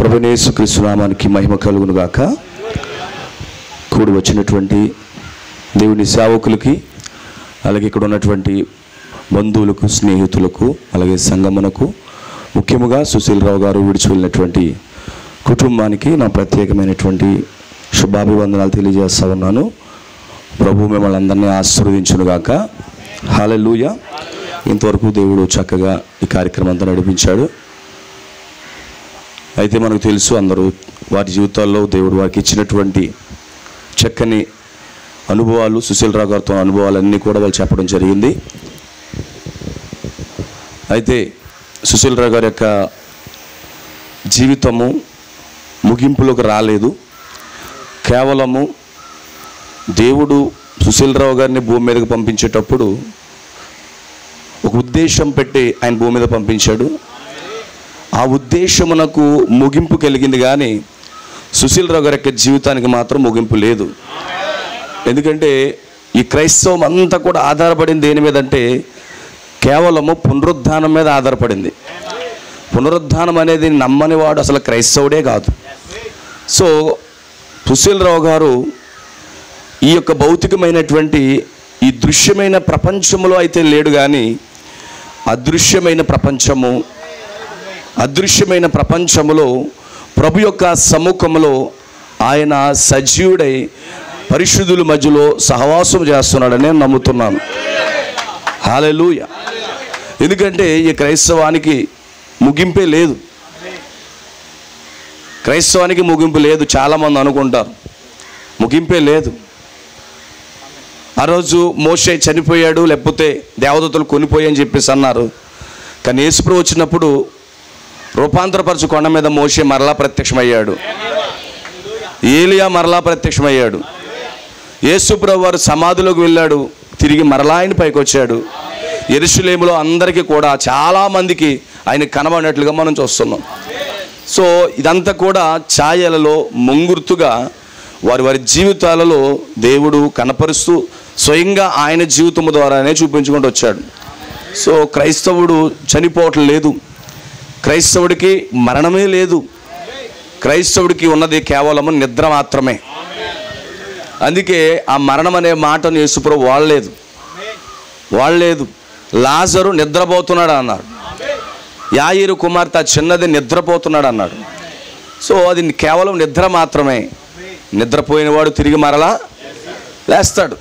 ప్రభువైన యేసుక్రీస్తు నామానికి మహిమ కలుగును గాక. కూడి వచ్చినటువంటి దేవుని సేవకులకి, అలాగే ఇక్కడ ఉన్నటువంటి బంధువులకు, స్నేహితులకు, అలాగే సంగమునకు, ముఖ్యముగా సుశీలరావు గారు విడిచి వెళ్ళినటువంటి కుటుంబానికి నా ప్రత్యేకమైనటువంటి శుభాభివందనాలు తెలియజేస్తా ఉన్నాను. ప్రభు మిమ్మల్ని అందరినీ ఆశీర్వదించునుగాక. హల్లెలూయా. ఇంతవరకు దేవుడు చక్కగా ఈ కార్యక్రమం అంతా నడిపించాడు. అయితే మనకు తెలుసు, అందరూ వారి జీవితాల్లో దేవుడు వారికి ఇచ్చినటువంటి చక్కని అనుభవాలు, సుశీలరావు గారితో అనుభవాలన్నీ కూడా వాళ్ళు చెప్పడం జరిగింది. అయితే సుశీలరావు గారి యొక్క జీవితము ముగింపులోకి రాలేదు. కేవలము దేవుడు సుశీలరావు గారిని భూమి మీదకి పంపించేటప్పుడు ఒక ఉద్దేశం పెట్టి ఆయన భూమి మీద పంపించాడు. ఆ ఉద్దేశమునకు ముగింపు కలిగింది, కానీ సుశీలరావు గారి యొక్క జీవితానికి మాత్రం ముగింపు లేదు. ఎందుకంటే ఈ క్రైస్తవం అంతా కూడా ఆధారపడింది దేని మీద అంటే కేవలము పునరుద్ధానం మీద ఆధారపడింది. పునరుద్ధానం అనేది నమ్మని వాడు అసలు క్రైస్తవుడే కాదు. సో సుశీలరావు గారు ఈ యొక్క భౌతికమైనటువంటి ఈ దృశ్యమైన ప్రపంచంలో అయితే లేడు, కానీ అదృశ్యమైన ప్రపంచములో ప్రభు యొక్క సముఖంలో ఆయన సజీవుడై పరిశుద్ధుల మధ్యలో సహవాసం చేస్తున్నాడని నేను నమ్ముతున్నాను. హల్లెలూయా. ఎందుకంటే ఈ క్రైస్తవానికి ముగింపే లేదు. క్రైస్తవానికి ముగింపు లేదు. చాలామంది అనుకుంటారు ముగింపే లేదు. ఆ రోజు మోషే చనిపోయాడు, లేకపోతే దేవదూతలు కొనిపోయాయని చెప్పేసి అన్నారు. కానీ యేసుప్రభు వచ్చినప్పుడు రూపాంతరపరచు కొండ మీద మోషే మరలా ప్రత్యక్షమయ్యాడు, ఏలియా మరలా ప్రత్యక్షమయ్యాడు. యేసుప్రభు వారు సమాధిలోకి వెళ్ళాడు, తిరిగి మరలా ఆయన పైకి వచ్చాడు. యెరూషలేములో అందరికీ కూడా చాలామందికి ఆయన కనబడినట్లుగా మనం చూస్తున్నాం. సో ఇదంతా కూడా ఛాయలలో ముంగుర్తుగా వారి జీవితాలలో దేవుడు కనపరుస్తూ స్వయంగా ఆయన జీవితము ద్వారానే చూపించుకుంటూ వచ్చాడు. సో క్రైస్తవుడు చనిపోవటం లేదు, క్రైస్తవుడికి మరణమే లేదు. క్రైస్తవుడికి ఉన్నది కేవలము నిద్ర మాత్రమే. అందుకే ఆ మరణం అనే మాటను యేసుప్రభు వాడలేదు. లాజరు నిద్రపోతున్నాడు అన్నాడు. యాయిరు కుమార్తె చిన్నది నిద్రపోతున్నాడు అన్నాడు. సో అది కేవలం నిద్ర మాత్రమే. నిద్రపోయినవాడు తిరిగి మరలా లేస్తాడు.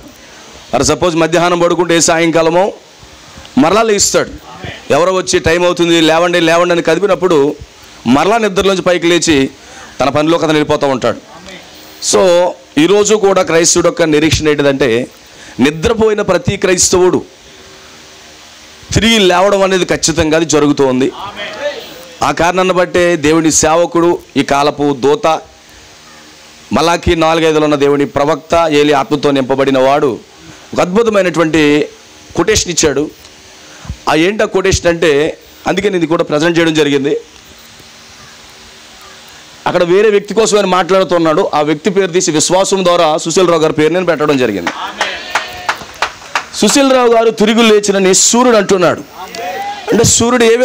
మరి సపోజ్ మధ్యాహ్నం పడుకుంటే సాయంకాలమో మరలా లేస్తాడు. ఎవరో వచ్చి టైం అవుతుంది లేవండి అని కదిపినప్పుడు మరలా నిద్రలోంచి పైకి లేచి తన పనిలోకి అతను వెళ్ళిపోతూ ఉంటాడు. సో ఈరోజు కూడా క్రైస్తవుడు యొక్క నిరీక్షణ ఏంటిదంటే నిద్రపోయిన ప్రతి క్రైస్తవుడు తిరిగి లేవడం అనేది ఖచ్చితంగా అది జరుగుతోంది. ఆ కారణాన్ని బట్టే దేవుని సేవకుడు, ఈ కాలపు దూత, మలాకి 4:5 ఉన్న దేవుని ప్రవక్త ఏలి ఆత్మతో నింపబడిన వాడు ఒక అద్భుతమైనటువంటి కొటేషన్ ఇచ్చాడు. ఆ ఏంటి ఆ కొటేషన్ అంటే, అందుకే నేను ఇది కూడా ప్రజెంట్ చేయడం జరిగింది. అక్కడ వేరే వ్యక్తి కోసం ఆయన మాట్లాడుతున్నాడు. ఆ వ్యక్తి పేరు తీసి విశ్వాసం ద్వారా సుశీలరావు గారి పేరు నేను పెట్టడం జరిగింది. సుశీలరావు గారు తిరిగి లేచినని సూర్యుడు అంటున్నాడు. అంటే సూర్యుడు ఏ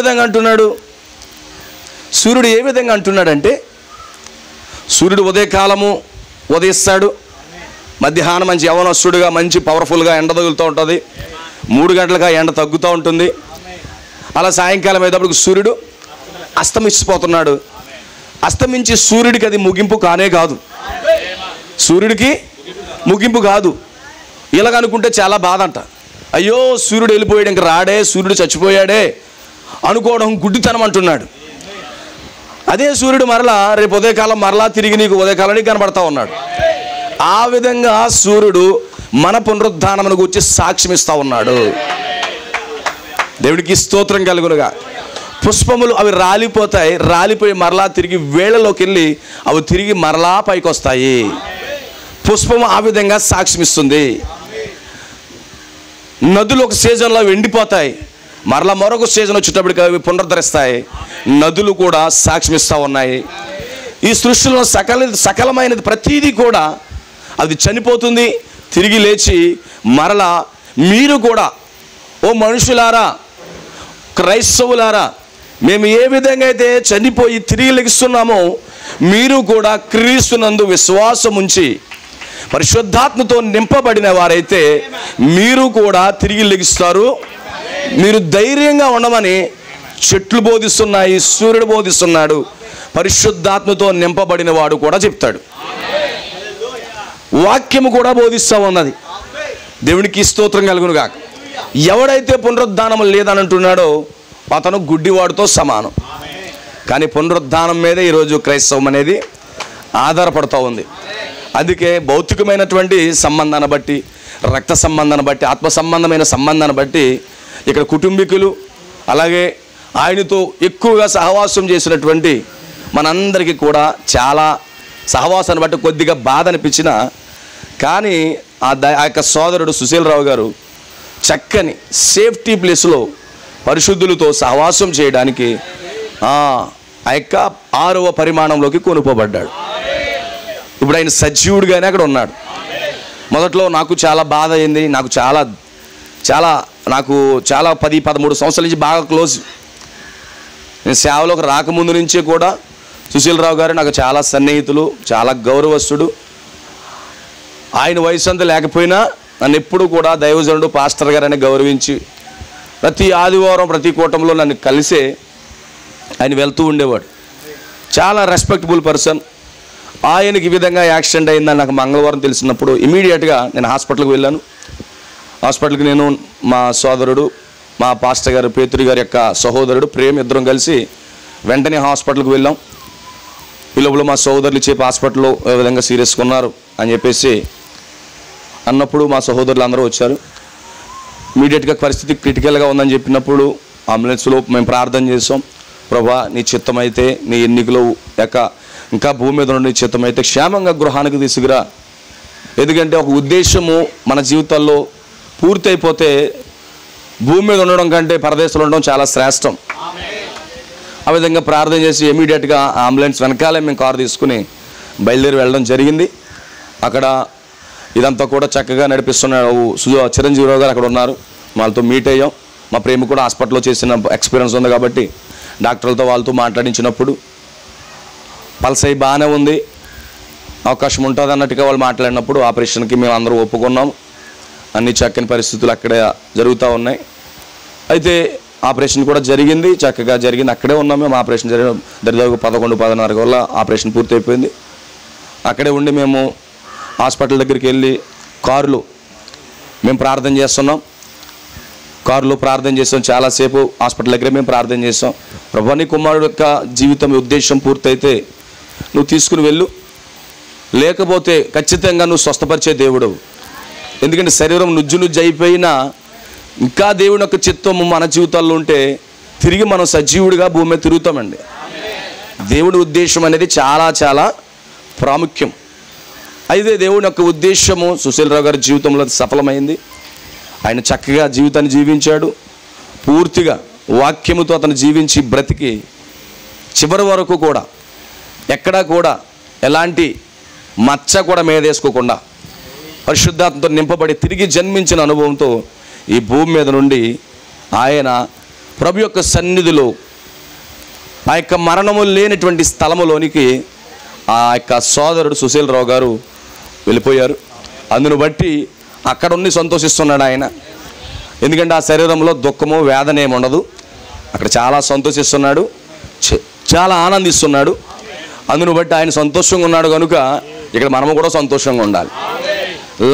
విధంగా అంటున్నాడంటే సూర్యుడు ఉదయకాలము ఉదయిస్తాడు, మధ్యాహ్నం మంచి యవనస్తుడుగా మంచి పవర్ఫుల్గా ఎండ తగులుతూ ఉంటుంది, 3 గంటలుగా ఎండ తగ్గుతూ ఉంటుంది. అలా సాయంకాలం అయ్యేటప్పుడు సూర్యుడు అస్తమించిపోతున్నాడు. అస్తమించి సూర్యుడికి అది ముగింపు కానే కాదు. సూర్యుడికి ముగింపు కాదు. ఇలాగనుకుంటే చాలా బాధ అంట. అయ్యో సూర్యుడు వెళ్ళిపోయాడు, ఇంక రాడే, సూర్యుడు చచ్చిపోయాడే అనుకోవడం గుడ్డితనం అంటున్నాడు. అదే సూర్యుడు మరలా రేపు ఉదయకాలం మరలా తిరిగి నీకు ఉదయకాలానికి కనబడతా ఉన్నాడు. ఆ విధంగా సూర్యుడు మన పునరుద్ధానమును గురించి సాక్ష్యం ఇస్తూ ఉన్నాడు. దేవుడికి స్తోత్రం కలుగునుగా. పుష్పములు అవి రాలిపోయి మరలా తిరిగి వేళలోకి వెళ్ళి అవి తిరిగి మరలా పైకి వస్తాయి. పుష్పము ఆ విధంగా సాక్ష్యం ఇస్తుంది. నదులు ఒక సీజన్లో ఎండిపోతాయి, మరలా మరొక సీజన్ వచ్చేటప్పటికి అవి పునరుద్ధరిస్తాయి. నదులు కూడా సాక్ష్యం ఇస్తూ ఉన్నాయి. ఈ సృష్టిలో సకలమైనది ప్రతీది కూడా అది చనిపోతుంది, తిరిగి లేచి మరలా మీరు కూడా ఓ మనుషులారా, క్రైస్తవులారా, మేము ఏ విధంగా అయితే చనిపోయి తిరిగి లెగిస్తున్నామో మీరు కూడా క్రీస్తునందు విశ్వాసం ఉంచి పరిశుద్ధాత్మతో నింపబడిన వారైతే మీరు కూడా తిరిగి లెగిస్తారు. మీరు ధైర్యంగా ఉండమని చెట్లు బోధిస్తున్నాయి, సూర్యుడు బోధిస్తున్నాడు, పరిశుద్ధాత్మతో నింపబడిన వాడు కూడా చెప్తాడు. వాక్యము కూడా బోధిస్తూ ఉన్నది. దేవునికి స్తోత్రం కలుగును గాక. ఎవడైతే పునరుద్ధానం లేదని అంటున్నాడో అతను గుడ్డివాడితో సమానం. కానీ పునరుద్ధానం మీదే ఈరోజు క్రైస్తవం అనేది ఆధారపడుతూ ఉంది. అందుకే భౌతికమైనటువంటి సంబంధాన్ని బట్టి, రక్త సంబంధాన్ని బట్టి, ఆత్మ సంబంధమైన సంబంధాన్ని బట్టి ఇక్కడ కుటుంబీకులు, అలాగే ఆయనతో ఎక్కువగా సహవాసం చేసినటువంటి మనందరికీ కూడా చాలా సహవాసాన్ని బట్టి కొద్దిగా బాధ అనిపించిన, కానీ ఆ యొక్క సోదరుడు సుశీలరావు గారు చక్కని సేఫ్టీ ప్లేస్లో పరిశుద్ధులతో సహవాసం చేయడానికి ఆ యొక్క 6వ పరిమాణంలోకి కొనుక్కోబడ్డాడు. ఇప్పుడు ఆయన సజీవుడిగానే అక్కడ ఉన్నాడు. మొదట్లో నాకు చాలా బాధ అయింది. నాకు చాలా 10-13 సంవత్సరాల నుంచి బాగా క్లోజ్. నేను సేవలోకి రాకముందు నుంచే కూడా సుశీలరావు గారు నాకు చాలా సన్నిహితులు, చాలా గౌరవస్తుడు. ఆయన వయసు అంతా లేకపోయినా నన్ను ఎప్పుడు కూడా దైవజనుడు, పాస్టర్ గారని గౌరవించి ప్రతి ఆదివారం ప్రతి కూటంలో నన్ను కలిసే ఆయన వెళ్తూ ఉండేవాడు. చాలా రెస్పెక్టబుల్ పర్సన్. ఆయనకి ఈ విధంగా యాక్సిడెంట్ అయిందని నాకు మంగళవారం తెలిసినప్పుడు ఇమీడియట్గా నేను హాస్పిటల్కి వెళ్ళాను. హాస్పిటల్కి నేను, మా సోదరుడు, మా పాస్టర్ గారు పేతురి గారి యొక్క సహోదరుడు ప్రేమ్ ఇద్దరం కలిసి వెంటనే హాస్పిటల్కి వెళ్ళాం. ఈ లోపల మా సహోదరులు చెప్పి హాస్పిటల్లో ఏ విధంగా సీరియస్గా ఉన్నారు అని చెప్పేసి అన్నప్పుడు మా సహోదరులు అందరూ వచ్చారు. ఇమీడియట్గా పరిస్థితి క్రిటికల్గా ఉందని చెప్పినప్పుడు అంబులెన్స్లో మేము ప్రార్థన చేసాం. ప్రభా, నీ చిత్తమైతే, నీ ఎన్నికలో ఇంకా భూమి మీద ఉన్న నీ చిత్తమైతే క్షేమంగా గృహానికి తీసుకురా. ఎందుకంటే ఒక ఉద్దేశము మన జీవితాల్లో పూర్తయిపోతే భూమి మీద ఉండడం కంటే పరదేశంలో ఉండడం చాలా శ్రేష్టం. ఆ విధంగా ప్రార్థన చేసి ఇమీడియట్గా అంబులెన్స్ వెనకాలే మేము కారు తీసుకుని బయలుదేరి వెళ్ళడం జరిగింది. అక్కడ ఇదంతా కూడా చక్కగా నడిపిస్తున్నాడు చిరంజీవిరావు గారు అక్కడ ఉన్నారు. వాళ్ళతో మీట్ అయ్యాం. మా ప్రేమ కూడా హాస్పిటల్లో చేసిన ఎక్స్పీరియన్స్ ఉంది కాబట్టి డాక్టర్లతో వాళ్ళతో మాట్లాడించినప్పుడు పల్స్ అయి బాగానే ఉంది, అవకాశం ఉంటుంది అన్నట్టుగా వాళ్ళు మాట్లాడినప్పుడు ఆపరేషన్కి మేము అందరూ ఒప్పుకున్నాం. అన్ని చక్కని పరిస్థితులు అక్కడే జరుగుతూ ఉన్నాయి. అయితే ఆపరేషన్ కూడా జరిగింది, చక్కగా జరిగింది. అక్కడే ఉన్నాం మేము. ఆపరేషన్ జరిగిన దరిదాపు 11-11:30 వల్ల ఆపరేషన్ పూర్తి అయిపోయింది. అక్కడే ఉండి మేము హాస్పిటల్ దగ్గరికి వెళ్ళి కారులో మేము ప్రార్థన చేస్తున్నాం. కారులో ప్రార్థన చేస్తాం. చాలాసేపు హాస్పిటల్ దగ్గర మేము ప్రార్థన చేస్తాం. ప్రభువా, నీ కుమారుడు యొక్క జీవితం ఉద్దేశం పూర్తయితే నువ్వు తీసుకుని వెళ్ళు, లేకపోతే ఖచ్చితంగా నువ్వు స్వస్థపరిచే దేవుడు. ఎందుకంటే శరీరం నుజ్జు అయిపోయినా ఇంకా దేవుని యొక్క చిత్తము మన జీవితాల్లో ఉంటే తిరిగి మనం సజీవుడిగా భూమి మీద తిరుగుతామండి. దేవుడి ఉద్దేశం అనేది చాలా చాలా ప్రాముఖ్యం. అయితే దేవుని యొక్క ఉద్దేశము సుశీలరావు గారి జీవితంలో సఫలమైంది. ఆయన చక్కగా జీవితాన్ని జీవించాడు. పూర్తిగా వాక్యముతో అతను జీవించి బ్రతికి చివరి వరకు కూడా ఎక్కడా కూడా ఎలాంటి మచ్చ కూడా మీదేసుకోకుండా పరిశుద్ధాత్మతో నింపబడి తిరిగి జన్మించిన అనుభవంతో ఈ భూమి మీద నుండి ఆయన ప్రభు యొక్క సన్నిధిలో ఆ యొక్క మరణము లేనటువంటి స్థలములోనికి ఆ యొక్క సోదరుడు సుశీలరావు గారు వెళ్ళిపోయారు. అందును బట్టి అక్కడ ఉండి సంతోషిస్తున్నాడు ఆయన. ఎందుకంటే ఆ శరీరంలో దుఃఖము, వేదన ఏమి ఉండదు. అక్కడ చాలా సంతోషిస్తున్నాడు, చాలా ఆనందిస్తున్నాడు. అందును బట్టి ఆయన సంతోషంగా ఉన్నాడు కనుక ఇక్కడ మనము కూడా సంతోషంగా ఉండాలి.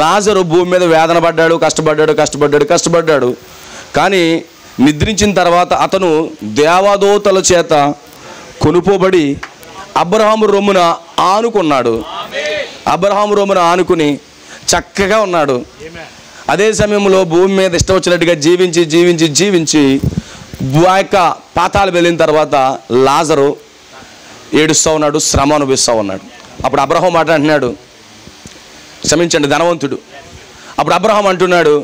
లాజరు భూమి మీద వేదన పడ్డాడు, కష్టపడ్డాడు. కానీ నిద్రించిన తర్వాత అతను దేవదూతల చేత కొనుపోబడి అబ్రహాము రొమ్మున ఆనుకున్నాడు. అబ్రహాము రొమ్మున ఆనుకుని చక్కగా ఉన్నాడు. అదే సమయంలో భూమి మీద ఇష్టం వచ్చినట్టుగా జీవించి ఆ యొక్క పాతాలు వెళ్ళిన తర్వాత లాజరు ఏడుస్తూ ఉన్నాడు, శ్రమ అనుభవిస్తూ ఉన్నాడు. అప్పుడు అబ్రహాం మాట అంటున్నాడు, క్షమించండి, ధనవంతుడు. అప్పుడు అబ్రహాం అంటున్నాడు,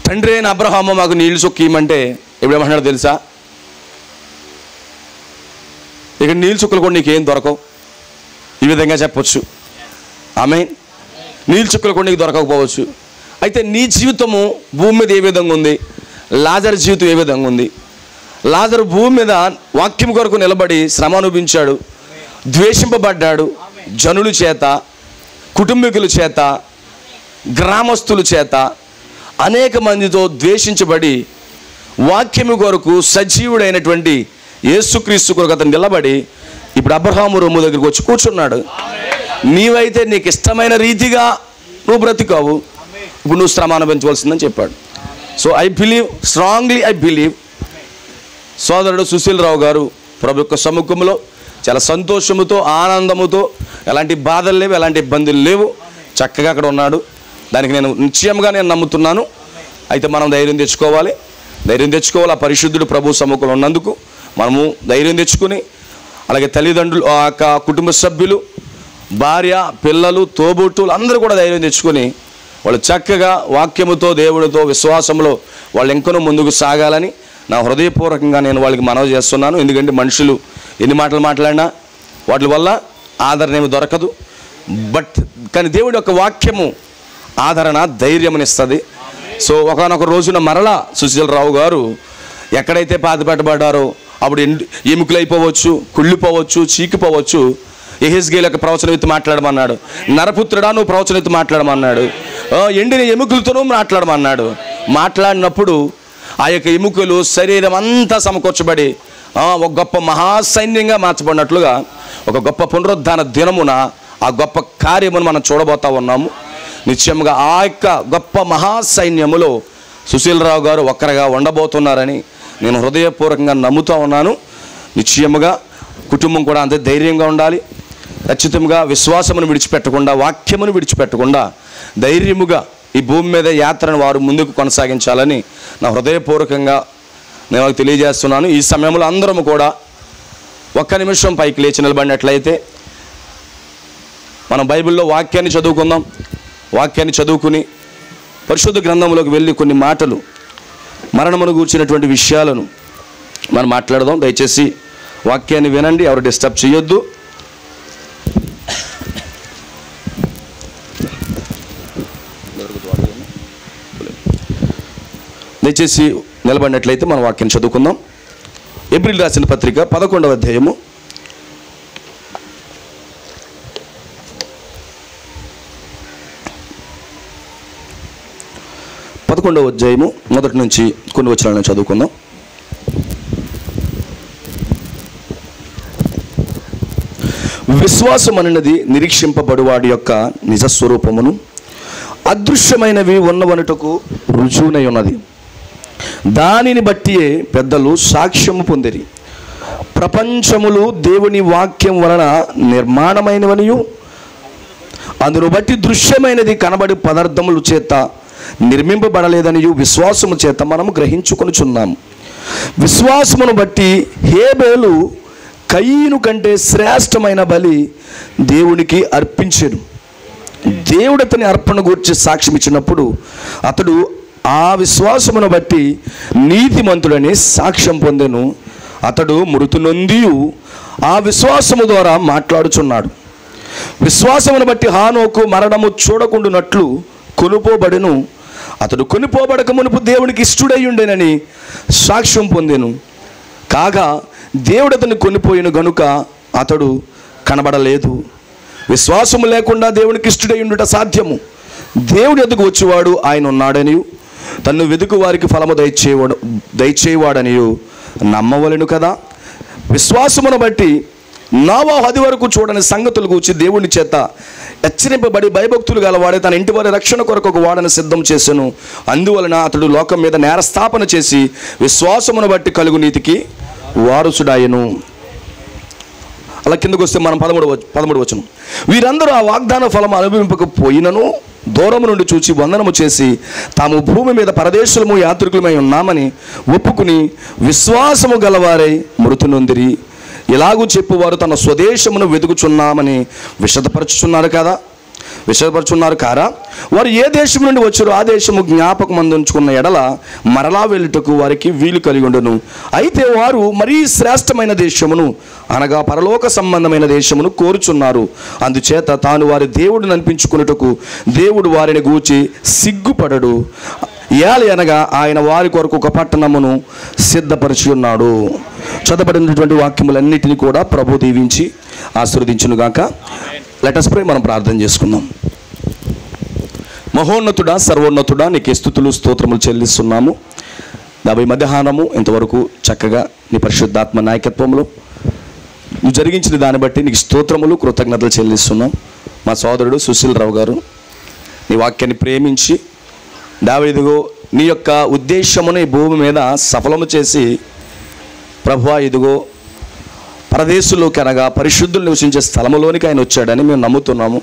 తండ్రి అయిన అబ్రహాము మాకు నీళ్ళు చొక్కీయమంటే ఇప్పుడు ఏమంటున్నాడు తెలుసా? ఇక నీళ్ళు చుక్కలు కూడా నీకేం దొరకవు, ఈ విధంగా చెప్పొచ్చు. ఆమేన్. నీళ్ళు చుక్కలు కూడా నీకు దొరకకపోవచ్చు. అయితే నీ జీవితము భూమి మీద ఏ విధంగా ఉంది, లాజరు జీవితం ఏ విధంగా ఉంది? లాజరు భూమి మీద వాక్యం కొరకు నిలబడి శ్రమ అనుభవించాడు. ద్వేషింపబడ్డాడు. జనుల చేత, కుటుంబీకుల చేత, గ్రామస్తుల చేత, అనేక మందితో ద్వేషించబడి వాక్యము కొరకు సజీవుడైనటువంటి యేసుక్రీస్తు కొరకు అతను నిలబడి ఇప్పుడు అబ్రహాము రొమ్ము దగ్గరికి వచ్చి కూర్చున్నాడు. నీవైతే నీకు ఇష్టమైన రీతిగా నువ్వు బ్రతికావు, ఇప్పుడు నువ్వు శ్రమ అనుభవించవలసిందని చెప్పాడు. So I believe, strongly I believe, సోదరుడు సుశీల్ రావు గారు ప్రభు యొక్క సముఖంలో చాలా సంతోషముతో, ఆనందముతో, ఎలాంటి బాధలు లేవు, ఎలాంటి ఇబ్బందులు లేవు, చక్కగా అక్కడ ఉన్నాడు. దానికి నేను నిశ్చయంగా నమ్ముతున్నాను. అయితే మనం ధైర్యం తెచ్చుకోవాలి. ఆ పరిశుద్ధుడు ప్రభు సముఖంలో ఉన్నందుకు మనము ధైర్యం తెచ్చుకుని, అలాగే తల్లిదండ్రులు, ఆ యొక్క కుటుంబ సభ్యులు, భార్య, పిల్లలు, తోబుట్టులు అందరూ కూడా ధైర్యం తెచ్చుకొని వాళ్ళు చక్కగా వాక్యముతో, దేవుడితో, విశ్వాసంలో వాళ్ళు ఇంకనూ ముందుకు సాగాలని నా హృదయపూర్వకంగా నేను వాళ్ళకి మనవి చేస్తున్నాను. ఎందుకంటే మనుషులు ఎన్ని మాటలు మాట్లాడినా వాటి వల్ల ఆదరణ ఏమి దొరకదు. కానీ దేవుడి యొక్క వాక్యము ఆదరణ, ధైర్యమునిస్తుంది. సో ఒకనొక రోజున మరలా సుశీల్ రావు గారు ఎక్కడైతే పాతిపెట్టబడ్డారో అప్పుడు ఎముకలు అయిపోవచ్చు, కుళ్ళిపోవచ్చు, చీకిపోవచ్చు. యెహెజ్కేలు యొక్క ప్రవచనం ఎత్తి మాట్లాడమన్నాడు. నరపుత్రుడా నువ్వు ప్రవచనం ఎత్తి మాట్లాడమన్నాడు. ఎండిన ఎముకలతోనూ మాట్లాడమన్నాడు. మాట్లాడినప్పుడు ఆ యొక్క ఎముకలు శరీరం అంతా సమకూర్చబడి ఒక గొప్ప మహాసైన్యంగా మార్చబడినట్లుగా ఒక గొప్ప పునరుద్ధాన దినమున ఆ గొప్ప కార్యమును మనం చూడబోతా ఉన్నాము. నిశ్చయంగా ఆ యొక్క గొప్ప మహాసైన్యములో సుశీల్ రావు గారు ఒక్కరుగా ఉండబోతున్నారని నేను హృదయపూర్వకంగా నమ్ముతూ ఉన్నాను. నిశ్చయముగా కుటుంబం కూడా అంతే ధైర్యంగా ఉండాలి. ఖచ్చితంగా విశ్వాసమును విడిచిపెట్టకుండా, వాక్యమును విడిచిపెట్టకుండా ధైర్యముగా ఈ భూమి మీద యాత్రను వారు ముందుకు కొనసాగించాలని నా హృదయపూర్వకంగా నేను తెలియజేస్తున్నాను. ఈ సమయంలో అందరము కూడా ఒక్క నిమిషం పైకి లేచి నిలబడినట్లయితే మనం బైబిల్లో వాక్యాన్ని చదువుకుందాం. వాక్యాన్ని చదువుకుని పరిశుద్ధ గ్రంథంలోకి వెళ్ళి కొన్ని మాటలు, మరణమును గూర్చినటువంటి విషయాలను మనం మాట్లాడదాం. దయచేసి వాక్యాన్ని వినండి, ఎవరు డిస్టర్బ్ చేయొద్దు. దయచేసి నిలబడినట్లయితే మనం వాక్యం చదువుకుందాం. ఏప్రిల్ రాసిన పత్రిక 11వ అధ్యాయము 11వ అధ్యాయము మొదటి నుంచి కొన్ని వచనాలను చదువుకుందాం. విశ్వాసం అన్నది నిరీక్షింపబడువాడి యొక్క నిజస్వరూపమును, అదృశ్యమైనవి ఉన్నవనుటకు రుజువునై ఉన్నది. దానిని బట్టియే పెద్దలు సాక్ష్యము పొందిరి. ప్రపంచములు దేవుని వాక్యం వలన నిర్మాణమైనవనియు, అందును బట్టి దృశ్యమైనది కనబడి పదార్థముల చేత నిర్మింపబడలేదనియు విశ్వాసము చేత మనము గ్రహించుకొనుచున్నాము. విశ్వాసమును బట్టి హేబేలు కయీను కంటే శ్రేష్టమైన బలి దేవునికి అర్పించెను. దేవుడు అతని అర్పణ గురించి సాక్ష్యం ఇచ్చినప్పుడు అతడు ఆ విశ్వాసమును బట్టి నీతిమంతుడని సాక్ష్యం పొందెను. అతడు మృతి నొంది ఆ విశ్వాసము ద్వారా మాట్లాడుచున్నాడు. విశ్వాసమును బట్టి హానోకు మరణము చూడకుండానట్లు కొనుపోబడెను. అతడు కొనుపోబడక మునుపు దేవునికి ఇష్టడై ఉండేనని సాక్ష్యం పొందెను. కాగా దేవుడు అతన్ని కొనిపోయిన గనుక అతడు కనబడలేదు. విశ్వాసము లేకుండా దేవునికి ఇష్టడై ఉండుట సాధ్యము. దేవుడు ఎదుగు వచ్చేవాడు ఆయన ఉన్నాడని, తన్ను వెతుకు వారికి ఫలము దయచేవాడనియు నమ్మవలెను కదా. విశ్వాసమును బట్టి నోవహు అది వరకు చూడని సంగతులు గూర్చి దేవుని చేత హెచ్చరింపబడి భయభక్తులు గలవాడే తన ఇంటి వారి రక్షణ కొరకు ఒక వాడని సిద్ధం చేసెను. అందువలన అతడు లోకం మీద నేరస్థాపన చేసి విశ్వాసమును బట్టి కలుగు నీతికి వారసుడాయెను. అలా కిందకు వస్తే మనం 13 వచనం. వీరందరూ ఆ వాగ్దాన ఫలము అనుభవింపకపోయినను దూరము నుండి చూచి వందనము చేసి తాము భూమి మీద పరదేశులము యాత్రికులమై ఉన్నామని ఒప్పుకుని విశ్వాసము గలవారై మృతి నొందిరి. ఇలాగూ చెప్పువారు తన స్వదేశమును వెతుకుచున్నామని విషదపరుచున్నారు కారా. వారు ఏ దేశం నుండి వచ్చారో ఆ దేశము జ్ఞాపకం అందించుకున్న ఎడల మరలా వెళ్ళుటకు వారికి వీలు కలిగి ఉండును. అయితే వారు మరీ శ్రేష్టమైన దేశమును అనగా పరలోక సంబంధమైన దేశమును కోరుచున్నారు. అందుచేత తాను వారి దేవుడిని అనిపించుకున్నటకు దేవుడు వారిని గూర్చి సిగ్గుపడడు. ఏలి అనగా ఆయన వారి కొరకు ఒక పట్టణమును సిద్ధపరిచి ఉన్నాడు. చదవబడినటువంటి వాక్యములన్నిటినీ కూడా ప్రభు దీవించి ఆశీర్వదించునుగాక. Let us pray. మనం ప్రార్థన చేసుకుందాం. మహోన్నతుడా, సర్వోన్నతుడా, నీకే స్తుతులు స్తోత్రములు చెల్లిస్తున్నాము. ఈ మధ్యాహ్నము ఇంతవరకు చక్కగా నీ పరిశుద్ధాత్మ నాయకత్వంలో నువ్వు జరిగించిన దాన్ని బట్టి నీకు స్తోత్రములు కృతజ్ఞతలు చెల్లిస్తున్నాం. మా సోదరుడు సుశీల్ రావు గారు నీ వాక్యాన్ని ప్రేమించి దావీదుగో నీ యొక్క ఉద్దేశమును ఈ భూమి మీద సఫలము చేసి ప్రభువా ఇదిగో పరదేశంలోకి అనగా పరిశుద్ధులు నివసించే స్థలములోనికి ఆయన వచ్చాడని మేము నమ్ముతున్నాము.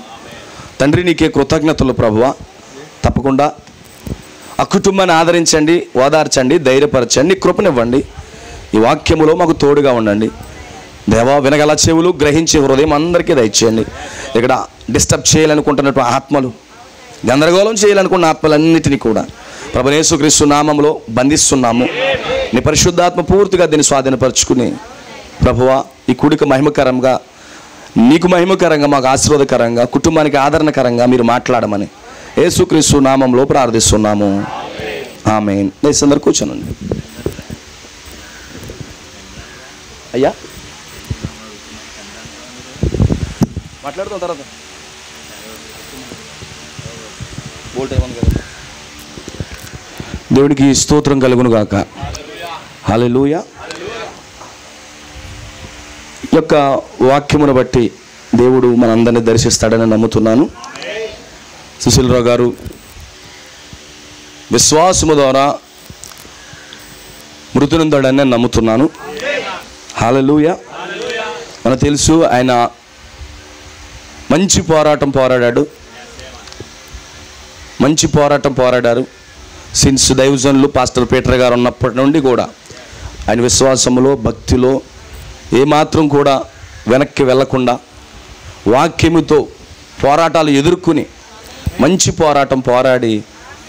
తండ్రి నీకే కృతజ్ఞతలు ప్రభువా. తప్పకుండా ఆ కుటుంబాన్ని ఆదరించండి, ఓదార్చండి, ధైర్యపరచండి, కృపనివ్వండి. ఈ వాక్యములో మాకు తోడుగా ఉండండి దేవా. వినగల చెవులు, గ్రహించే హృదయం అందరికీ దయచేయండి. ఇక్కడ డిస్టర్బ్ చేయాలనుకుంటున్నటువంటి ఆత్మలు, గందరగోళం చేయాలనుకున్న ఆత్మలన్నిటినీ కూడా ప్రభువైన యేసుక్రీస్తు నామములో బంధిస్తున్నాము. నీ పరిశుద్ధాత్మ పూర్తిగా దీన్ని స్వాధీనపరచుకుని ప్రభువా ఈ కూడిక మహిమకరంగా, నీకు మహిమకరంగా, మాకు ఆశీర్వాదకరంగా, కుటుంబానికి ఆదరణకరంగా మీరు మాట్లాడమని యేసుక్రీస్తు నామంలో ప్రార్థిస్తున్నాము. ఆమేన్. దయచేసి అందరూ కూర్చోనండి. అయ్యా మాట్లాడుతాం తర్వాత దేవుడికి స్తోత్రం కలుగును గాక. హల్లెలూయా. ఈ యొక్క వాక్యమును బట్టి దేవుడు మనందరినీ దర్శిస్తాడని నమ్ముతున్నాను. సుశీలరావు గారు విశ్వాసము ద్వారా మృతునందాడని నమ్ముతున్నాను. హల్లెలూయా. మనకు తెలుసు ఆయన మంచి పోరాటం పోరాడాడు, మంచి పోరాటం పోరాడారు. సిన్స్ దైవజనులు పాస్టర్ పీటర్ గారు ఉన్నప్పటి నుండి కూడా ఆయన విశ్వాసములో, భక్తిలో ఏమాత్రం కూడా వెనక్కి వెళ్ళకుండా వాక్యముతో పోరాటాలు ఎదుర్కొని మంచి పోరాటం పోరాడి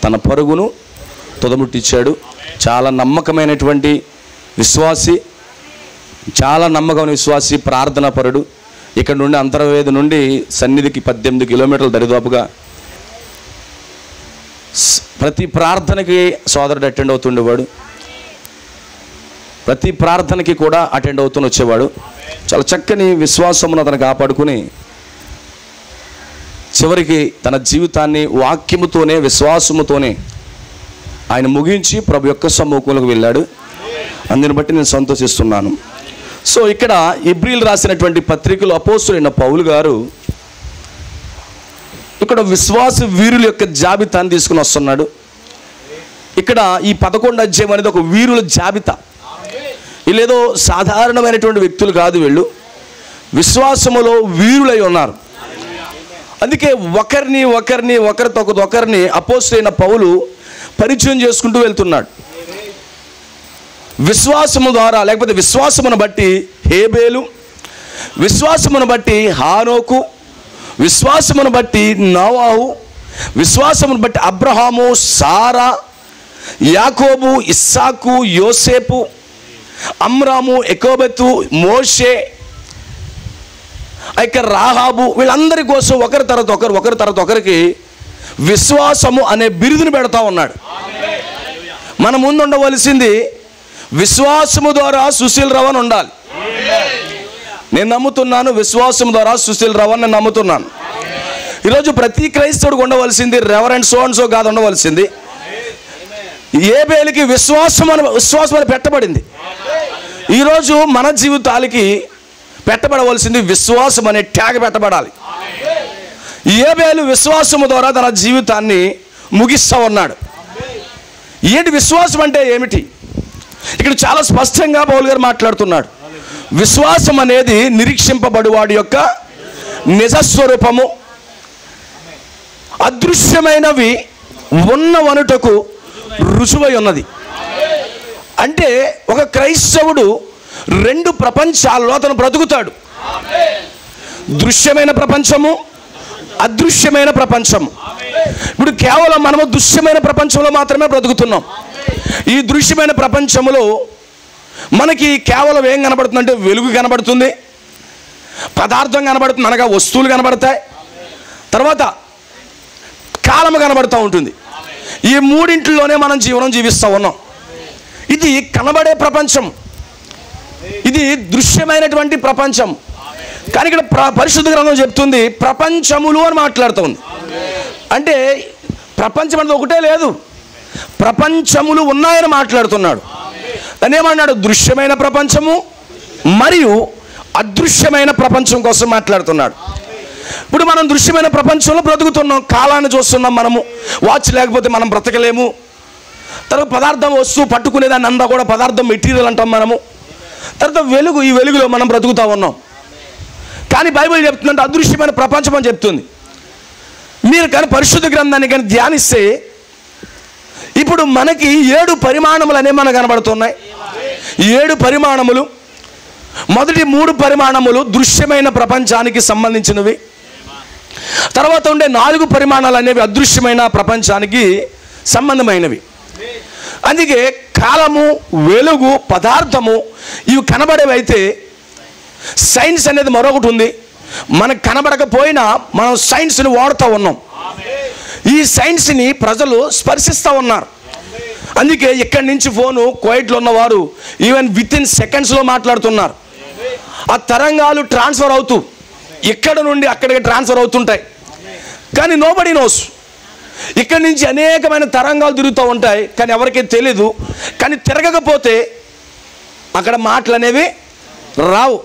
తన పరుగును తుదముట్టించాడు. చాలా నమ్మకమైనటువంటి విశ్వాసి, చాలా నమ్మకమైన విశ్వాసి, ప్రార్థనాపరుడు. ఇక్కడ నుండి అంతర్వేద నుండి సన్నిధికి 18 కిలోమీటర్లు దరిదాపుగా ప్రతి ప్రార్థనకి సోదరుడు అటెండ్ అవుతుండేవాడు. ప్రతి ప్రార్థనకి కూడా అటెండ్ అవుతూ వచ్చేవాడు. చాలా చక్కని విశ్వాసమును అతను కాపాడుకుని చివరికి తన జీవితాన్ని వాక్యముతోనే, విశ్వాసముతోనే ఆయన ముగించి ప్రభు యొక్క సమ్ముఖంలోకి వెళ్ళాడు. అందుని బట్టి నేను సంతోషిస్తున్నాను. సో ఇక్కడ ఇబ్రీలు రాసినటువంటి పత్రికలో అపోస్తలుడైన పౌలు గారు ఇక్కడ విశ్వాస వీరుల యొక్క జాబితాను తీసుకుని వస్తున్నాడు. ఇక్కడ ఈ 11 అధ్యాయం అనేది ఒక వీరుల జాబితా. వీళ్ళేదో సాధారణమైనటువంటి వ్యక్తులు కాదు, వీళ్ళు విశ్వాసములో వీరులై ఉన్నారు. అందుకే ఒకరితో ఒకరిని అపోస్తలుడైన పౌలు పరిచయం చేసుకుంటూ వెళ్తున్నాడు. విశ్వాసము ద్వారా, లేకపోతే విశ్వాసమును బట్టి హేబేలు, విశ్వాసమును బట్టి హానోకు, విశ్వాసమును బట్టి నోవాహు, విశ్వాసమును బట్టి అబ్రహాము, సారా, యాకోబు, ఇస్సాకు, యోసేపు, అమ్రాము, ఎకోబెతు, మోషే, ఇక రాహాబు, వీళ్ళందరి కోసం ఒకరి తర్వాత ఒకరికి విశ్వాసము అనే బిరుదును పెడతా ఉన్నాడు. మన ముందు ఉండవలసింది విశ్వాసము ద్వారా సుశీల్ రావు అని ఉండాలి. నేను నమ్ముతున్నాను, విశ్వాసం ద్వారా సుశీల్ రావు అని నేను నమ్ముతున్నాను. ఈరోజు ప్రతి క్రైస్తవుడికి ఉండవలసింది రెవరెండ్ సో అండ్ సో కాదు, ఉండవలసింది ఏబేలుకి విశ్వాసం అని పెట్టబడింది. ఈరోజు మన జీవితాలకి పెట్టబడవలసింది విశ్వాసం అనే ట్యాగ్ పెట్టబడాలి. ఏబేలు విశ్వాసము ద్వారా తన జీవితాన్ని ముగిస్తూ ఉన్నాడు. ఏంటి విశ్వాసం అంటే ఏమిటి? ఇక్కడ చాలా స్పష్టంగా పౌలు గారు మాట్లాడుతున్నాడు. విశ్వాసం అనేది నిరీక్షింపబడువాడి యొక్క నిజస్వరూపము, అదృశ్యమైనవి ఉన్నవనుటకు రుజువై ఉన్నది. అంటే ఒక క్రైస్తవుడు 2 ప్రపంచాల్లో అతను బ్రతుకుతాడు. దృశ్యమైన ప్రపంచము, అదృశ్యమైన ప్రపంచము. ఇప్పుడు కేవలం మనము దృశ్యమైన ప్రపంచంలో మాత్రమే బ్రతుకుతున్నాం. ఈ దృశ్యమైన ప్రపంచంలో మనకి కేవలం ఏం కనబడుతుందంటే వెలుగు కనబడుతుంది, పదార్థం కనబడుతుంది, అనగా వస్తువులు కనబడతాయి, తర్వాత కాలము కనబడుతూ ఉంటుంది. ఈ మూడింటిలోనే మనం జీవనం జీవిస్తూ ఉన్నాం. ఇది కనబడే ప్రపంచం, ఇది దృశ్యమైనటువంటి ప్రపంచం. కానీ ఇక్కడ పరిశుద్ధ గ్రంథం చెప్తుంది ప్రపంచములు అని మాట్లాడుతుంది. అంటే ప్రపంచం అనేది ఒకటే లేదు, ప్రపంచములు ఉన్నాయని మాట్లాడుతున్నాడు. దాన్ని ఏమన్నాడు? దృశ్యమైన ప్రపంచము మరియు అదృశ్యమైన ప్రపంచం కోసం మాట్లాడుతున్నాడు. ఇప్పుడు మనం దృశ్యమైన ప్రపంచంలో బ్రతుకుతున్నాం, కాలాన్ని చూస్తున్నాం. మనము వాచ్ లేకపోతే మనం బ్రతకలేము. తర్వాత పదార్థం వస్తువు పట్టుకునేదాన్ని అంతా కూడా పదార్థం మెటీరియల్ అంటాం మనము. తర్వాత వెలుగు, ఈ వెలుగులో మనం బ్రతుకుతూ ఉన్నాం. కానీ బైబిల్ చెప్తుందంటే అదృశ్యమైన ప్రపంచం అని చెప్తుంది. మీరు కానీ పరిశుద్ధ గ్రంథాన్ని కానీ ధ్యానిస్తే ఇప్పుడు మనకి 7 పరిమాణములు అనేవి మనకు కనబడుతున్నాయి. 7 పరిమాణములు. మొదటి 3 పరిమాణములు దృశ్యమైన ప్రపంచానికి సంబంధించినవి. తర్వాత ఉండే 4 పరిమాణాలు అనేవి అదృశ్యమైన ప్రపంచానికి సంబంధమైనవి. అందుకే కాలము, వెలుగు, పదార్థము ఇవి కనబడేవి అయితే సైన్స్ అనేది మరొకటి ఉంది. మనకు కనబడకపోయినా మనం సైన్స్ని వాడుతూ ఉన్నాం. ఈ సైన్స్ని ప్రజలు స్పర్శిస్తూ ఉన్నారు. అందుకే ఇక్కడి నుంచి ఫోను కువైట్లో ఉన్నవారు ఈవెన్ వితిన్ సెకండ్స్లో మాట్లాడుతున్నారు. ఆ తరంగాలు ట్రాన్స్ఫర్ అవుతూ ఇక్కడ నుండి అక్కడికి ట్రాన్స్ఫర్ అవుతుంటాయి. కానీ నోబడీ నోస్. ఇక్కడి నుంచి అనేకమైన తరంగాలు తిరుగుతూ ఉంటాయి, కానీ ఎవరికీ తెలీదు. కానీ తిరగకపోతే అక్కడ మాటలు అనేవి రావు.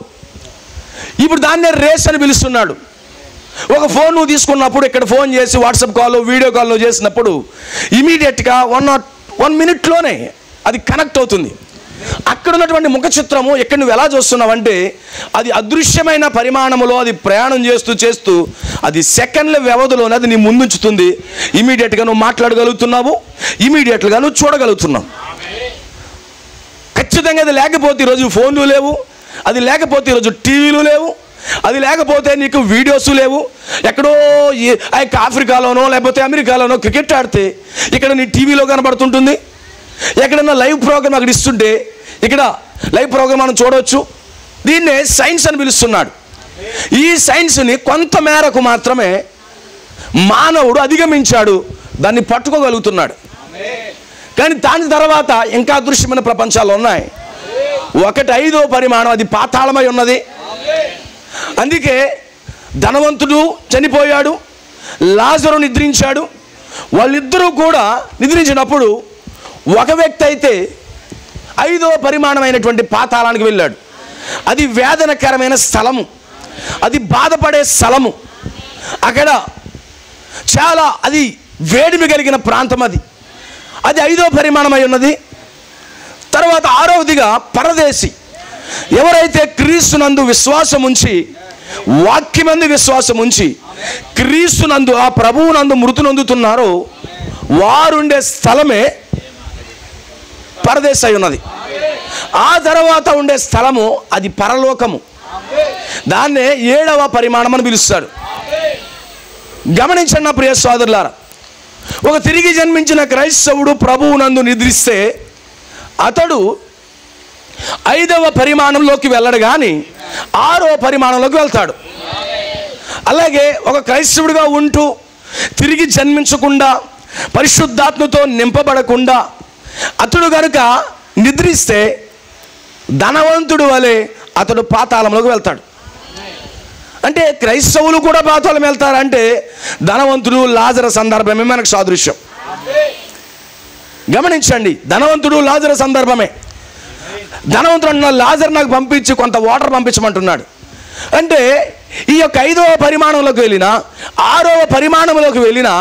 ఇప్పుడు దాన్నే రేస్ అని పిలుస్తున్నాడు. ఒక ఫోన్ నువ్వు తీసుకున్నప్పుడు ఇక్కడ ఫోన్ చేసి వాట్సాప్ కాల్, వీడియో కాల్ చేసినప్పుడు ఇమీడియట్గా 1 మినిట్లోనే అది కనెక్ట్ అవుతుంది. అక్కడ ఉన్నటువంటి ముఖ చిత్రము ఇక్కడ నువ్వు ఎలా చూస్తున్నావంటే అది అదృశ్యమైన పరిమాణములో అది ప్రయాణం చేస్తూ అది సెకండ్ల వ్యవధిలోనే అది నీ ముందుంచుతుంది. ఇమీడియట్గా నువ్వు మాట్లాడగలుగుతున్నావు, ఇమీడియట్గా నువ్వు చూడగలుగుతున్నావు. ఖచ్చితంగా అది లేకపోతే ఈరోజు ఫోన్లు లేవు, అది లేకపోతే ఈరోజు టీవీలు లేవు, అది లేకపోతే నీకు వీడియోస్ లేవు. ఎక్కడో ఆఫ్రికాలోనో లేకపోతే అమెరికాలోనో క్రికెట్ ఆడితే ఇక్కడ నీ టీవీలో కనబడుతుంటుంది. ఎక్కడన్నా లైవ్ ప్రోగ్రామ్ అక్కడ ఇస్తుంటే ఇక్కడ లైవ్ ప్రోగ్రామ్ మనం చూడవచ్చు. దీన్నే సైన్స్ అని పిలుస్తున్నాడు. ఈ సైన్స్ని కొంత మేరకు మాత్రమే మానవుడు అధిగమించాడు, దాన్ని పట్టుకోగలుగుతున్నాడు. కానీ దాని తర్వాత ఇంకా అదృశ్యమైన ప్రపంచాలు ఉన్నాయి. ఒకటి 5వ పరిమాణం, అది పాతాళమై ఉన్నది. అందుకే ధనవంతుడు చనిపోయాడు, లాజరు నిద్రించాడు. వాళ్ళిద్దరూ కూడా నిద్రించినప్పుడు ఒక వ్యక్తి అయితే 5వ పరిమాణమైనటువంటి పాతాళానికి వెళ్ళాడు. అది వేదనకరమైన స్థలము, అది బాధపడే స్థలము. అక్కడ చాలా అది వేడిమి కలిగిన ప్రాంతం. అది 5వ పరిమాణమై ఉన్నది. తర్వాత 6వదిగా పరదేశి. ఎవరైతే క్రీస్తునందు విశ్వాసం ఉంచి, వాక్యమందు విశ్వాసం ఉంచి క్రీస్తునందు ఆ ప్రభువునందు మృతి నొందుతున్నారో వారుండే స్థలమే పరదేశి అయి ఉన్నది. ఆ తర్వాత ఉండే స్థలము అది పరలోకము. దాన్నే 7వ పరిమాణం అని పిలుస్తాడు. గమనించండి నా ప్రియ సోదరులారా, ఒక తిరిగి జన్మించిన క్రైస్తవుడు ప్రభువునందు నిద్రిస్తే అతడు 5వ పరిమాణంలోకి వెళ్ళడు, కానీ 6వ పరిమాణంలోకి వెళ్తాడు. అలాగే ఒక క్రైస్తవుడిగా ఉంటూ తిరిగి జన్మించకుండా పరిశుద్ధాత్మతో నింపబడకుండా అతడు కనుక నిద్రిస్తే ధనవంతుడు వలె అతడు పాతాళంలోకి వెళ్తాడు. అంటే క్రైస్తవులు కూడా పాతాళం వెళ్తారంటే ధనవంతుడు లాజరు సందర్భమే మనకు సాదృశ్యం. గమనించండి, ధనవంతుడు లాజరు సందర్భమే. ధనవంతుడు అన్న లాజరు నాకు పంపించి కొంత వాటర్ పంపించమంటున్నాడు. అంటే ఈ యొక్క 5వ పరిమాణంలోకి వెళ్ళినా 6వ పరిమాణంలోకి వెళ్ళినా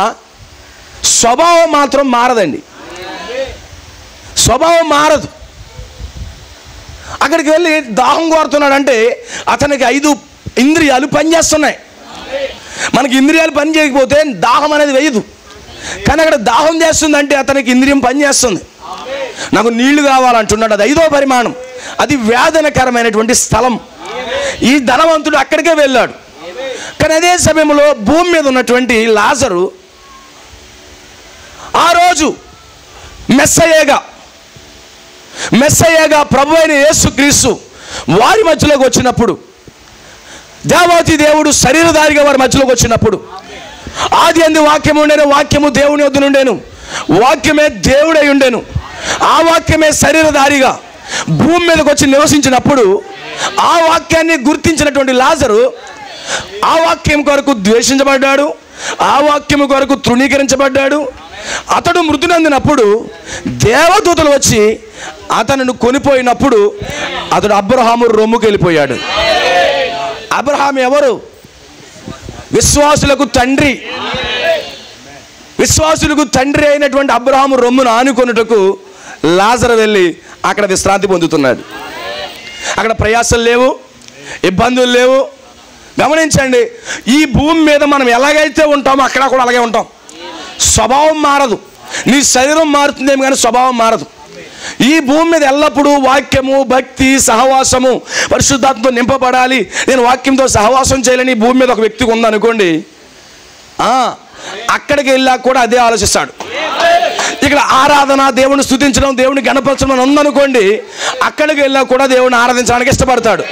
స్వభావం మాత్రం మారదండి. స్వభావం మారదు. అక్కడికి వెళ్ళి దాహం కోరుతున్నాడంటే అతనికి 5 ఇంద్రియాలు పనిచేస్తున్నాయి. మనకి ఇంద్రియాలు పని చేయకపోతే దాహం అనేది వేయదు. కానీ అక్కడ దాహం చేస్తుందంటే అతనికి ఇంద్రియం పనిచేస్తుంది. నాకు నీళ్లు కావాలంటున్నాడు. అది 5వ పరిమాణం. అది వేదనకరమైనటువంటి స్థలం. ఈ ధనవంతుడు అక్కడికే వెళ్ళాడు. కానీ అదే సమయంలో భూమి మీద ఉన్నటువంటి లాజరు ఆ రోజు మెస్సయ్యగా ప్రభు అయిన యేసుక్రీస్తు వారి మధ్యలోకి వచ్చినప్పుడు, దేవాతి దేవుడు శరీరధారిగా వారి మధ్యలోకి వచ్చినప్పుడు, ఆది అందు వాక్యము ఉండేను, వాక్యము దేవుని వద్ద నుండేను, వాక్యమే దేవుడై ఉండేను, ఆ వాక్యమే శరీరధారిగా భూమి మీదకి వచ్చి నివసించినప్పుడు ఆ వాక్యాన్ని గుర్తించినటువంటి లాజరు ఆ వాక్యం కొరకు ద్వేషించబడ్డాడు, ఆ వాక్యం కొరకు తృణీకరించబడ్డాడు. అతడు మృతి నందినప్పుడు దేవదూతలు వచ్చి అతను కొనిపోయినప్పుడు అతడు అబ్రహాము రొమ్ముకి వెళ్ళిపోయాడు. అబ్రహాము ఎవరు? విశ్వాసులకు తండ్రి. విశ్వాసులకు తండ్రి అయినటువంటి అబ్రహాము రొమ్మును ఆనుకొనుటకు లాజరు వెళ్ళి అక్కడ విశ్రాంతి పొందుతున్నాడు. అక్కడ ప్రయాసాలు లేవు, ఇబ్బందులు లేవు. గమనించండి, ఈ భూమి మీద మనం ఎలాగైతే ఉంటామో అక్కడ కూడా అలాగే ఉంటాం. స్వభావం మారదు. నీ శరీరం మారుతుందేమో కానీ స్వభావం మారదు. ఈ భూమి మీద ఎల్లప్పుడూ వాక్యము, భక్తి, సహవాసము, పరిశుద్ధాత్మతో నింపబడాలి. నేను వాక్యంతో సహవాసం చేయాలని ఈ భూమి మీద ఒక వ్యక్తికి ఉందనుకోండి, అక్కడికి వెళ్ళాక కూడా అదే ఆలోచిస్తాడు. ఇక్కడ ఆరాధన, దేవుని స్తుతించడం, దేవుని గణపరచడం ఉందనుకోండి, అక్కడికి వెళ్ళాక కూడా దేవుని ఆరాధించడానికి ఇష్టపడతాడు.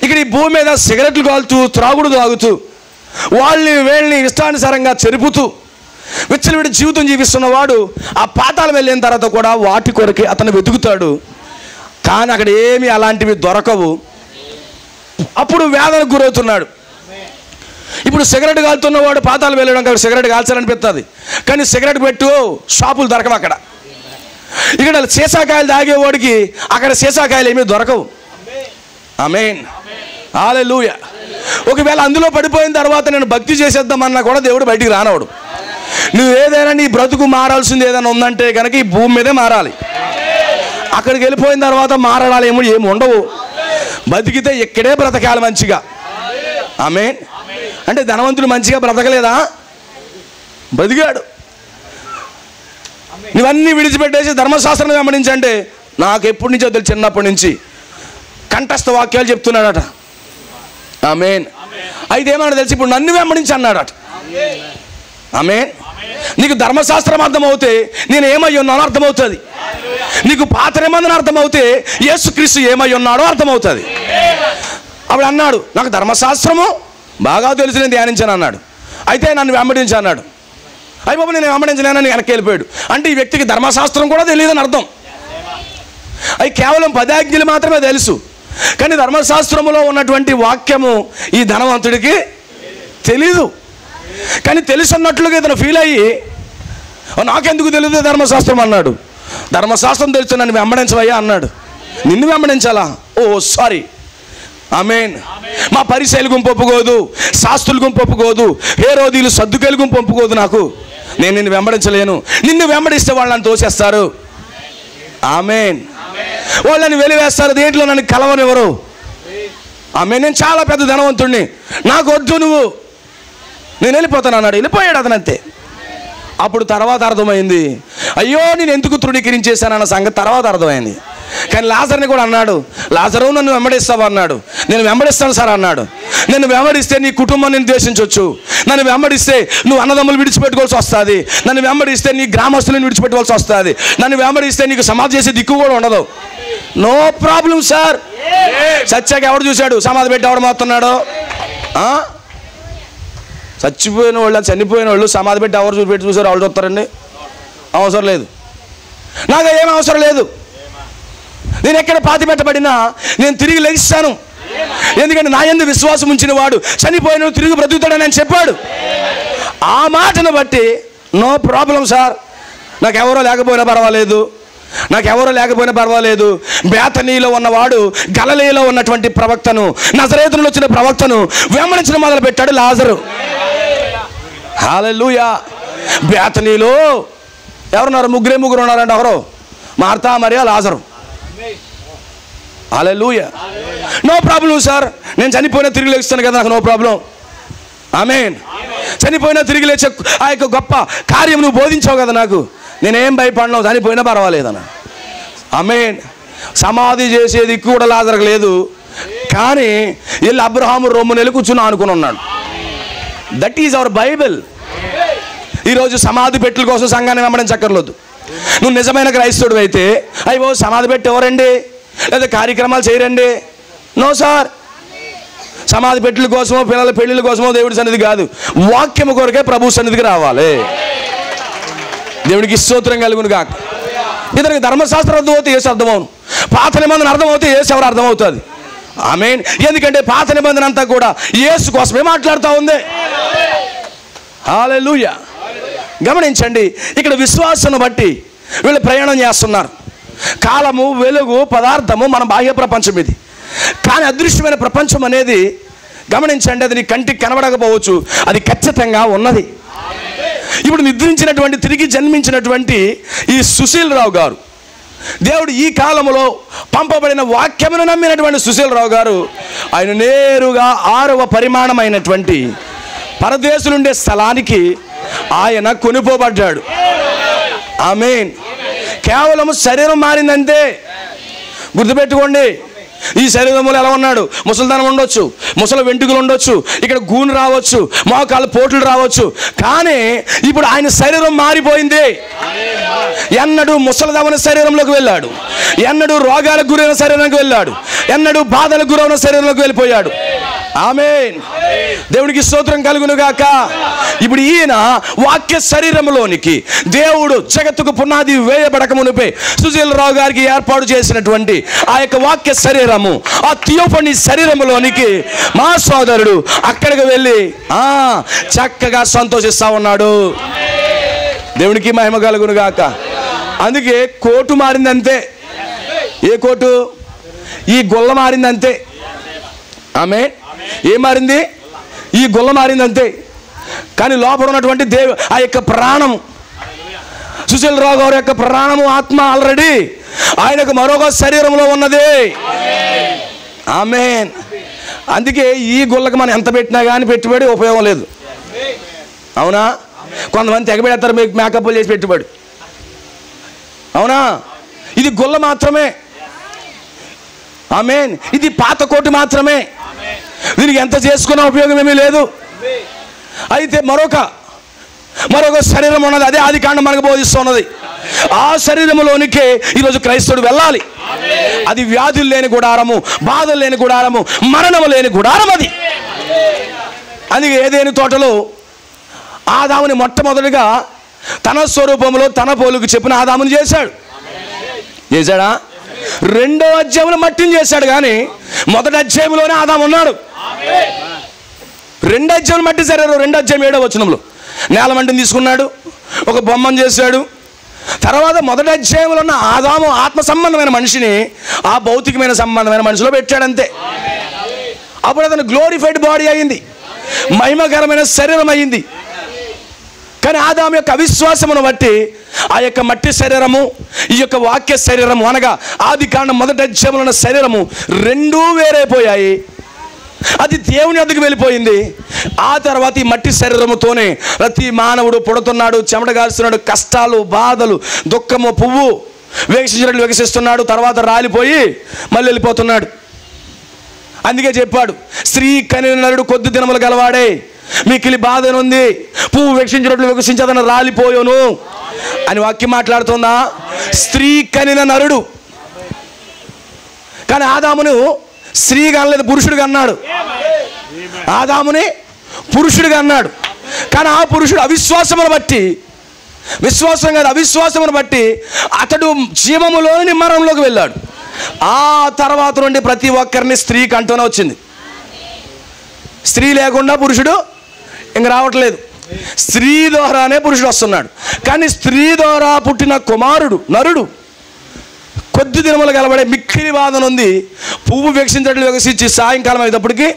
ఇక్కడ ఈ భూమి మీద సిగరెట్లు కాలుతూ, త్రాగుడు తాగుతూ, వాళ్ళని వీళ్ళని ఇష్టానుసారంగా చెరుపుతూ విచ్చలవిడి జీవితం జీవిస్తున్నవాడు ఆ పాతాళం వెళ్ళిన తర్వాత కూడా వాటి కొరకే అతను వెతుకుతాడు. కానీ అక్కడ ఏమీ అలాంటివి దొరకవు. అప్పుడు వేదనకు గురవుతున్నాడు. ఇప్పుడు సిగరెట్ కాలుతున్నవాడు పాతాళం వెళ్ళడం అక్కడ సిగరెట్ కాల్చాలనిపిస్తుంది, కానీ సిగరెట్ పెట్టు షాపులు దొరకవు అక్కడ. ఇక్కడ సీసాకాయలు తాగేవాడికి అక్కడ సీసాకాయలు ఏమీ దొరకవు. ఆమేన్, హల్లెలూయా. ఒకవేళ అందులో పడిపోయిన తర్వాత నేను భక్తి చేసేద్దామన్నా కూడా దేవుడు బయటికి రానవాడు. నువ్వు ఏదైనా నీ బ్రతుకు మారాల్సింది ఏదైనా ఉందంటే కనుక ఈ భూమి మీదే మారాలి. అక్కడికి వెళ్ళిపోయిన తర్వాత మారడాలు ఏమి ఉండవు. బతికితే ఇక్కడే బ్రతకాలి మంచిగా. ఆమేన్. అంటే ధనవంతుడు మంచిగా బ్రతకలేదా? బతికాడు. నువ్వన్నీ విడిచిపెట్టేసి ధర్మశాస్త్రం వెంబడించంటే నాకు ఎప్పటి నుంచో తెలుసు, చిన్నప్పటి నుంచి కంఠస్థ వాక్యాలు చెప్తున్నాడట. ఆమేన్. అయితే ఏమన్నా తెలిసి ఇప్పుడు నన్ను వెంబడించి అన్నాడట. ఆమేన్. నీకు ధర్మశాస్త్రం అర్థమవుతే నేను ఏమై ఉన్నానో అర్థమవుతుంది. నీకు పాత నిబంధన అర్థమవుతే యేసుక్రీస్తు ఏమై ఉన్నాడో అర్థమవుతుంది. అప్పుడు అన్నాడు, నాకు ధర్మశాస్త్రము బాగా తెలుసు, నేను ధ్యానించాను అన్నాడు. అయితే నన్ను వెంబడించి అన్నాడు. అయిపోయి నేను వెంబడించలేనని వెనక్కి వెళ్ళిపోయాడు. అంటే ఈ వ్యక్తికి ధర్మశాస్త్రం కూడా తెలియదని అర్థం. అవి కేవలం 10 ఆజ్ఞలు మాత్రమే తెలుసు, కానీ ధర్మశాస్త్రములో ఉన్నటువంటి వాక్యము ఈ ధనవంతుడికి తెలీదు. కానీ తెలుసున్నట్లుగా ఇతను ఫీల్ అయ్యి నాకెందుకు తెలియదు ధర్మశాస్త్రం అన్నాడు. ధర్మశాస్త్రం తెలుసు, నన్ను వెంబడించవయ్యా అన్నాడు. నిన్ను వెంబడించాలా? ఓ సారీ. ఆమేన్. మా పరిసయ్యుల గుంపు ఒప్పుకోదు, శాస్త్రుల గుంపు ఒప్పుకోదు, హేరోదీలు, సద్దుకేయుల గుంపు ఒప్పుకోదు. నాకు నేను నిన్ను వెంబడించలేను. నిన్ను వెంబడిస్తే వాళ్ళని తోసేస్తారు. ఆమేన్. వాళ్ళని వెలివేస్తారు, దేంట్లో నన్ను కలవనివ్వరు. ఆమేన్. నేను చాలా పెద్ద ధనవంతుడిని, నాకు వద్దు నువ్వు, నేను వెళ్ళిపోతాను అన్నాడు. వెళ్ళిపోయాడు అతను అంతే. అప్పుడు తర్వాత అర్థమైంది, అయ్యో నేను ఎందుకు తృణీకరించేశానన్న సంగతి తర్వాత అర్థమైంది. కానీ లాజర్ని కూడా అన్నాడు, లాజరు నన్ను వెంబడిస్తావా అన్నాడు. నేను వెంబడిస్తాను సార్ అన్నాడు. నన్ను వెంబడిస్తే నీ కుటుంబాన్ని ద్వేషించవచ్చు, నన్ను వెంబడిస్తే నువ్వు అన్నదమ్ములు విడిచిపెట్టుకోవాల్సి వస్తుంది, నన్ను వెంబడిస్తే నీ గ్రామస్తులను విడిచిపెట్టుకోవాల్సి వస్తుంది, నన్ను వెంబడిస్తే నీకు సమాధి చేసే దిక్కు కూడా ఉండదు. No problem sir. సత్యాక ఎవడు చూశాడు సమాధి పెట్టి ఎవడు మోస్తున్నాడు? చచ్చిపోయిన వాళ్ళు, చనిపోయిన వాళ్ళు సమాధి పెట్టి ఎవరు పెట్టి చూసారు? వాళ్ళు చూస్తారండి? అవసరం లేదు. నాకు ఏం అవసరం లేదు. నేను ఎక్కడ పాతి పెట్టబడినా నేను తిరిగి లెగిస్తాను. ఎందుకంటే నా యందు విశ్వాసం ఉంచిన వాడు చనిపోయిన తిరిగి బ్రతుకుతాడని ఆయన చెప్పాడు. ఆ మాటను బట్టి నో ప్రాబ్లం సార్, నాకెవరో లేకపోయినా పర్వాలేదు, నాకెవరో లేకపోయినా పర్వాలేదు. బేతనీలో ఉన్నవాడు గలిలయలో ఉన్నటువంటి ప్రవక్తను, నజరేతు నుండి వచ్చిన ప్రవక్తను వెంబడించడం మొదలు పెట్టాడు లాజరు. హల్లెలూయా. బేతనీలో ఎవరున్నారు? ముగ్గురు ఉన్నారండి. ఎవరు? మార్తా, మరియా, లాజరు. హల్లెలూయా. నో ప్రాబ్లం సార్, నేను చనిపోయినా తిరిగి లేస్తాను కదా, నాకు నో ప్రాబ్లం. ఆమేన్. చనిపోయినా తిరిగి లేచే ఆ యొక్క గొప్ప కార్యం నువ్వు బోధించావు కదా నాకు, నేనేం భయపడినావు, చనిపోయినా పర్వాలేదన్న. ఆమేన్. సమాధి చేసే దిక్కు కూడా లాజరుకు లేదు, కానీ వీళ్ళు అబ్రహాము రొమ్మునెలు కూర్చుని ఆనుకుని ఉన్నాడు. That is our Bible. ఈరోజు సమాధి పెట్టుల కోసం సంఘాన్ని వెంబడించక్కర్లేదు. నువ్వు నిజమైన క్రైస్తవుడు అయితే అయ్యో సమాధి పెట్టి ఎవరండి, లేదా కార్యక్రమాలు చేయరండి. No sir. సమాధి పెట్టుల కోసమో పిల్లల పెళ్లిళ్ళ కోసమో దేవుడి సన్నిధి కాదు, వాక్యము కొరకే ప్రభు సన్నిధికి రావాలి. దేవుడికి స్తోత్రం కలుగును గాక. ఇతనికి ధర్మశాస్త్రం అర్థమవుతే ఏసు అర్థమవును, పాత నిబంధన అర్థమవుతే ఏసు ఎవరు అర్థమవుతుంది. ఆమేన్. ఎందుకంటే పాత నిబంధన అంతా కూడా యేసు కోసమే మాట్లాడుతూ ఉంది. హల్లెలూయా. గమనించండి, ఇక్కడ విశ్వాసాన్ని బట్టి వీళ్ళు ప్రయాణం చేస్తున్నారు. కాలము, వెలుగు, పదార్థము మన బాహ్య ప్రపంచం ఇది. కానీ అదృశ్యమైన ప్రపంచం అనేది గమనించండి, అది నీ కంటికి కనబడకపోవచ్చు, అది ఖచ్చితంగా ఉన్నది. ఇప్పుడు నిద్రించినటువంటి, తిరిగి జన్మించినటువంటి ఈ సుశీల్ రావు గారు, దేవుడు ఈ కాలంలో పంపబడిన వాక్యమును నమ్మినటువంటి సుశీల్ రావు గారు, ఆయన నేరుగా 6వ పరిమాణమైనటువంటి పరదేశులుండే స్థలానికి ఆయన కొనుపోబడ్డాడు. ఆమేన్. కేవలం శరీరం మారిందంతే. గుర్తుపెట్టుకోండి, ఈ శరీరంలో ఎలా ఉన్నాడు? ముసలిదనం ఉండొచ్చు, ముసలి వెంట్రుకలు ఉండొచ్చు, ఇక్కడ గూను రావచ్చు, మోకాళ్ళు పోట్లు రావచ్చు, కానీ ఇప్పుడు ఆయన శరీరం మారిపోయింది. ఎన్నడూ ముసలిదమన శరీరంలోకి వెళ్ళాడు, ఎన్నడూ రోగాలకు గురైన శరీరానికి వెళ్ళాడు, ఎన్నడూ బాధలకు గురైన శరీరంలోకి వెళ్ళిపోయాడు. ఆమేన్. దేవునికి స్తోత్రం కలుగును గాక. ఇప్పుడు ఈయన వాక్య శరీరంలోనికి దేవుడు జగత్తుకు పునాది వేయబడక మునిపే సుశీల్ రావు గారికి ఏర్పాటు చేసినటువంటి ఆ యొక్క వాక్య శరీరము, ఆ థియోఫనీ శరీరంలోనికి మా సోదరుడు అక్కడికి వెళ్ళి చక్కగా సంతోషిస్తా ఉన్నాడు. దేవునికి మహిమ కలుగును గాక. అందుకే కోటు మారిందంతే. ఏ కోటు? ఈ గొల్ల మారిందంతే. ఆమేన్. ఏం మారింది? ఈ గొల్ల మారిందంతే. కానీ లోపల ఉన్నటువంటి ఆ యొక్క ప్రాణము, సుశీల్ రావు గారి యొక్క ప్రాణము, ఆత్మ ఆల్రెడీ ఆయనకు మరొక శరీరంలో ఉన్నది. ఆమేన్. అందుకే ఈ గుళ్ళకి మనం ఎంత పెట్టినా కానీ పెట్టుబడి ఉపయోగం లేదు. అవునా? కొంతమంది తెగబెడతారు మేకప్లు చేసి పెట్టుబడి. అవునా? ఇది గుల్ల మాత్రమే. ఆమేన్. ఇది పాత కోటు మాత్రమే. దీనికి ఎంత చేసుకున్న ఉపయోగం ఏమీ లేదు. అయితే మరొక శరీరం ఉన్నది. అదే ఆదికాండం మనకు బోధిస్తున్నది. ఆ శరీరంలోనికే ఈరోజు క్రైస్తవుడు వెళ్ళాలి. అది వ్యాధులు లేని గుడారము, బాధలు లేని గుడారము, మరణము లేని గుడారం అది. అందుకే ఏదేని తోటలో ఆదాముని మొట్టమొదటిగా తన స్వరూపంలో తన పోలుకు చెప్పిన ఆదాముని చేశాడా? 2వ అధ్యాయంలో మట్టిని చేశాడు, కానీ మొదటి అధ్యాయంలోనే ఆదాము ఉన్నాడు. 2వ అధ్యాయం మట్టి శరీరం, 2వ అధ్యాయం 7వ వచనంలో నేల మంటిని తీసుకున్నాడు, ఒక బొమ్మను చేశాడు. తర్వాత మొదటి అధ్యాయంలో ఉన్న ఆదాము ఆత్మ సంబంధమైన మనిషిని ఆ భౌతికమైన సంబంధమైన మనిషిలో పెట్టాడంతే. అప్పుడు అతను గ్లోరిఫైడ్ బాడీ అయింది, మహిమకరమైన శరీరం అయింది. కానీ ఆదాము యొక్క అవిశ్వాసమును బట్టి ఆ యొక్క మట్టి శరీరము, ఈ యొక్క వాక్య శరీరము, అనగా ఆదికాండం మొదటి అధ్యాయంలో ఉన్న శరీరము రెండూ వేరైపోయాయి. అది దేవుని వద్దకు వెళ్ళిపోయింది. ఆ తర్వాత ఈ మట్టి శరీరముతోనే ప్రతి మానవుడు పుడుతున్నాడు, చెమట కారుస్తున్నాడు, కష్టాలు, బాధలు, దుఃఖము, పువ్వు వికసించినట్లు వికసిస్తున్నాడు, తర్వాత రాలిపోయి మళ్ళీ వెళ్ళిపోతున్నాడు. అందుకే చెప్పాడు, స్త్రీ కనిన నరుడు కొద్ది దినములు గలవాడే, మిక్కిలి బాధనుంది, పువ్వు వికసించినట్లు వికసించదని రాలిపోయాను అని వాక్యం మాట్లాడుతుందా? స్త్రీ కనిన నరుడు. కానీ ఆదామును స్త్రీగా అనలేదు, పురుషుడిగా అన్నాడు. ఆదాముని పురుషుడిగా అన్నాడు. కానీ ఆ పురుషుడు అవిశ్వాసమును బట్టి, విశ్వాసం కాదు అవిశ్వాసమును బట్టి అతడు జీవములోని మరణంలోకి వెళ్ళాడు. ఆ తర్వాత నుండి ప్రతి ఒక్కరిని స్త్రీకి అంటూనే వచ్చింది. స్త్రీ లేకుండా పురుషుడు ఇంక రావట్లేదు. స్త్రీ ద్వారానే పురుషుడు వస్తున్నాడు. కానీ స్త్రీ ద్వారా పుట్టిన కుమారుడు నరుడు కొద్ది దినములు కలబడే మిక్కిలి బాధనుంది, పువ్వు వికసించట్లు వికసించి సాయంకాలం అయ్యేటప్పటికి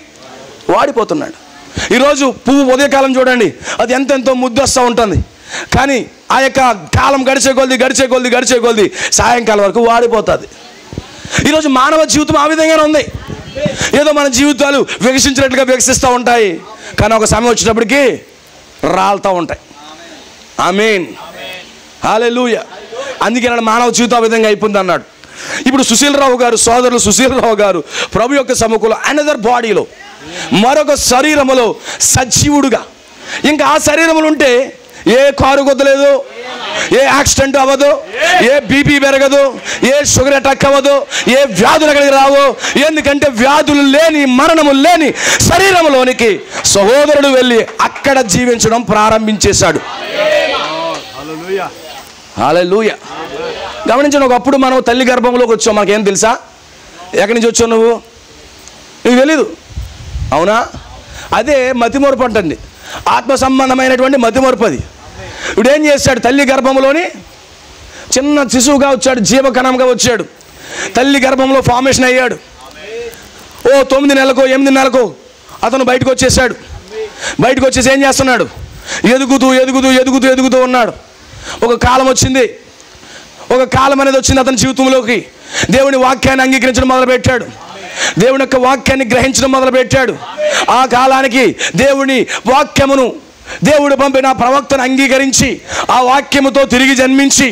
వాడిపోతున్నాడు. ఈరోజు పువ్వు ఉదయకాలం చూడండి, అది ఎంతెంతో ముద్దొస్తూ ఉంటుంది. కానీ ఆ యొక్క కాలం గడిచే కొద్ది సాయంకాలం వరకు వాడిపోతుంది. ఈరోజు మానవ జీవితం ఆ విధంగానే ఉంది. ఏదో మన జీవితాలు వికసించినట్లుగా వికసిస్తూ ఉంటాయి, కానీ ఒక సమయం వచ్చేటప్పటికి రాలుతూ ఉంటాయి. ఆమేన్. హల్లెలూయా. అందుకే మానవ జీవితం ఆ విధంగా అయిపోయింది అన్నాడు. ఇప్పుడు సుశీల్ రావు గారు, సోదరులు సుశీల్ రావు గారు ప్రభు యొక్క సముఖంలో అనదర్ బాడీలో, మరొక శరీరములో సజీవుడుగా, ఇంకా ఆ శరీరములు ఉంటే ఏ కారు కొద్దలేదు, ఏ యాక్సిడెంట్ అవ్వదు, ఏ బీపీ పెరగదు, ఏ షుగర్ అటాక్ అవ్వదు, ఏ వ్యాధులు అక్కడికి రావు. ఎందుకంటే వ్యాధులు లేని, మరణము లేని శరీరంలోనికి సహోదరుడు వెళ్ళి అక్కడ జీవించడం ప్రారంభించేశాడు. హల్లెలూయా. గమనించండి, ఒకప్పుడు మనం తల్లి గర్భంలోకి వచ్చాం. మనకేం తెలుసా? ఎక్కడి నుంచి వచ్చావు నువ్వు? నీకు తెలీదు, అవునా? అదే మతిమరుపు అంటండి, ఆత్మ సంబంధమైనటువంటి మతిమరుపు. అది ఇప్పుడు ఏం చేశాడు? తల్లి గర్భంలోని చిన్న శిశువుగా వచ్చాడు, జీవకణంగా వచ్చాడు, తల్లి గర్భంలో ఫార్మేషన్ అయ్యాడు. 9 నెలలకో 8 నెలలకో అతను బయటకు వచ్చేసాడు. బయటకు వచ్చేసి ఏం చేస్తున్నాడు? ఎదుగుతూ ఎదుగుతూ ఎదుగుతూ ఎదుగుతూ ఉన్నాడు. ఒక కాలం వచ్చింది, ఒక కాలం అనేది వచ్చింది అతని జీవితంలోకి. దేవుని వాక్యాన్ని అంగీకరించడం మొదలుపెట్టాడు, దేవుని యొక్క వాక్యాన్ని గ్రహించడం మొదలుపెట్టాడు. ఆ కాలానికి దేవుని వాక్యమును, దేవుడు పంపిన ప్రవక్తను అంగీకరించి ఆ వాక్యముతో తిరిగి జన్మించి,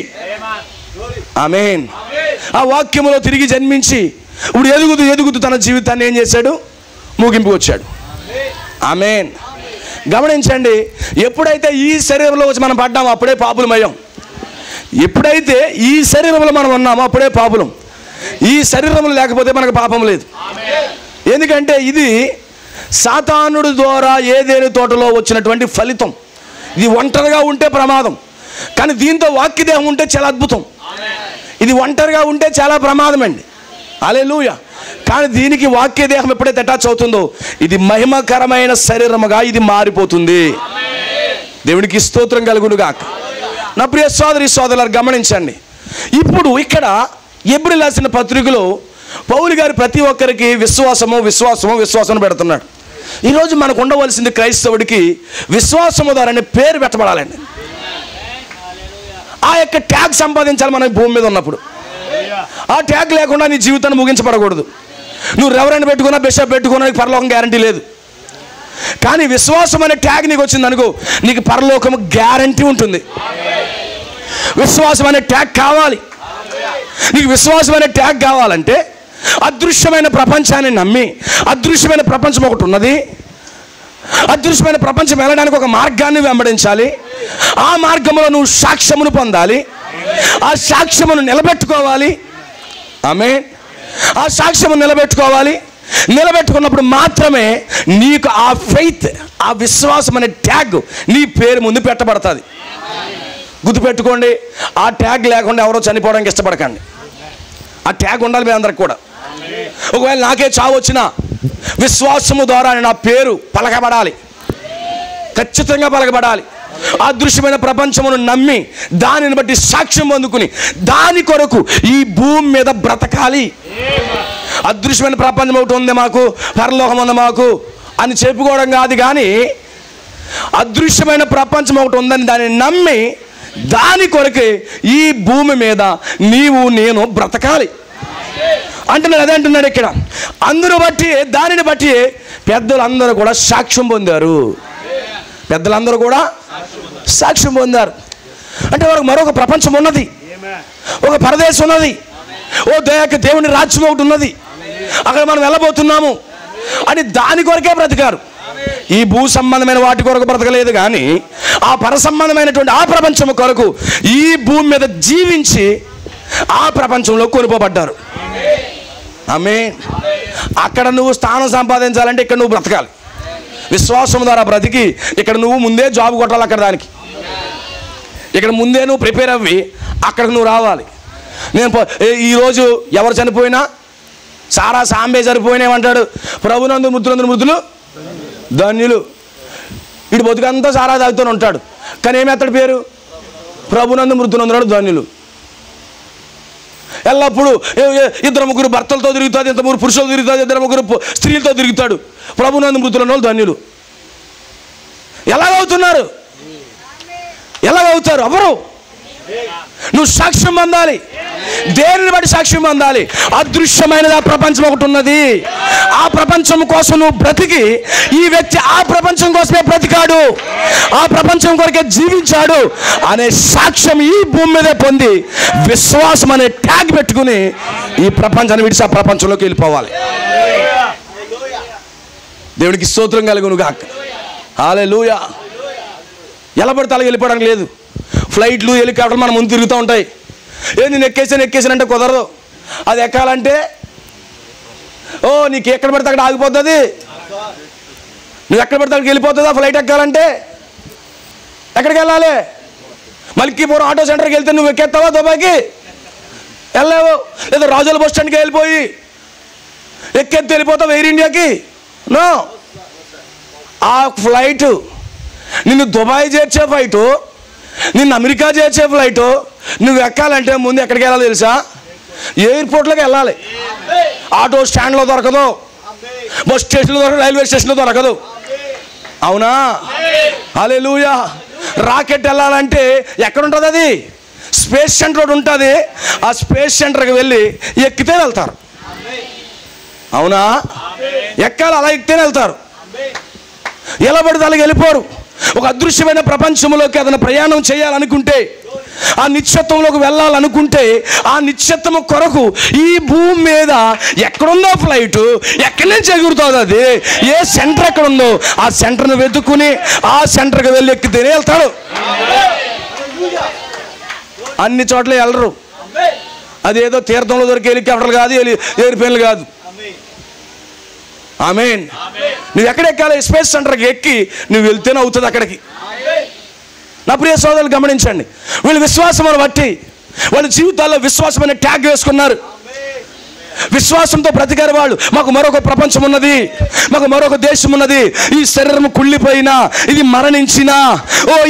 ఆమేన్, ఆ వాక్యములో తిరిగి జన్మించి ఇప్పుడు ఎదుగుతూ ఎదుగుతూ తన జీవితాన్ని ఏం చేశాడు? ముగింపు వచ్చాడు. ఆమేన్. గమనించండి, ఎప్పుడైతే ఈ శరీరంలో వచ్చి మనం పడ్డామో అప్పుడే పాపులమయ్యాం. ఎప్పుడైతే ఈ శరీరంలో మనం ఉన్నామో అప్పుడే పాపులం. ఈ శరీరంలో లేకపోతే మనకు పాపం లేదు. ఎందుకంటే ఇది సాతానుడి ద్వారా ఏదేని తోటలో వచ్చినటువంటి ఫలితం. ఇది ఒంటరిగా ఉంటే ప్రమాదం, కానీ దీంతో వాక్యదేహం ఉంటే చాలా అద్భుతం. ఇది ఒంటరిగా ఉంటే చాలా ప్రమాదం అండి. హల్లెలూయా. కానీ దీనికి వాక్యదేహం ఎప్పుడైతే అటాచ్ అవుతుందో ఇది మహిమకరమైన శరీరముగా ఇది మారిపోతుంది. దేవునికి స్తోత్రం కలుగునుగాక. నా ప్రియ సోదరి సోదరులారా గమనించండి, ఇప్పుడు ఇక్కడ హెబ్రీయులకు రాసిన పత్రికలో పౌలు గారు ప్రతి ఒక్కరికి విశ్వాసము విశ్వాసము విశ్వాసం పెడుతున్నాడు. ఈరోజు మనకు ఉండవలసింది క్రైస్తవుడికి విశ్వాసము ద్వారా అనే పేరు పెట్టబడాలండి. ఆ యొక్క ట్యాగ్ సంపాదించాలి మనం భూమి మీద ఉన్నప్పుడు. ఆ ట్యాగ్ లేకుండా నీ జీవితాన్ని ముగించబడకూడదు. నువ్వు రెవరెండ్ పెట్టుకున్నా, బిషప్ పెట్టుకున్నా నీకు పరలోకం గ్యారంటీ లేదు. కానీ విశ్వాసం అనే ట్యాగ్ నీకు వచ్చింది అనుకో, నీకు పరలోకం గ్యారంటీ ఉంటుంది. విశ్వాసం అనే ట్యాగ్ కావాలి. నీకు విశ్వాసం అనే ట్యాగ్ కావాలంటే అదృశ్యమైన ప్రపంచాన్ని నమ్మి, అదృశ్యమైన ప్రపంచం ఒకటి ఉన్నది, అదృశ్యమైన ప్రపంచం వెళ్ళడానికి ఒక మార్గాన్ని వెంబడించాలి. ఆ మార్గంలో నువ్వు సాక్ష్యమును పొందాలి, ఆ సాక్ష్యమును నిలబెట్టుకోవాలి. ఆమేన్. ఆ సాక్ష్యము నిలబెట్టుకోవాలి. నిలబెట్టుకున్నప్పుడు మాత్రమే నీకు ఆ ఫెయిత్, ఆ విశ్వాసం అనే ట్యాగ్ నీ పేరు ముందు పెట్టబడుతుంది. గుర్తుపెట్టుకోండి, ఆ ట్యాగ్ లేకుండా ఎవరో చనిపోవడానికి ఇష్టపడకండి. ఆ ట్యాగ్ ఉండాలి మీ అందరికి కూడా. ఒకవేళ నాకే చావు వచ్చినా విశ్వాసము ద్వారా నా పేరు పలకబడాలి, ఖచ్చితంగా పలకబడాలి. అదృశ్యమైన ప్రపంచమును నమ్మి దానిని బట్టి సాక్ష్యం పొందుకుని దాని కొరకు ఈ భూమి మీద బ్రతకాలి. అదృశ్యమైన ప్రపంచం ఒకటి ఉంది మాకు, పరలోకం ఉంది మాకు అని చెప్పుకోవడం కాదు, కానీ అదృశ్యమైన ప్రపంచం ఒకటి ఉందని దాన్ని నమ్మి దాని కొరకే ఈ భూమి మీద నీవు నేను బ్రతకాలి అంటున్నాడు. అదే అంటున్నాడు ఇక్కడ. అందరూ బట్టి, దానిని బట్టి పెద్దలందరూ కూడా సాక్ష్యం పొందారు. పెద్దలందరూ కూడా సాక్ష్యం పొందారు. అంటే వారికి మరొక ప్రపంచం ఉన్నది, ఒక పరదేశం ఉన్నది, దేవుని రాజ్యం ఒకటి ఉన్నది, అక్కడ మనం వెళ్ళబోతున్నాము అని దాని కొరకే బ్రతికారు. ఈ భూ సంబంధమైన వాటి కొరకు బ్రతకలేదు, కానీ ఆ పర సంబంధమైనటువంటి ఆ ప్రపంచం కొరకు ఈ భూమి మీద జీవించి ఆ ప్రపంచంలో కొనుకోబడ్డారు. ఆమేన్. అక్కడ నువ్వు స్థానం సంపాదించాలంటే ఇక్కడ నువ్వు బ్రతకాలి. విశ్వాసం ద్వారా బ్రతికి ఇక్కడ నువ్వు ముందే జాబ్ కొట్టాలి. అక్కడ దానికి ఇక్కడ ముందే నువ్వు ప్రిపేర్ అవ్వి అక్కడికి నువ్వు రావాలి. నేను ఈరోజు ఎవరు చనిపోయినా, సారా సాంబే చనిపోయినా ఏమంటాడు? ప్రభునందు మృతులు ధన్యులు. వీడు బతుకంతా సారా తాగుతూనే ఉంటాడు, కానీ ఏమేస్తాడు పేరు? ప్రభునందు మృతులందున్నాడు ధన్యులు. ఎల్లప్పుడు 2-3 భర్తలతో తిరుగుతాడు, 2-3 పురుషులు తిరుగుతాడు, 2-3 స్త్రీలతో తిరుగుతాడు. ప్రభునందు మృతులను వాళ్ళు ధన్యులు. ఎలాగవుతున్నారు? ఎలాగవుతారు? ఎవరు? నువ్వు సాక్ష్యం పొందాలి. దేనిని బట్టి సాక్ష్యం పొందాలి? అదృశ్యమైనది ఆ ప్రపంచం ఒకటి ఉన్నది, ఆ ప్రపంచం కోసం నువ్వు బ్రతికి, ఈ వ్యక్తి ఆ ప్రపంచం కోసమే బ్రతికాడు, ఆ ప్రపంచం కొరకే జీవించాడు అనే సాక్ష్యం ఈ భూమి మీదే పొంది విశ్వాసం అనే ట్యాగ్ పెట్టుకుని ఈ ప్రపంచాన్ని విడిచి ఆ ప్రపంచంలోకి వెళ్ళిపోవాలి. దేవునికి స్తోత్రం కలుగును గాక. హల్లెలూయా. ఎలా పడితే అలాగే వెళ్ళిపోవడానికి లేదు. ఫ్లైట్లు, హెలికాప్టర్లు మన ముందు తిరుగుతూ ఉంటాయి. నేను ఎక్కేసానంటే కుదరదు. అది ఎక్కాలంటే నీకు ఎక్కడ పడితే అక్కడ ఆగిపోతుంది. నువ్వు ఎక్కడ పడితే అక్కడికి వెళ్ళిపోతుందా? ఫ్లైట్ ఎక్కాలంటే ఎక్కడికి వెళ్ళాలి? మల్కీపురం ఆటో సెంటర్కి వెళ్తే నువ్వు ఎక్కేస్తావా? దుబాయ్కి వెళ్ళలేవు. లేదా రాజుల బస్ స్టాండ్కి వెళ్ళిపోయి ఎక్కెత్తి వెళ్ళిపోతావు ఎయిర్ ఇండియాకి? నో. ఆ ఫ్లైట్ నిన్ను దుబాయ్ చేర్చే ఫ్లైటు, నిన్ను అమెరికా చేర్చే ఫ్లైటు నువ్వు ఎక్కాలంటే ముందు ఎక్కడికి వెళ్ళాలి తెలుసా? ఎయిర్పోర్ట్లోకి వెళ్ళాలి. ఆటో స్టాండ్లో దొరకదు, బస్ స్టేషన్లో దొరకదు, రైల్వే స్టేషన్లో దొరకదు. అవునా? హల్లెలూయా. రాకెట్ వెళ్ళాలంటే ఎక్కడ ఉంటుంది? అది స్పేస్ సెంటర్ ఉంటుంది. ఆ స్పేస్ సెంటర్కి వెళ్ళి ఎక్కితే వెళ్తారు. అవునా? ఎక్కాలి, అలా ఎక్కితేనే వెళ్తారు. ఎలా పడితే అలాగే వెళ్ళిపోరు. ఒక అదృశ్యమైన ప్రపంచంలోకి అతను ప్రయాణం చేయాలనుకుంటే, ఆ నిత్యత్వంలోకి వెళ్ళాలనుకుంటే, ఆ నిత్యత్వం కొరకు ఈ భూమి మీద ఎక్కడుందో ఫ్లైట్, ఎక్కడి నుంచి ఎగురుతుంది, అది ఏ సెంటర్ ఎక్కడుందో ఆ సెంటర్ను వెతుక్కుని ఆ సెంటర్కి వెళ్ళి ఎక్కితేనే వెళ్తాడు. అన్ని చోట్ల వెళ్ళరు. అదేదో తీర్థంలో దొరికే హెలికాప్టర్లు కాదు, ఎయిర్ప్లేన్లు కాదు. ఆమేన్. నువ్వు ఎక్కడ ఎక్కాలి? స్పేస్ సెంటర్కి ఎక్కి నువ్వు వెళ్తేనే అవుతుంది అక్కడికి. నా ప్రియ సోదరులు గమనించండి, వీళ్ళు విశ్వాసమును బట్టి వాళ్ళ జీవితాల్లో విశ్వాసమైన ట్యాగ్ వేసుకున్నారు. విశ్వాసంతో బ్రతికారు వాళ్ళు. మాకు మరొక ప్రపంచం ఉన్నది, మాకు మరొక దేశం ఉన్నది. ఈ శరీరం కుళ్ళిపోయినా, ఇది మరణించినా,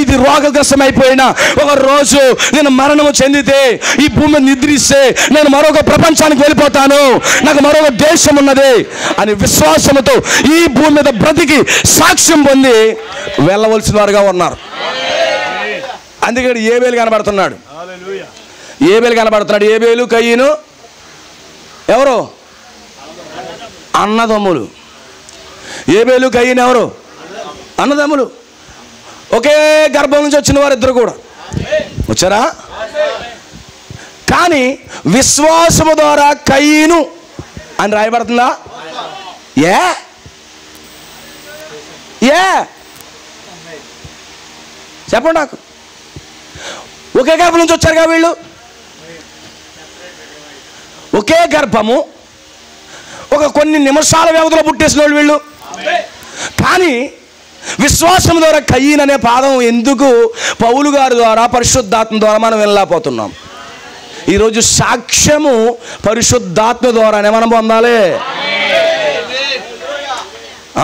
ఇది రోగగ్రస్తం అయిపోయినా, ఒక రోజు నేను మరణము చెందితే, ఈ భూమిని నిద్రిస్తే నేను మరొక ప్రపంచానికి వెళ్ళిపోతాను, నాకు మరొక దేశం ఉన్నది అని విశ్వాసంతో ఈ భూమి మీద బ్రతికి సాక్ష్యం పొంది వెళ్ళవలసిన వారుగా ఉన్నారు. అందుకే ఏబేలు కనబడుతున్నాడు. ఏబేలు కనబడుతున్నాడు. ఏబేలు కయీను ఎవరు? అన్నదమ్ములు. ఏబేలు కయీను ఎవరు? అన్నదమ్ములు. ఒకే గర్భం నుంచి వచ్చిన వారు ఇద్దరు కూడా వచ్చారా? కానీ విశ్వాసము ద్వారా కయీను అని రాయబడుతుందా? ఏ చెప్పండి నాకు. ఒకే గర్భం నుంచి వచ్చారుగా వీళ్ళు, ఒకే గర్భము, ఒక కొన్ని నిమిషాల వ్యవధిలో పుట్టేసిన వాళ్ళు వీళ్ళు. కానీ విశ్వాసం ద్వారా కయీన్ అనే పాదం ఎందుకు పౌలు గారి ద్వారా పరిశుద్ధాత్మ ద్వారా మనం వెళ్ళలేకపోతున్నాం? ఈరోజు సాక్ష్యము పరిశుద్ధాత్మ ద్వారానే మనం పొందాలి.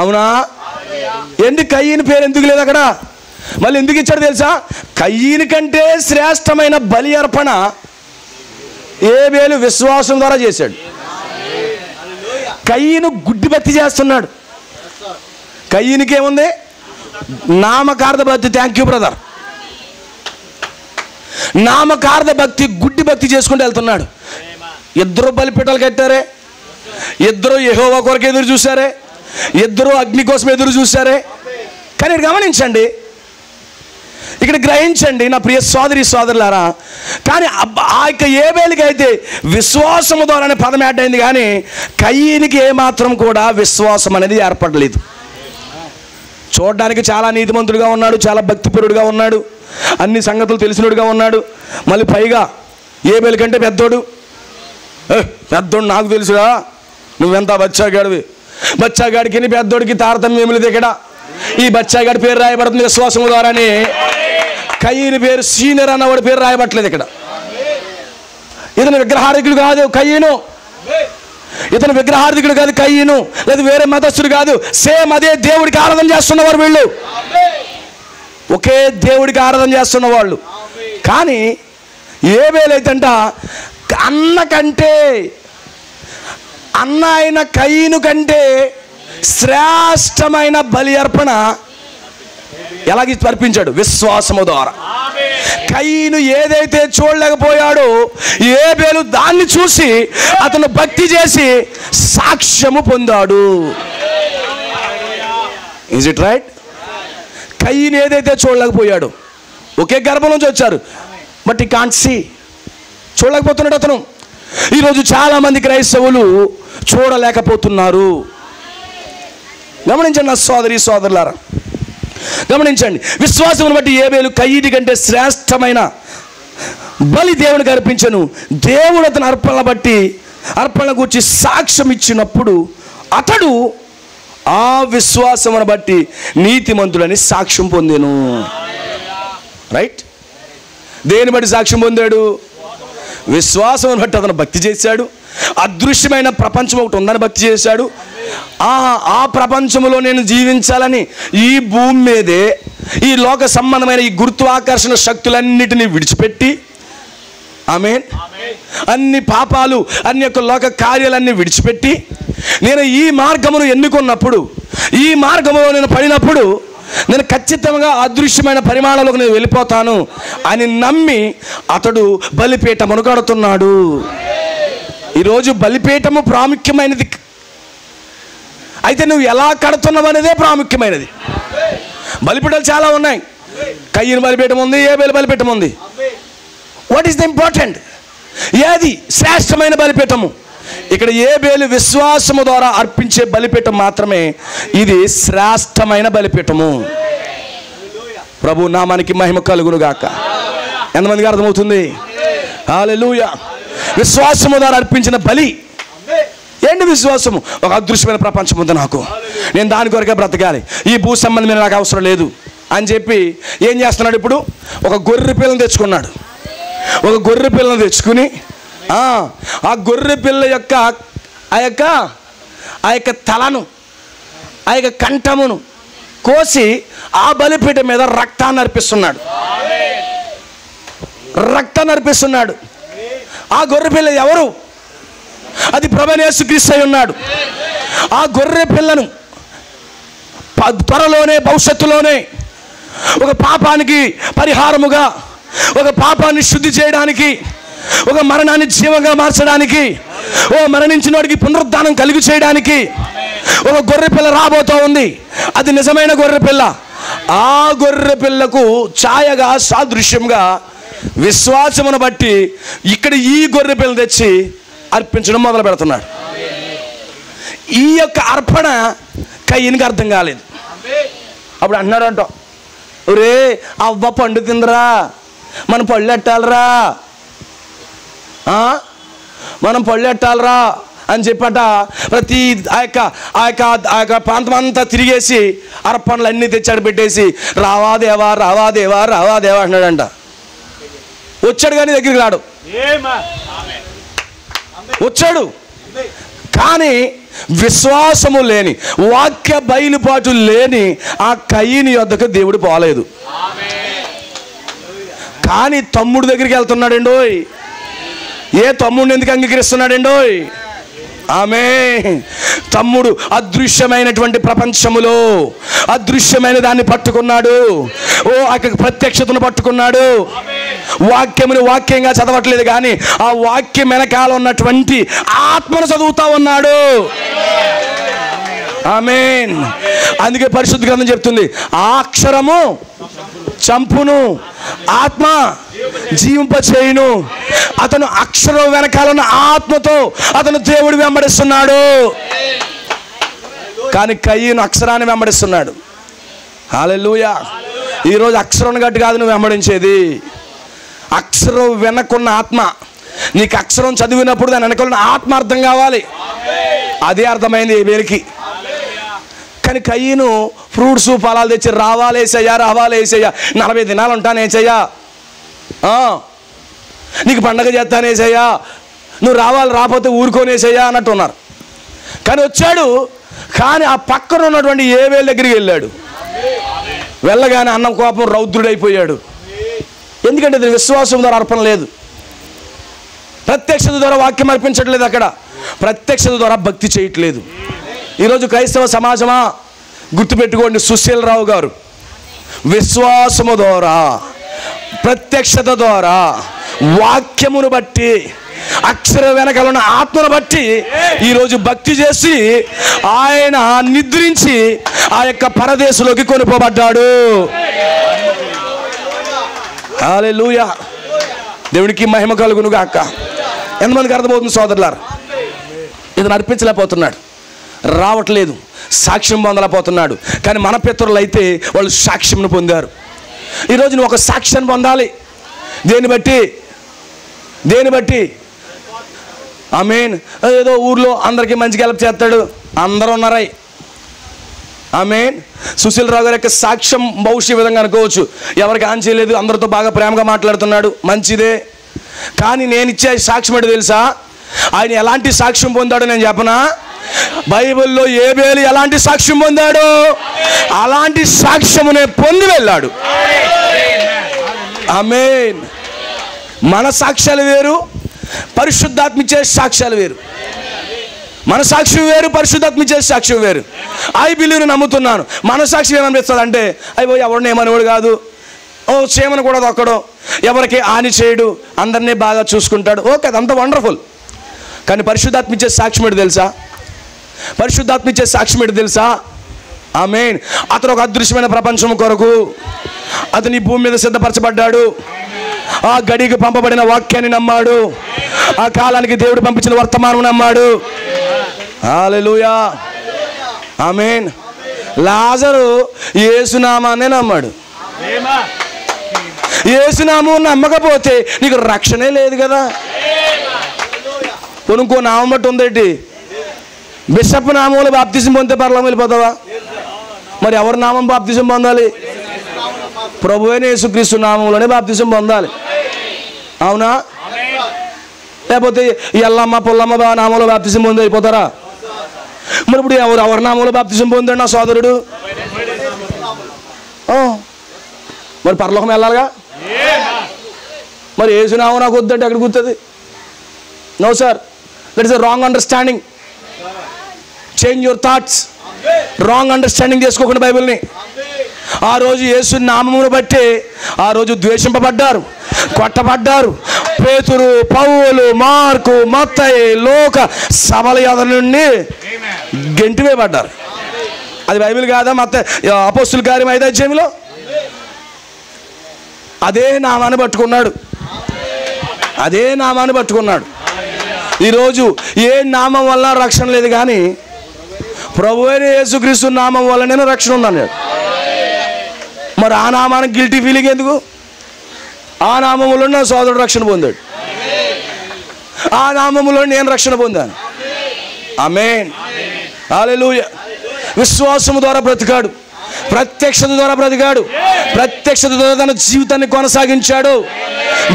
అవునా? ఎందుకు కయీన్ పేరు ఎందుకు లేదు అక్కడ? మళ్ళీ ఎందుకు ఇచ్చాడు తెలుసా? కయీన్ కంటే శ్రేష్టమైన బలి అర్పణ ఏబేలు విశ్వాసం ద్వారా చేశాడు. కయీను గుడ్డి భక్తి చేస్తున్నాడు. కయీనుకి ఏముంది? నామకార్థ భక్తి. Thank you brother. నామకార్థ భక్తి, గుడ్డి భక్తి చేసుకుంటూ వెళ్తున్నాడు. ఇద్దరు బలిపీఠాలు కట్టారే, ఇద్దరు యెహోవా కొరకు ఎదురు చూశారే, ఇద్దరు అగ్ని కోసం ఎదురు చూశారే. కానీ గమనించండి, ఇక్కడ గ్రహించండి నా ప్రియ సోదరి సోదరులారా. కానీ ఆ యొక్క ఏబేలుకి అయితే విశ్వాసము ద్వారానే పదం యాడ్ అయింది, కానీ కయీనికి ఏమాత్రం కూడా విశ్వాసం అనేది ఏర్పడలేదు. చూడడానికి చాలా నీతిమంతుడుగా ఉన్నాడు, చాలా భక్తిపరుడుగా ఉన్నాడు, అన్ని సంగతులు తెలిసినడుగా ఉన్నాడు. మళ్ళీ పైగా ఏబేలు కంటే పెద్దోడు. పెద్దోడు నాకు తెలుసుగా, నువ్వెంత బచ్చాగాడివి. బచ్చాగాడికి పెద్దోడికి తారతమ్యం లేదు. ఇక్కడ ఈ బచ్చాగాడి పేరు రాయబడుతుంది విశ్వాసము ద్వారానే. కయీను పేరు సీనియర్ అన్నవాడి పేరు రాయబట్టలేదు ఇక్కడ. ఇతను విగ్రహార్థికుడు కాదు కయీను, ఇతను విగ్రహార్థికుడు కాదు కయీను, లేదు వేరే మతస్థుడు కాదు. సేమ్ అదే దేవుడికి ఆరాధన చేస్తున్నవారు వీళ్ళు, ఒకే దేవుడికి ఆరాధన చేస్తున్న వాళ్ళు. కానీ ఏబేలైతంట అన్న కంటే, అన్న అయిన కయీను కంటే శ్రేష్టమైన బలి అర్పణ ఎలాగ అర్పించాడు? విశ్వాసము ద్వారా. కయీను ఏదైతే చూడలేకపోయాడో ఏబేలు దాన్ని చూసి అతను భక్తి చేసి సాక్ష్యము పొందాడు. Is it right? కయీను ఏదైతే చూడలేకపోయాడు, ఒకే గర్భం నుంచి వచ్చారు, బట్ ఈ కాంట్ సీ, చూడలేకపోతున్నాడు అతను. ఈరోజు చాలామంది క్రైస్తవులు చూడలేకపోతున్నారు. గమనించండి నా సోదరి సోదరులారా, గమనించండి. విశ్వాసమును బట్టి ఏబేలు కయీను కంటే శ్రేష్టమైన బలి దేవునికి అర్పించను. దేవుడు అతని అర్పణ బట్టి, అర్పణ గురించి సాక్ష్యం ఇచ్చినప్పుడు అతడు ఆ విశ్వాసమును బట్టి నీతిమంతుడని సాక్ష్యం పొందెను. రైట్? దేని బట్టి సాక్ష్యం పొందాడు? విశ్వాసం బట్టి అతను భక్తి చేశాడు. అదృశ్యమైన ప్రపంచం ఒకటి ఉందని భక్తి చేశాడు. ఆ ప్రపంచంలో నేను జీవించాలని ఈ భూమి మీదే ఈ లోక సంబంధమైన ఈ గురుత్వాకర్షణ శక్తులన్నిటినీ విడిచిపెట్టి, ఆమేన్, అన్ని పాపాలు, అన్ని యొక్క లోక కార్యాలన్నీ విడిచిపెట్టి నేను ఈ మార్గమును ఎన్నుకున్నప్పుడు, ఈ మార్గములో నేను పడినప్పుడు నేను ఖచ్చితంగా అదృశ్యమైన పరిమాణంలోకి నేను వెళ్ళిపోతాను అని నమ్మి అతడు బలిపీఠమును కడుతున్నాడు. ఈరోజు బలిపీఠము ప్రాముఖ్యమైనది. అయితే నువ్వు ఎలా కడుతున్నావు అనేదే ప్రాముఖ్యమైనది. బలిపీఠాలు చాలా ఉన్నాయి. కయ్యను బలిపీఠం ఉంది, ఏబేలు బలిపీఠం ఉంది. What is the important? ఏది శ్రేష్టమైన బలిపీఠము? ఇక్కడ ఏబేలు విశ్వాసము ద్వారా అర్పించే బలిపీఠం మాత్రమే ఇది శ్రేష్టమైన బలిపీఠము. ప్రభు నామానికి మహిమ కలుగును గాక. ఎంతమందికి అర్థమవుతుంది? హల్లెలూయా. విశ్వాసము ద్వారా అర్పించిన బలి ఏంటి? విశ్వాసము. ఒక అదృశ్యమైన ప్రపంచం ఉంది నాకు, నేను దాని కొరకే బ్రతకాలి, ఈ భూ సంబంధమైన నాకు అవసరం లేదు అని చెప్పి ఏం చేస్తున్నాడు? ఇప్పుడు ఒక గొర్రె పిల్లని తెచ్చుకున్నాడు. ఒక గొర్రె పిల్లని తెచ్చుకుని ఆ గొర్రె పిల్ల యొక్క ఆ యొక్క తలను, ఆ యొక్క కంఠమును కోసి ఆ బలిపీఠం మీద రక్తాన్ని అర్పిస్తున్నాడు. రక్తాన్ని అర్పిస్తున్నాడు. ఆ గొర్రె పిల్ల ఎవరు? అది ప్రభువైన యేసుక్రీస్తు అయి ఉన్నాడు. ఆ గొర్రె పిల్లను త్వరలోనే, భవిష్యత్తులోనే ఒక పాపానికి పరిహారముగా, ఒక పాపాన్ని శుద్ధి చేయడానికి, ఒక మరణాన్ని జీవంగా మార్చడానికి, ఓ మరణించిన వాడికి పునరుద్ధానం కలిగి చేయడానికి ఒక గొర్రె పిల్ల రాబోతూ ఉంది. అది నిజమైన గొర్రె పిల్ల. ఆ గొర్రె పిల్లకు ఛాయగా, సాదృశ్యంగా విశ్వాసమును బట్టి ఇక్కడ ఈ గొర్రె పిల్ల తెచ్చి అర్పించడం మొదలు పెడుతున్నాడు. ఈ యొక్క అర్పణ కయ్యనికి అర్థం కాలేదు. అప్పుడు అన్నాడు అంటాం, ఒరే అవ్వ పండు తిందరా, మనం పళ్ళు ఎట్టాలరా, మనం పళ్ళు ఎట్టాలరా అని చెప్పట ప్రతి ఆ యొక్క ప్రాంతం అంతా తిరిగేసి అర్పణలు అన్నీ తెచ్చాడు పెట్టేసి రావాదేవా రావాదేవా రావాదేవా అన్నాడంట. వచ్చాడు కానీ దగ్గరికి రాడు. వచ్చాడు కానీ విశ్వాసము లేని, వాక్య బయలుపాటు లేని ఆ కయ్యని యొద్దకు దేవుడు పోలేదు. కానీ తమ్ముడు దగ్గరికి వెళ్తున్నాడండోయ్. ఏ తమ్ముడిని ఎందుకు అంగీకరిస్తున్నాడండోయ్? ఆమేన్. తమ్ముడు అదృశ్యమైనటువంటి ప్రపంచములో అదృశ్యమైన దాన్ని పట్టుకున్నాడు. ఓ ఆ ప్రత్యక్షతను పట్టుకున్నాడు. వాక్యమును వాక్యంగా చదవట్లేదు కానీ ఆ వాక్యం వెనకాల ఉన్నటువంటి ఆత్మను చదువుతా ఉన్నాడు. ఆమేన్. అందుకే పరిశుద్ధ గ్రంథం చెప్తుంది, ఆ అక్షరము చంపును, ఆత్మ జీవింపచేయును. అతను అక్షరం వెనకాల ఉన్న ఆత్మతో అతను దేవుడు వెంబడిస్తున్నాడు. కానీ కయ్యను అక్షరాన్ని వెంబడిస్తున్నాడు. హల్లెలూయా. ఈరోజు అక్షరం గట్టి కాదు నువ్వు వెంబడించేది, అక్షరం వెనకున్న ఆత్మ. నీకు అక్షరం చదివినప్పుడు దాని వెనకున్న ఆత్మ అర్థం కావాలి. అదే అర్థమైంది ఏబేలుకి. కానీ కయ్యను ఫ్రూట్స్ ఫలాలు తెచ్చి రావాలేసయ్యా రావాలేసయ్యా, 40 దినాలు ఉంటానేసయ్యా, నీకు పండగ చేస్తానేసయ్యా, నువ్వు రావాలి రాకపోతే ఊరుకోనేసయ్యా అన్నట్టు ఉన్నారు. కానీ వచ్చాడు. కానీ ఆ పక్కన ఉన్నటువంటి ఏబేలు దగ్గరికి వెళ్ళాడు. వెళ్ళగానే అన్నం కోపం రౌద్రుడైపోయాడు. ఎందుకంటే అది విశ్వాసం ద్వారా అర్పణ లేదు, ప్రత్యక్షత ద్వారా వాక్యం అర్పించట్లేదు, అక్కడ ప్రత్యక్షత ద్వారా భక్తి చేయట్లేదు. ఈరోజు క్రైస్తవ సమాజమా, గుర్తుపెట్టుకోండి, సుశీలరావు గారు విశ్వాసము ద్వారా, ప్రత్యక్షత ద్వారా, వాక్యమును బట్టి, అక్షర వెనకాల ఉన్న ఆత్మను బట్టి ఈరోజు భక్తి చేసి ఆయన నిద్రించి ఆ యొక్క పరదేశంలోకి కొనుకోబడ్డాడు. హల్లెలూయా. దేవునికి మహిమ కలుగును గాక. ఎంతమందికి అర్థమవుతుంది సోదరులారా? ఇది అర్పించలేకపోతున్నాడు, రావట్లేదు, సాక్ష్యం పొందలేకపోతున్నాడు. కానీ మన పితరులు అయితే వాళ్ళు సాక్ష్యంను పొందారు. ఈరోజు నువ్వు ఒక సాక్ష్యాన్ని పొందాలి. దేని బట్టి? దేని బట్టి? ఆమేన్. ఏదో ఊర్లో అందరికీ మంచి హెల్ప్ చేస్తాడు, అందరూ ఉన్నారాయి. ఆమేన్. సుశీలరావు గారి యొక్క సాక్ష్యం భవిష్య విధంగా అనుకోవచ్చు. ఎవరికి ఆన్ చేయలేదు, అందరితో బాగా ప్రేమగా మాట్లాడుతున్నాడు, మంచిదే. కానీ నేను ఇచ్చే సాక్ష్యం ఏంటో తెలుసా? ఆయన ఎలాంటి సాక్ష్యం పొందాడో నేను చెప్పనా? బైబిల్లో ఏబేలు ఎలాంటి సాక్ష్యం పొందాడో అలాంటి సాక్ష్యమునే పొంది వెళ్ళాడు. ఆమేన్. మన సాక్ష్యాలు వేరు, పరిశుద్ధాత్మ ఇచ్చే సాక్ష్యాలు వేరు. మన సాక్ష్యం వేరు, పరిశుద్ధాత్మ ఇచ్చే సాక్ష్యం వేరు. ఐ బిలీవ్, నమ్ముతున్నాను. మన సాక్ష్యం ఏమనిపిస్తుంది అంటే, అయ్యో ఎవరిని ఏమనేవాడు కాదు, ఓ చేయమని కూడా దొక్కడం, ఎవరికి హాని చేయడు, అందరినీ బాగా చూసుకుంటాడు. ఓకే, అదంతా వండర్ఫుల్. కానీ పరిశుద్ధాత్మ ఇచ్చే సాక్ష్యం ఏంటి తెలుసా? పరిశుద్ధాత్మ ఇచ్చే సాక్ష్యం ఏంటి తెలుసా? ఆమేన్. అతను ఒక అదృశ్యమైన ప్రపంచం కొరకు అతని భూమి మీద సిద్ధపరచబడ్డాడు. ఆ గడికి పంపబడిన వాక్యాన్ని నమ్మాడు. ఆ కాలానికి దేవుడు పంపించిన వర్తమానం నమ్మాడు. హల్లెలూయా, ఆమేన్. లాజరు యేసునామాన్నే నమ్మాడు. యేసునామం నమ్మకపోతే నీకు రక్షణే లేదు కదా. కొనుక్కో నామం బట్టి ఉందేంటి? బిషప్ నామంలో బాప్తిజం పొందితే పరలోకం వెళ్ళిపోతావా? మరి ఎవరి నామం బాప్తిజం పొందాలి? ప్రభువైన యేసుక్రీస్తు నామంలోనే బాప్తిజం పొందాలి. అవునా? లేకపోతే ఎల్లమ్మ పుల్లమ్మ నామంలో బాప్తిజం పొంది అయిపోతారా? మరి ఇప్పుడు ఎవరి నామంలో బాప్తిజం పొందాడు నా సోదరుడు? మరి పరలోకం వెళ్ళాలిగా. మరి యేసు నామం నాకు వద్దంటే ఎక్కడ గుర్తుంది? No sir, that is a wrong understanding. Change your thoughts. Wrong understanding చేసుకోకుండా బైబిల్ని. ఆ రోజు యేసు నామమును బట్టి ఆ రోజు ద్వేషింపబడ్డారు, కొట్టబడ్డారు. పేతురు, పౌలు, మార్కు, మత్తయి, లోక సభల యొద్ద నుండి గెంటివేయబడ్డారు. అది బైబిల్ కాదా? అపోస్తుల కార్యం 5వ అధ్యాయంలో అదే నామాన్ని పట్టుకున్నాడు. అదే నామాన్ని పట్టుకున్నాడు. ఈరోజు ఏ నామం వల్ల రక్షణ లేదు, కానీ ప్రభువైన యేసుక్రీస్తు నామం వల్లనే రక్షణ ఉందన్నాడు. మరి ఆ నామానికి గిల్టీ ఫీలింగ్ ఎందుకు? ఆ నామములో నా సోదరుడు రక్షణ పొందాడు. ఆ నామములో నేను రక్షణ పొందాను. ఆమేన్, హల్లెలూయా. విశ్వాసము ద్వారా బ్రతికాడు, ప్రత్యక్షత ద్వారా బ్రతికాడు, ప్రత్యక్షత ద్వారా తన జీవితాన్ని కొనసాగించాడు,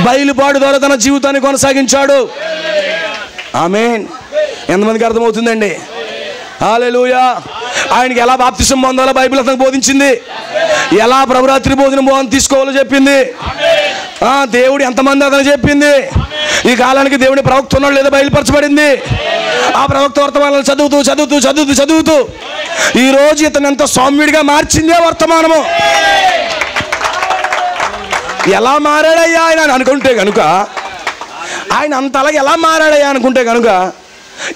బయలుపాటు ద్వారా తన జీవితాన్ని కొనసాగించాడు. ఆమేన్. ఎంతమందికి అర్థమవుతుందండి? హల్లెలూయా. ఆయనకి ఎలా బాప్తిసం పొందాలో బైబిల్ అతనికి బోధించింది. ఎలా ప్రభురాత్రి భోజనం తీసుకోవాలో చెప్పింది. దేవుడు ఎంతమంది అతను చెప్పింది. ఈ కాలానికి దేవుని ప్రవక్త ఉన్నాడు లేదా బయలుపరచబడింది. ఆ ప్రవక్త వర్తమానాలు చదువుతూ చదువుతూ చదువుతూ చదువుతూ ఈరోజు ఇతను ఎంత సౌమ్యుడిగా మార్చిందే వర్తమానము. ఎలా మారాడయ్యా ఆయన అనుకుంటే కనుక, ఆయన అంతలా ఎలా మారాడయ్యా అనుకుంటే కనుక,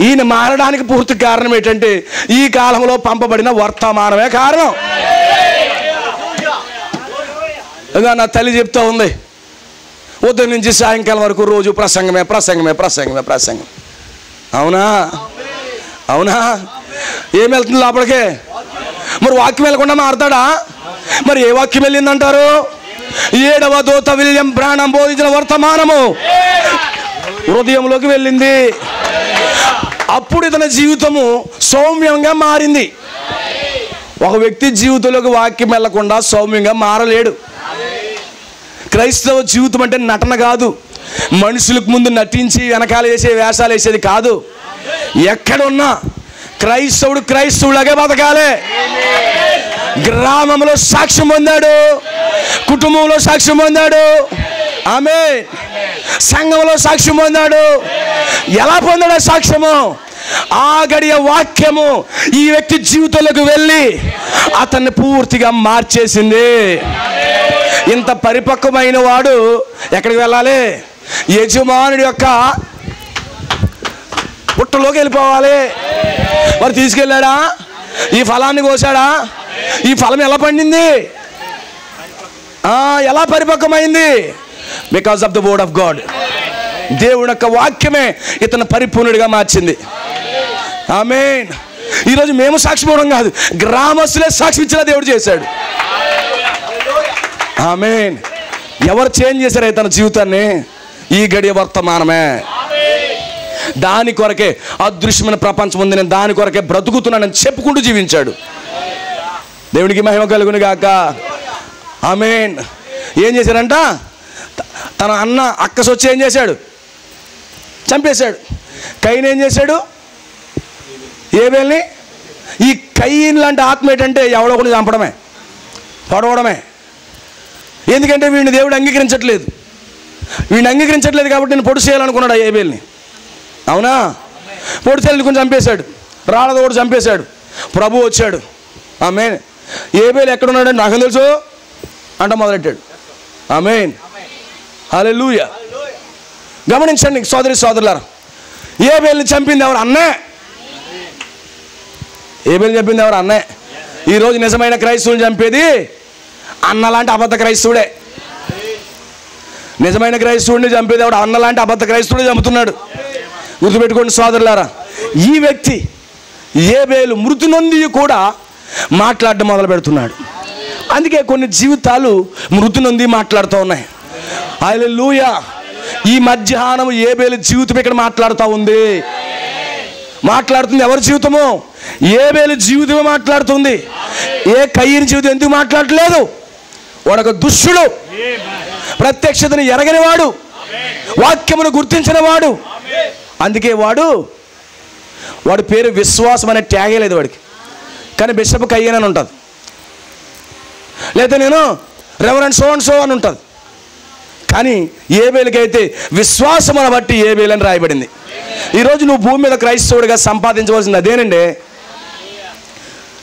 ఈయన మారడానికి పూర్తి కారణం ఏంటంటే ఈ కాలంలో పంపబడిన వర్తమానమే కారణం. నా తల్లి చెప్తా ఉంది, ఉదయం నుంచి సాయంకాలం వరకు రోజు ప్రసంగమే ప్రసంగమే ప్రసంగమే ప్రసంగం. అవునా? అవునా? ఏం వెళ్తుంది లోపలికే? మరి వాక్యం వెళ్ళకుండా మారుతాడా? మరి ఏ వాక్యం వెళ్ళిందంటారు? 7వ దూత విలియం బ్రానమ్ బోధించిన వర్తమానము హృదయంలోకి వెళ్ళింది. అప్పుడు ఇతని జీవితము సౌమ్యంగా మారింది. ఒక వ్యక్తి జీవితంలోకి వాక్యం వెళ్ళకుండా సౌమ్యంగా మారలేడు. క్రైస్తవ జీవితం అంటే నటన కాదు, మనుషులకు ముందు నటించి వెనకాల వేసే వేషాలు వేసేది కాదు. ఎక్కడున్నా క్రైస్తవుడు క్రైస్తవులాగే బతకాలే. గ్రామంలో సాక్ష్యం పొందాడు, కుటుంబంలో సాక్ష్యం పొందాడు, ఆమేన్, సంఘంలో సాక్ష్యం పొందాడు. ఎలా పొందాడు సాక్ష్యము? ఆ గడియ వాక్యము ఈ వ్యక్తి జీవితంలోకి వెళ్ళి అతన్ని పూర్తిగా మార్చేసింది. ఇంత పరిపక్వమైన వాడు ఎక్కడికి వెళ్ళాలి? యజమానుడి యొక్క పుట్టలోకి వెళ్ళిపోవాలి. వారు తీసుకెళ్ళాడా? ఈ ఫలాన్ని కోసాడా? ఈ ఫలం ఎలా పండింది? ఎలా పరిపక్వమైంది? Because of the word of God. దేవుని యొక్క వాక్యమే ఇతను పరిపూర్ణుడిగా మార్చింది. ఆమేన్. ఈరోజు మేము సాక్షి పోవడం కాదు, గ్రామస్తులే సాక్షి ఇచ్చేలా దేవుడు చేశాడు. ఆమేన్. ఎవరు చేంజ్ చేశారు తన జీవితాన్ని? ఈ గడియ వర్తమానమే. దాని కొరకే అదృశ్యమైన ప్రపంచం ఉంది, నేను దాని కొరకే బ్రతుకుతున్నానని చెప్పుకుంటూ జీవించాడు. దేవునికి మహిమ కలుగును గాక. ఆమేన్. ఏం చేశారంట? తన అన్న అక్కసు వచ్చి ఏం చేశాడు? చంపేశాడు. కయీను ఏం చేశాడు? ఏబేల్ని. ఈ కయీను లాంటి ఆత్మ ఏంటంటే ఎవడో ఒకటి చంపడమే, పొడవడమే. ఎందుకంటే వీడిని దేవుడు అంగీకరించట్లేదు. వీడిని అంగీకరించట్లేదు కాబట్టి నేను పొడి చేయాలనుకున్నాడు ఆ ఏబేల్ని. అవునా? పొడి చేయాలని కొంచెం చంపేశాడు, రాళ్ళతో కూడా చంపేశాడు. ప్రభు వచ్చాడు. ఆమేన్. ఏబేలు ఎక్కడున్నాడని నాకు తెలుసు అంట మొదలెట్టాడు. ఆమేన్. హల్లెలూయా. గమనించండి సోదరి సోదరులారా, ఏబేలుని చంపింది ఎవరు? అన్నే. ఏబేలుని చంపింది ఎవరు? అన్నే. ఈరోజు నిజమైన క్రైస్తవుని చంపేది అన్నలాంటి అబద్ధ క్రైస్తవుడే. నిజమైన క్రైస్తవుడిని చంపేది ఎవడు? అన్నలాంటి అబద్ధ క్రైస్తవుడే చంపుతున్నాడు. గుర్తుపెట్టుకోండి సోదరులారా. ఈ వ్యక్తి ఏబేలు మృతి నొంది కూడా మాట్లాడడం మొదలు పెడుతున్నాడు. అందుకే కొన్ని జీవితాలు మృతి నొంది మాట్లాడుతూ ఉన్నాయి. హల్లెలూయా. ఈ మధ్యాహ్నం ఏబేలు జీవితం ఇక్కడ మాట్లాడుతూ ఉంది. మాట్లాడుతుంది ఎవరి జీవితము? ఏబేలు జీవితమే మాట్లాడుతుంది. ఏ కయీను జీవితం ఎందుకు మాట్లాడలేదు? వాడొక దుష్టుడు, ప్రత్యక్షతను ఎరగని వాడు, వాక్యమును గుర్తించిన వాడు. అందుకే వాడి పేరు విశ్వాసం అనే ట్యాగే లేదు వాడికి. కానీ బిషప్ కయీను అని ఉంటుంది, లేదా నేను రెవరెండ్ సో అండ్ సో అని ఉంటుంది. కానీ ఏబేలుకైతే విశ్వాసమును బట్టి ఏబేలు అని రాయబడింది. ఈరోజు నువ్వు భూమి మీద క్రైస్తవుడిగా సంపాదించవలసింది అదేనండి.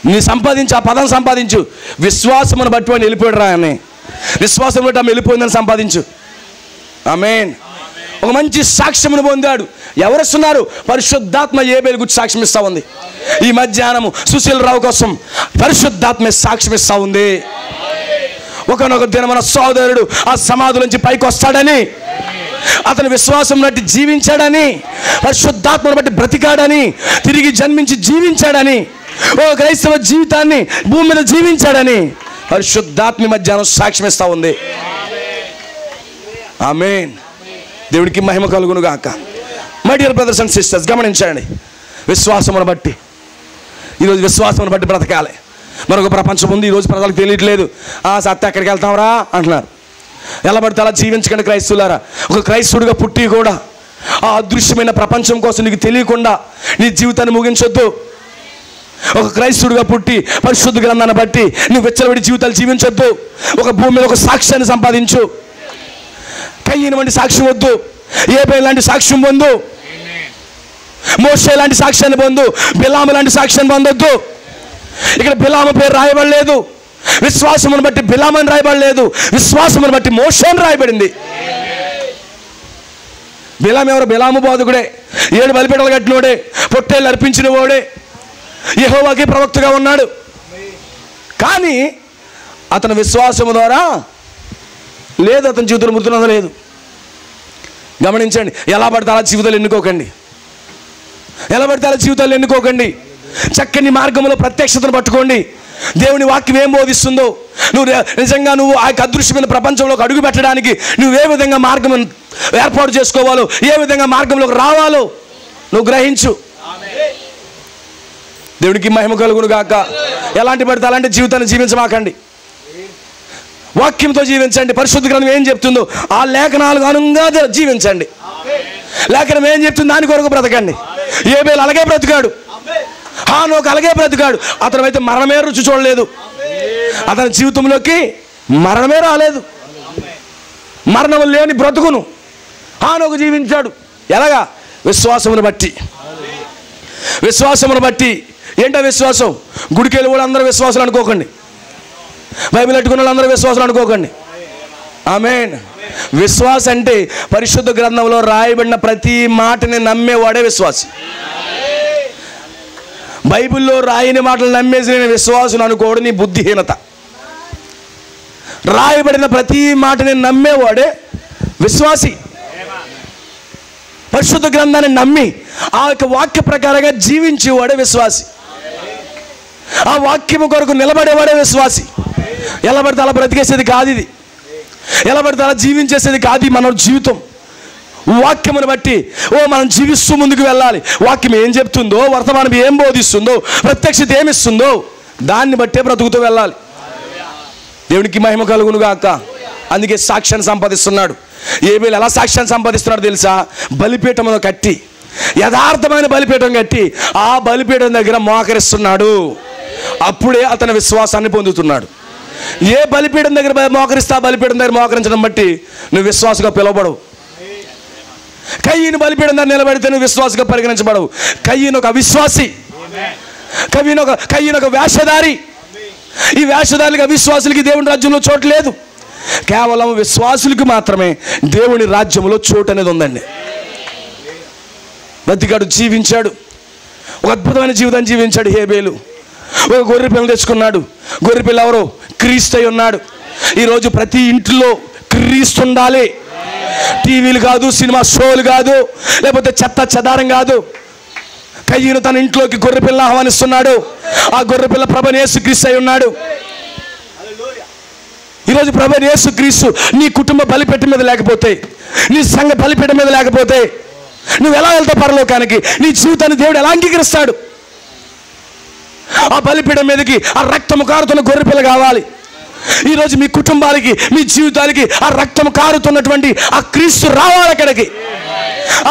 నీ సంపాదించు, ఆ పదం సంపాదించు. విశ్వాసమును బట్టి వాడిని వెళ్ళిపోయాడు రా అని, విశ్వాసం బట్టి ఆమె వెళ్ళిపోయిందని సంపాదించు. ఆమేన్. ఒక మంచి సాక్ష్యమును పొందాడు. ఎవరిస్తున్నారు? పరిశుద్ధాత్మ ఏబేలు గురించి సాక్ష్యం ఇస్తూ ఉంది. ఈ మధ్యాహ్నము సుశీల్ రావు కోసం పరిశుద్ధాత్మ సాక్ష్యం ఇస్తూ ఉంది. ఒకనొక దిన మన సోదరుడు ఆ సమాధుల నుంచి పైకి వస్తాడని, అతని విశ్వాసం బట్టి జీవించాడని, పరిశుద్ధాత్మను బట్టి బ్రతికాడని, తిరిగి జన్మించి జీవించాడని, ఓ క్రైస్తవ జీవితాన్ని భూమి మీద జీవించాడని పరిశుద్ధాత్మ మధ్యాహ్నం సాక్ష్యం ఇస్తూ ఉంది. ఆమేన్. దేవుడికి మహిమ కలుగును గాక. My dear brothers and sisters, గమనించండి. విశ్వాసమును బట్టి ఈరోజు విశ్వాసమును బట్టి బ్రతకాలి. మరొక ప్రపంచం ఉంది. ఈరోజు ప్రజలకు తెలియట్లేదు. సత్య ఎక్కడికి వెళ్తాంరా అంటున్నారు. ఎలా పడితే అలా జీవించకండి క్రైస్తవులారా. ఒక క్రైస్తవుడిగా పుట్టి కూడా ఆ అదృశ్యమైన ప్రపంచం కోసం నీకు తెలియకుండా నీ జీవితాన్ని ముగించొద్దు. ఒక క్రైస్తవుడిగా పుట్టి పరిశుద్ధ గ్రంథాన్ని బట్టి నువ్వు విచ్చలవిడి జీవితాలు జీవించొద్దు. ఒక భూమి మీద ఒక సాక్ష్యాన్ని సంపాదించు. కయీను వంటి సాక్ష్యం వద్దు, ఏబేలు లాంటి సాక్ష్యం పొందు, మోషే లాంటి సాక్ష్యాన్ని పొందు, బిలాము లాంటి సాక్ష్యాన్ని పొందొద్దు. ఇక్కడ బిలాము పేరు రాయబడలేదు, విశ్వాసమును బట్టి బిలామని రాయబడలేదు, విశ్వాసమును బట్టి మోషే అని రాయబడింది. బిలాము ఎవరు? బిలాము బోధకుడే, 7 బలిపీటలు కట్టినోడే, పొట్టేళ్ళు అర్పించిన వాడే, యెహోవాకి ప్రవక్తగా ఉన్నాడు. కానీ అతని విశ్వాసము ద్వారా లేదు, అతని జీవితంలో మృతునంద లేదు. గమనించండి. ఎలా పడితే అలా జీవితాలు ఎన్నుకోకండి. ఎలా పడితే అలా జీవితాలు ఎన్నుకోకండి. చక్కని మార్గంలో ప్రత్యక్షతను పట్టుకోండి. దేవుని వాక్యం ఏం బోధిస్తుందో, నువ్వు నిజంగా నువ్వు ఆ అదృశ్యమైన ప్రపంచంలోకి అడుగు పెట్టడానికి నువ్వు ఏ విధంగా మార్గం ఏర్పాటు చేసుకోవాలో, ఏ విధంగా మార్గంలోకి రావాలో నువ్వు గ్రహించు. దేవునికి మహిమ కలుగును గాక. ఎలాంటి పడితే అలాంటి జీవితాన్ని జీవించమాకండి. వాక్యంతో జీవించండి. పరిశుద్ధ గ్రంథం ఏం చెప్తుందో ఆ లేఖనాలకు అనుగుణంగా జీవించండి. లేఖనం ఏం చెప్తుంది దాని కొరకు బ్రతకండి. ఏబేలు అలాగే బ్రతికాడు, హానోకు అలాగే బ్రతికాడు. అతను అయితే మరణమే రుచి చూడలేదు. అతని జీవితంలోకి మరణమే రాలేదు. మరణం లేని బ్రతుకును హానోకు జీవించాడు. ఎలాగా? విశ్వాసమును బట్టి. విశ్వాసమును బట్టి. ఏంటో విశ్వాసం? గుడికెళ్ళి కూడా అందరూ విశ్వాసాలు అనుకోకండి, బైబిల్ పెట్టుకున్న వాళ్ళందరూ విశ్వాసాలు అనుకోకండి. ఆమేన్. విశ్వాసం అంటే పరిశుద్ధ గ్రంథంలో రాయబడిన ప్రతి మాటని నమ్మేవాడే విశ్వాసి. బైబిల్లో రాయని మాటలు నమ్మేసి నేను విశ్వాసం అనుకోవడం నీ బుద్ధిహీనత. రాయబడిన ప్రతి మాటని నమ్మేవాడే విశ్వాసి. పరిశుద్ధ గ్రంథాన్ని నమ్మి ఆ యొక్క వాక్య ప్రకారంగా జీవించేవాడే విశ్వాసి. ఆ వాక్యము కొరకు నిలబడేవాడే విశ్వాసి. ఎలా పడితే అలా బ్రతికేసేది కాదు ఇది. ఎలా పడితే అలా జీవించేసేది కాదు మన జీవితం. వాక్యమును బట్టి మనం జీవిస్తూ ముందుకు వెళ్ళాలి. వాక్యం ఏం చెప్తుందో, వర్తమానం ఏం బోధిస్తుందో, ప్రత్యక్షత ఏమిస్తుందో దాన్ని బట్టే బ్రతుకుతూ వెళ్ళాలి. దేవునికి మహిమ కలుగును గాక. అందుకే సాక్ష్యాన్ని సంపాదిస్తున్నాడు. ఏబేలు ఎలా సాక్ష్యాన్ని సంపాదిస్తున్నాడు తెలుసా? బలిపీఠం కట్టి, యథార్థమైన బలిపీఠం కట్టి ఆ బలిపీఠం దగ్గర మోకరిస్తున్నాడు. అప్పుడే అతని విశ్వాసాన్ని పొందుతున్నాడు. ఏ బలిపీఠం దగ్గర మోకరిస్తే ఆ బలిపీఠం దగ్గర మోకరించడం బట్టి నువ్వు విశ్వాసగా పిలువబడవు. కయ్యను బలిపీఠం దగ్గర నిలబడితే నువ్వు విశ్వాసగా పరిగణించబడవు. కయ్యను ఒక అవిశ్వాసి, కయ్యను ఒక వేషధారి. ఈ వేషధారులకి అవిశ్వాసులకి దేవుని రాజ్యంలో చోటు లేదు. కేవలం విశ్వాసులకు మాత్రమే దేవుని రాజ్యంలో చోటు అనేది ఉందండి. బతికాడు, జీవించాడు, ఒక అద్భుతమైన జీవితాన్ని జీవించాడు హేబేలు. ఒక గొర్రె పిల్లని తెచ్చుకున్నాడు. గొర్రె పిల్ల ఎవరో? క్రీస్తు అయి ఉన్నాడు. ఈరోజు ప్రతి ఇంట్లో క్రీస్తు ఉండాలి. టీవీలు కాదు, సినిమా షోలు కాదు, లేకపోతే చెత్త చెదారం కాదు. కయ్యను తన ఇంట్లోకి గొర్రె పిల్లని ఆహ్వానిస్తున్నాడు. ఆ గొర్రె పిల్ల ప్రభువైన యేసుక్రీస్తు అయి ఉన్నాడు. ఈరోజు ప్రభువైన యేసుక్రీస్తు నీ కుటుంబ బలిపీఠం మీద లేకపోతే, నీ సంఘ బలిపీఠం మీద లేకపోతే నువ్వు ఎలా వెళ్తావు పరలోకానికి? నీ జీవితాన్ని దేవుడు ఎలా అంగీకరిస్తాడు? ఆ బలిపీఠం మీదకి ఆ రక్తము కారుతున్న గొర్రె పిల్ల కావాలి. ఈరోజు మీ కుటుంబాలకి, మీ జీవితాలకి ఆ రక్తము కారుతున్నటువంటి ఆ క్రీస్తు రావాలి. అక్కడికి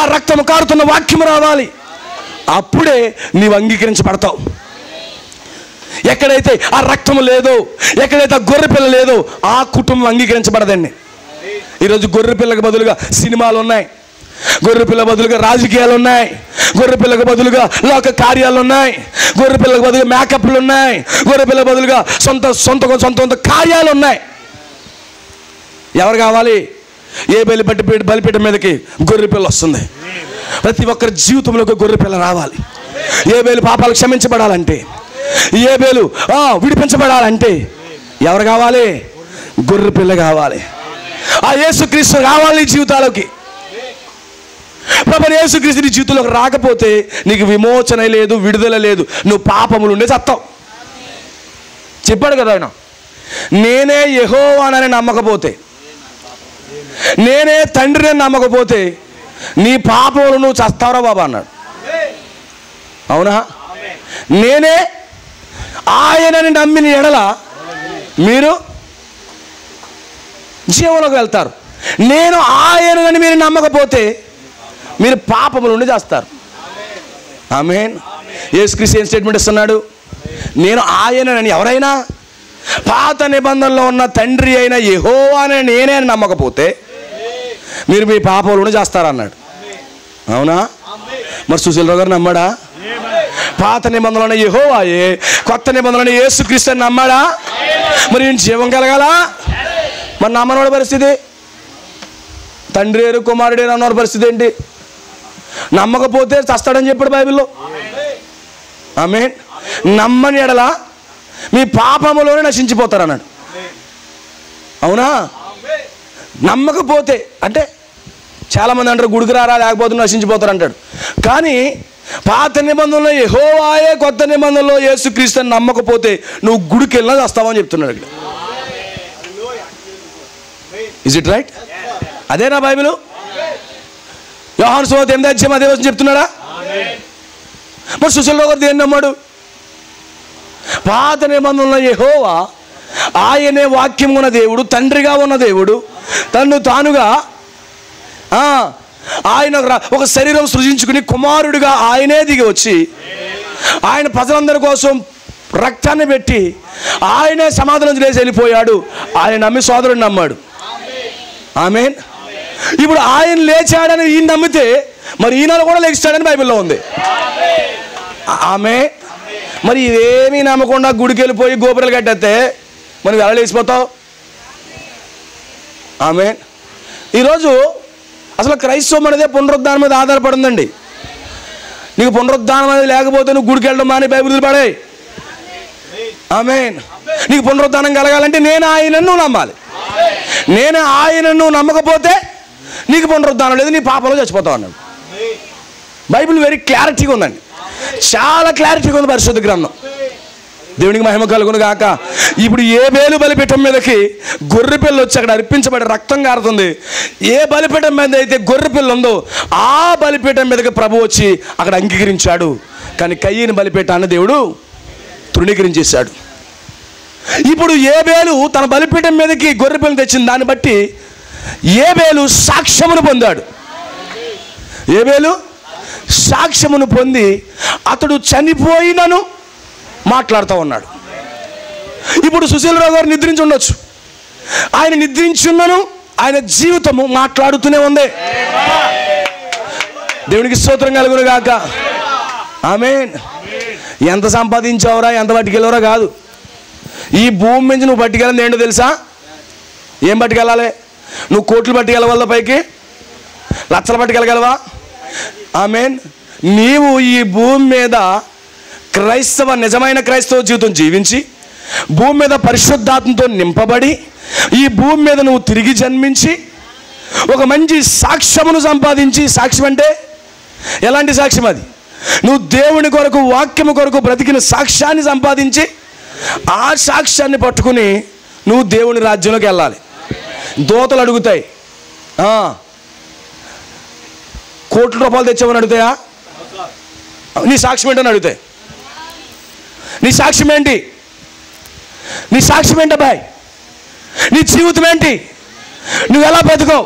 ఆ రక్తము కారుతున్న వాక్యం రావాలి. అప్పుడే నీవు అంగీకరించబడతావు. ఎక్కడైతే ఆ రక్తము లేదో, ఎక్కడైతే ఆ గొర్రె పిల్ల లేదో ఆ కుటుంబం అంగీకరించబడదండి. ఈరోజు గొర్రె పిల్లకి బదులుగా సినిమాలు ఉన్నాయి, గొర్రె పిల్ల బదులుగా రాజకీయాలు ఉన్నాయి, గొర్రె పిల్లకు బదులుగా లోక కార్యాలు ఉన్నాయి, గొర్రె పిల్లకు బదులుగా మేకప్లు ఉన్నాయి, గొర్రె పిల్ల బదులుగా సొంత కార్యాలు ఉన్నాయి. ఎవరు కావాలి? ఏ బలిపీఠం మీదకి గొర్రె పిల్ల వస్తుంది. ప్రతి ఒక్కరి జీవితంలో ఒక గొర్రె పిల్ల రావాలి. ఏ బేలు పాపాలు క్షమించబడాలంటే, ఏ బేలు విడిపించబడాలంటే ఎవరు కావాలి? గొర్రె పిల్ల కావాలి. ఆ యేసుక్రీస్తు రావాలి నీ జీవితాలకి. ప్రభువైన యేసుక్రీస్తు నీ జీవితంలోకి రాకపోతే నీకు విమోచన లేదు, విడుదల లేదు. నువ్వు పాపములు ఉండే చస్తావు. చెప్పాడు కదా ఆయన, నేనే యెహోవానని నమ్మకపోతే, నేనే తండ్రిని నమ్మకపోతే నీ పాపములు నువ్వు చస్తావురా బాబా అన్నాడు. అవునా? నేనే ఆయనని నమ్మిన ఎడల మీరు జీవంలోకి వెళ్తారు. నేను ఆయనని మీరు నమ్మకపోతే మీరు పాపముల నుండి చేస్తారు. ఆమేన్. యేసుక్రీస్తు ఏం స్టేట్మెంట్ ఇస్తున్నాడు? నేను ఆయనని, ఎవరైనా పాత నిబంధనలో ఉన్న తండ్రి అయిన యెహోవాని నేనే నమ్మకపోతే మీరు మీ పాపముల నుండి చేస్తారన్నాడు. అవునా? మరి సుశీలరావు గారు నమ్మాడా? పాత నిబంధనలో యెహోవాయే, కొత్త నిబంధనలో యేసుక్రీస్తు నమ్మాడా? మరి జీవం కలగాల. మరి నమ్మనోడి పరిస్థితి, తండ్రి ఏరు కుమారుడు ఏరు అన్నోడి పరిస్థితి ఏంటి? నమ్మకపోతే చస్తాడని చెప్పాడు బైబిల్లో. ఆమేన్. నమ్మని ఎడల మీ పాపములోనే నశించిపోతారు అన్నాడు. అవునా? నమ్మకపోతే అంటే చాలామంది అంటారు గుడికి రారా లేకపోతే నశించిపోతారు అంటాడు. కానీ పాత నిబంధనలో యెహోవాయే, కొత్త నిబంధనలో యేసుక్రీస్తుని నమ్మకపోతే నువ్వు గుడికి వెళ్ళినా వస్తావని చెప్తున్నాడు ఇక్కడ. Is it right? అదేనా బైబిల్? యోహాను సువార్త 8వ అధ్యాయం అదే వచ్చి చెప్తున్నాడా? మరి సుశీలరావు గారు దేన్ని నమ్మాడు? పాత నిబంధనలో యెహోవా ఆయనే వాక్యం ఉన్న దేవుడు, తండ్రిగా ఉన్న దేవుడు, తన్ను తానుగా ఆయన ఒక శరీరం సృజించుకుని కుమారుడిగా ఆయనే దిగి వచ్చి ఆయన ప్రజలందరి కోసం రక్తాన్ని పెట్టి ఆయనే సమాధానం చేసి వెళ్ళిపోయాడు. ఆయన నమ్మి సోదరుడు నమ్మాడు. ఆమేన్. ఇప్పుడు ఆయన లేచాడని ఈయన నమ్మితే మరి ఈయన కూడా లేచాడని బైబిల్లో ఉంది. ఆమేన్. మరి ఇదేమీ నమ్మకుండా గుడికి వెళ్ళిపోయి గోపురాలు కట్టేస్తే మనం ఎలా లేచిపోతావు? ఆమేన్. ఈరోజు అసలు క్రైస్తవం అనేదే పునరుద్ధానం మీద ఆధారపడిందండి. నీకు పునరుద్ధానం అనేది లేకపోతే నువ్వు గుడికి వెళ్ళడం మాని బైబిల్ పడాయి. ఆమేన్. నీకు పునరుద్ధానం కలగాలంటే నేను ఆయనను నువ్వు నమ్మాలి. నేను ఆయనను నువ్వు నమ్మకపోతే నీకు పునరుద్ధానం లేదు, నీ పాపంలో చచ్చిపోతావు అన్నాడు. బైబిల్ వెరీ క్లారిటీగా ఉందండి, చాలా క్లారిటీగా ఉంది పరిశుద్ధ గ్రంథం. దేవునికి మహిమ కలుగును గాక. ఇప్పుడు ఏ బేలు బలిపీఠం మీదకి గొర్రె పిల్ల వచ్చి అక్కడ అర్పించబడి రక్తం కారుతుంది. ఏ బలిపీఠం మీద అయితే గొర్రె పిల్ల ఉందో ఆ బలిపీఠం మీదకి ప్రభు వచ్చి అక్కడ అంగీకరించాడు. కానీ కయ్యని బలిపీఠాన్ని దేవుడు తృణీకరించేశాడు. ఇప్పుడు ఏ బేలు తన బలిపీఠం మీదకి గొర్రె పిల్లని తెచ్చింది, దాన్ని బట్టి ఏబేలు సాక్ష్యమును పొందాడు. ఏబేలు సాక్ష్యమును పొంది అతడు చనిపోయినను మాట్లాడుతూ ఉన్నాడు. ఇప్పుడు సుశీలరావు గారు నిద్రించి ఉండొచ్చు, ఆయన నిద్రించున్నను ఆయన జీవితము మాట్లాడుతూనే ఉంది. దేవునికి స్తోత్రం కలుగును గాక. ఆమేన్. ఎంత సంపాదించావురా, ఎంత పట్టుకెళ్ళవరా కాదు. ఈ భూమి నుంచి నువ్వు పట్టుకెళ్ళింది ఏంటో తెలుసా? ఏం పట్టుకెళ్ళాలి? నువ్వు కోట్లు పట్టుకెళ్ళవల్ల, పైకి లక్షలు పట్టుకెళ్ళగలవా? ఆమేన్. నీవు ఈ భూమి మీద నిజమైన క్రైస్తవ జీవితం జీవించి, భూమి మీద పరిశుద్ధాత్మతో నింపబడి, ఈ భూమి మీద నువ్వు తిరిగి జన్మించి ఒక మంచి సాక్ష్యమును సంపాదించి, సాక్ష్యం అంటే ఎలాంటి సాక్ష్యం? అది నువ్వు దేవుని కొరకు, వాక్యము కొరకు బ్రతికిన సాక్ష్యాన్ని సంపాదించి, ఆ సాక్ష్యాన్ని పట్టుకుని నువ్వు దేవుని రాజ్యంలోకి వెళ్ళాలి. దోతలు అడుగుతాయి, కోట్ల రూపాయలు తెచ్చామని అడుగుతాయా? నీ సాక్ష్యం ఏంటని అడుగుతాయి. నీ సాక్ష్యం ఏంటి? నీ సాక్ష్యం ఏంటి అబ్బాయి? నీ జీవితం ఏంటి? నువ్వు ఎలా బతుకో?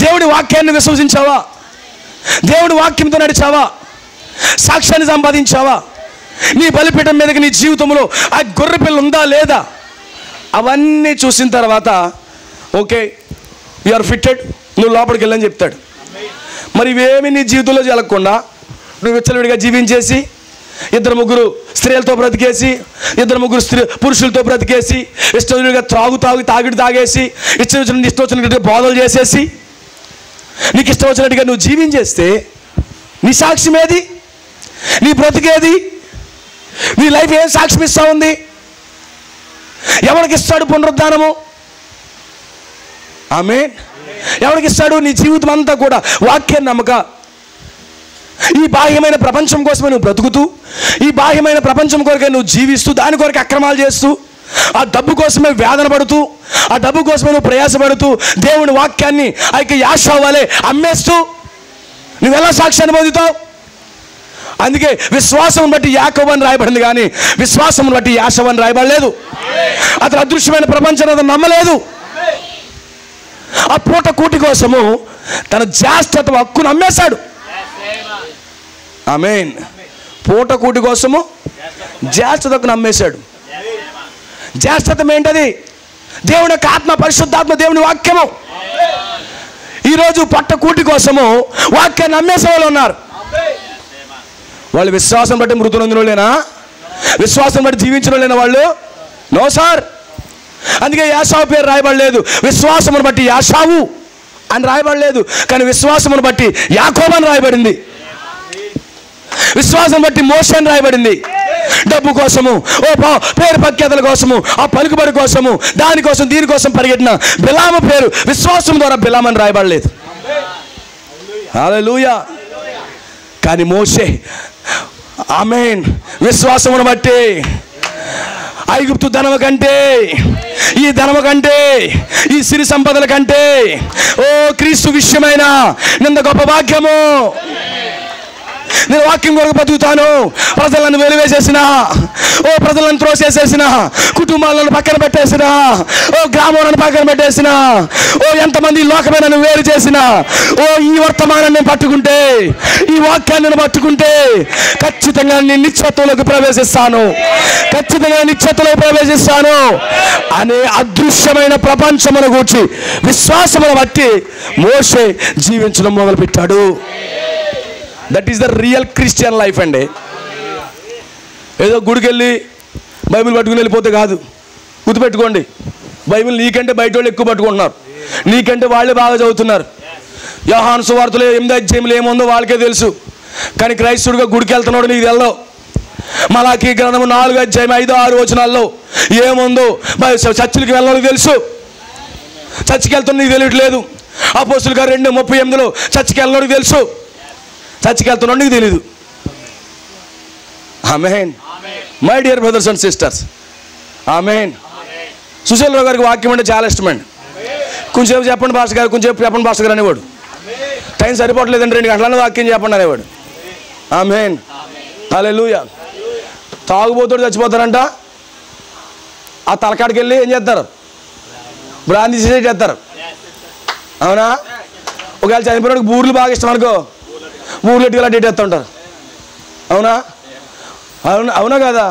దేవుడి వాక్యాన్ని విశ్వసించావా? దేవుడి వాక్యంతో నడిచావా? సాక్ష్యాన్ని సంపాదించావా? నీ బలిపీఠం మీదకి నీ జీవితంలో ఆ గొర్రె పిల్ల ఉందా లేదా? అవన్నీ చూసిన తర్వాత ఓకే, యు ఆర్ ఫిట్టెడ్, నువ్వు లోపలికి వెళ్ళని చెప్తాడు. మరి ఇవేమి నీ జీవితంలో జరగకుండా నువ్వు విచ్చలవిడిగా జీవించేసి, ఇద్దరు ముగ్గురు స్త్రీలతో బ్రతికేసి, ఇద్దరు ముగ్గురు పురుషులతో బ్రతికేసి, ఇష్టంగా తాగేసి, ఇష్టం వచ్చినట్టుగా బోధలు చేసేసి, నీకు ఇష్టం వచ్చినట్టుగా నువ్వు జీవించేస్తే నీ సాక్ష్యం ఏది? నీ బ్రతికేది? నీ లైఫ్ ఏం సాక్ష్యం ఇస్తా ఉంది? ఎవరికి ఇస్తాడు పునరుద్ధానము? ఆమేన్. ఎవరికి ఇస్తాడు? నీ జీవితం అంతా కూడా వాక్యాన్ని నమ్మక, ఈ బాహ్యమైన ప్రపంచం కోసమే నువ్వు బ్రతుకుతూ, ఈ బాహ్యమైన ప్రపంచం కొరకే నువ్వు జీవిస్తూ, దాని కొరకు అక్రమాలు చేస్తూ, ఆ డబ్బు కోసమే వేదన పడుతూ, ఆ డబ్బు కోసమే నువ్వు ప్రయాసపడుతూ, దేవుని వాక్యాన్ని యాషావు వలె అమ్మేస్తూ నువ్వెలా సాక్ష్యాన్ని పొందుతావు? అందుకే విశ్వాసం బట్టి యాకోబు అని రాయబడింది, కానీ విశ్వాసం బట్టి యాషావు అని రాయబడలేదు. అతను అదృశ్యమైన ప్రపంచాన్ని అతను నమ్మలేదు. ఆ పూట కూటి కోసము తన జ్యేష్ఠత్వ హక్కును అమ్మేశాడు. ఆమేన్. పూట కూటి కోసము జ్యేష్ఠత హక్కును అమ్మేశాడు. జ్యేష్ఠత్వం ఏంటది? దేవుని యొక్క ఆత్మ, పరిశుద్ధాత్మ, దేవుని వాక్యము. ఈరోజు పట్ట కూటి కోసము వాక్యాన్ని అమ్మేసే వాళ్ళు ఉన్నారు. వాళ్ళు విశ్వాసం బట్టి మృతి నొందిన వాళ్ళేనా? విశ్వాసం బట్టి జీవించిన వాళ్ళేనా వాళ్ళు? No sir. అందుకే యాషావు పేరు రాయబడలేదు. విశ్వాసమును బట్టి యాషావు అని రాయబడలేదు, కానీ విశ్వాసమును బట్టి యాకోబు అని రాయబడింది. విశ్వాసం బట్టి మోషే అని రాయబడింది. డబ్బు కోసము, పేరు ప్రఖ్యాతల కోసము, ఆ పలుకుబడి కోసము, దానికోసం దీనికోసం పరిగెట్టిన బిలాము పేరు విశ్వాసం ద్వారా బిలాము అని రాయబడలేదు. హల్లెలూయా. కానీ మోషే ఆమేన్ విశ్వాసమును బట్టి ఐగుప్తు ధనము కంటే, ఈ ధనము కంటే, ఈ సిరి సంపదల కంటే క్రీస్తు విషయమైన నింద గొప్ప భాగ్యము. నేను వాక్యం కొరకు బతుకుతాను. ప్రజలను వెలివేసేసిన, ప్రజలను త్రోసేసేసిన, కుటుంబాలను పక్కన పెట్టేసిన, గ్రామాలను పక్కన పెట్టేసిన, ఎంతమంది లోకమైన వేరు చేసిన, ఈ వర్తమానాన్ని పట్టుకుంటే, ఈ వాక్యాన్ని పట్టుకుంటే ఖచ్చితంగా నేను నిత్యత్వంలోకి ప్రవేశిస్తాను, ఖచ్చితంగా నిత్యత్వంలోకి ప్రవేశిస్తాను అనే అదృశ్యమైన ప్రపంచమును గూర్చి విశ్వాసమును బట్టి మోషే జీవించడం మొదలుపెట్టాడు. That is the real Christian life అండి. ఏదో గుడికి వెళ్ళి బైబిల్ పట్టుకుని వెళ్ళిపోతే కాదు. గుర్తుపెట్టుకోండి, బైబిల్ నీకంటే బయట వాళ్ళు ఎక్కువ పట్టుకుంటున్నారు, నీకంటే వాళ్ళే బాగా చదువుతున్నారు. యోహాను సువార్తలో 8వ అధ్యాయంలో ఏముందో వాళ్ళకే తెలుసు, కానీ క్రైస్తవుడిగా గుడికి వెళ్తున్నాడు నీకు తెలదు. మలాకీ గ్రంథము 4వ అధ్యాయం 5-6 వచనాల్లో ఏముందో చర్చిలకి వెళ్ళడానికి తెలుసు, చర్చికి వెళ్తున్నా నీకు తెలియట్లేదు. అపోస్తుల గారు 2:38 చర్చికి వెళ్ళడానికి తెలుసు, చర్చికి వెళ్తున్నాడు నీకు తెలీదు. Amen. My dear brothers and sisters, amen. Susheelarao గారికి వాక్యం అంటే చాలా ఇష్టమండి. కొంచెంసేపు చెప్పండి పాస్టర్ గారు, కొంచెంసేపు చెప్పండి పాస్టర్ గారు అనేవాడు. టైం సరిపోవట్లేదండి, 2 గంటల వాక్యం చెప్పండి అనేవాడు. ఆమేన్. హల్లెలూయా. తాగుబోతుడు చచ్చిపోతారంట, ఆ తలకాడికి వెళ్ళి ఏం చేస్తారు? బ్రాంతి చేస్తారు. అవునా? ఒకవేళ చనిపోయినప్పుడు బూర్లు బాగా ఇష్టం అనుకో, బూర్లు ఎట్టుకెళ్ళి అటు ఎత్తేస్తుంటారు. అవునా? అవునా? అవునా కదా?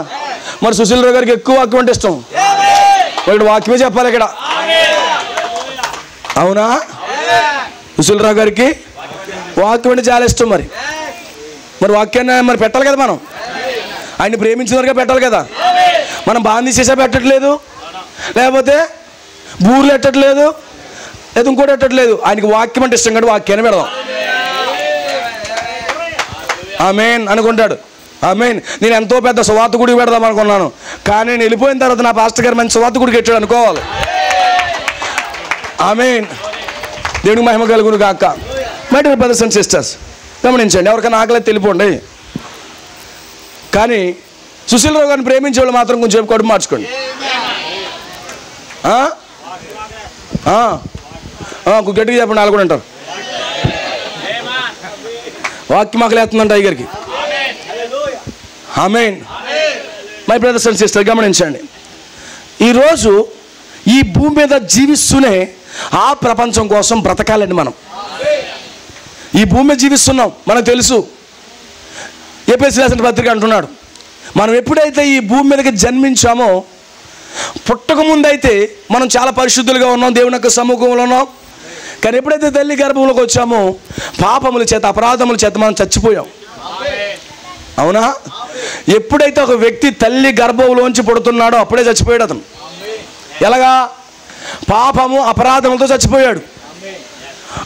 మరి సుశీలరావు గారికి ఎక్కువ వాక్యం అంటే ఇష్టం. ఇక్కడ వాక్యమే చెప్పాలి ఇక్కడ. అవునా? సుశీలరావు గారికి వాక్యం అంటే చాలా ఇష్టం. మరి వాక్యాన్ని మరి పెట్టాలి కదా, మనం ఆయన్ని ప్రేమించిన వరకే పెట్టాలి కదా. మనం బాంధీ చేసా పెట్టట్లేదు, లేకపోతే బూర్లు ఎట్టట్లేదు, లేదా ఇంకోటి ఎట్టట్లేదు. ఆయనకి వాక్యం అంటే ఇష్టం కాబట్టి వాక్యాన్ని పెడదాం. ఆమేన్ అనుకుంటాడు. ఆమేన్. నేను ఎంతో పెద్ద సువార్త గుడికి పెడదాం అనుకున్నాను, కానీ నేను వెళ్ళిపోయిన తర్వాత నా పాస్టర్ గారు మంచి సువార్త గుడికి ఎట్టాడు అనుకోవాలి. ఆమేన్. దేవునికి మహిమ కలుగును గాక. My dear brothers and sisters, గమనించండి. ఎవరికైనా ఆకలి తెలిపోండి. కానీ సుశీలరావు గారిని ప్రేమించే వాళ్ళు మాత్రం కొంచెం కడుపు మార్చుకోండి. గట్టిగా చెప్పండి, వాళ్ళు కూడా అంటారు. వాక్యం ఆకలేస్తుందంట అయ్యగారికి. ఆమేన్. మై బ్రదర్స్ అండ్ సిస్టర్స్, గమనించండి. ఈరోజు ఈ భూమి మీద జీవిస్తూనే ఆ ప్రపంచం కోసం బ్రతకాలండి. మనం ఈ భూమి మీద జీవిస్తున్నాం, మనకు తెలుసు. ఎఫెసీయులకు రాసిన పత్రిక అంటున్నాడు, మనం ఎప్పుడైతే ఈ భూమి మీదకి జన్మించామో, పుట్టకముందైతే మనం చాలా పరిశుద్ధులుగా ఉన్నాం, దేవుని యొక్క సముఖంలో ఉన్నాం. కానీ ఎప్పుడైతే తల్లి గర్భంలోకి వచ్చామో, పాపముల చేత, అపరాధముల చేత మనం చచ్చిపోయాం. అవునా? ఎప్పుడైతే ఒక వ్యక్తి తల్లి గర్భంలోంచి పుడుతున్నాడో అప్పుడే చచ్చిపోయాడు అతను. ఎలాగా? పాపము అపరాధములతో చచ్చిపోయాడు.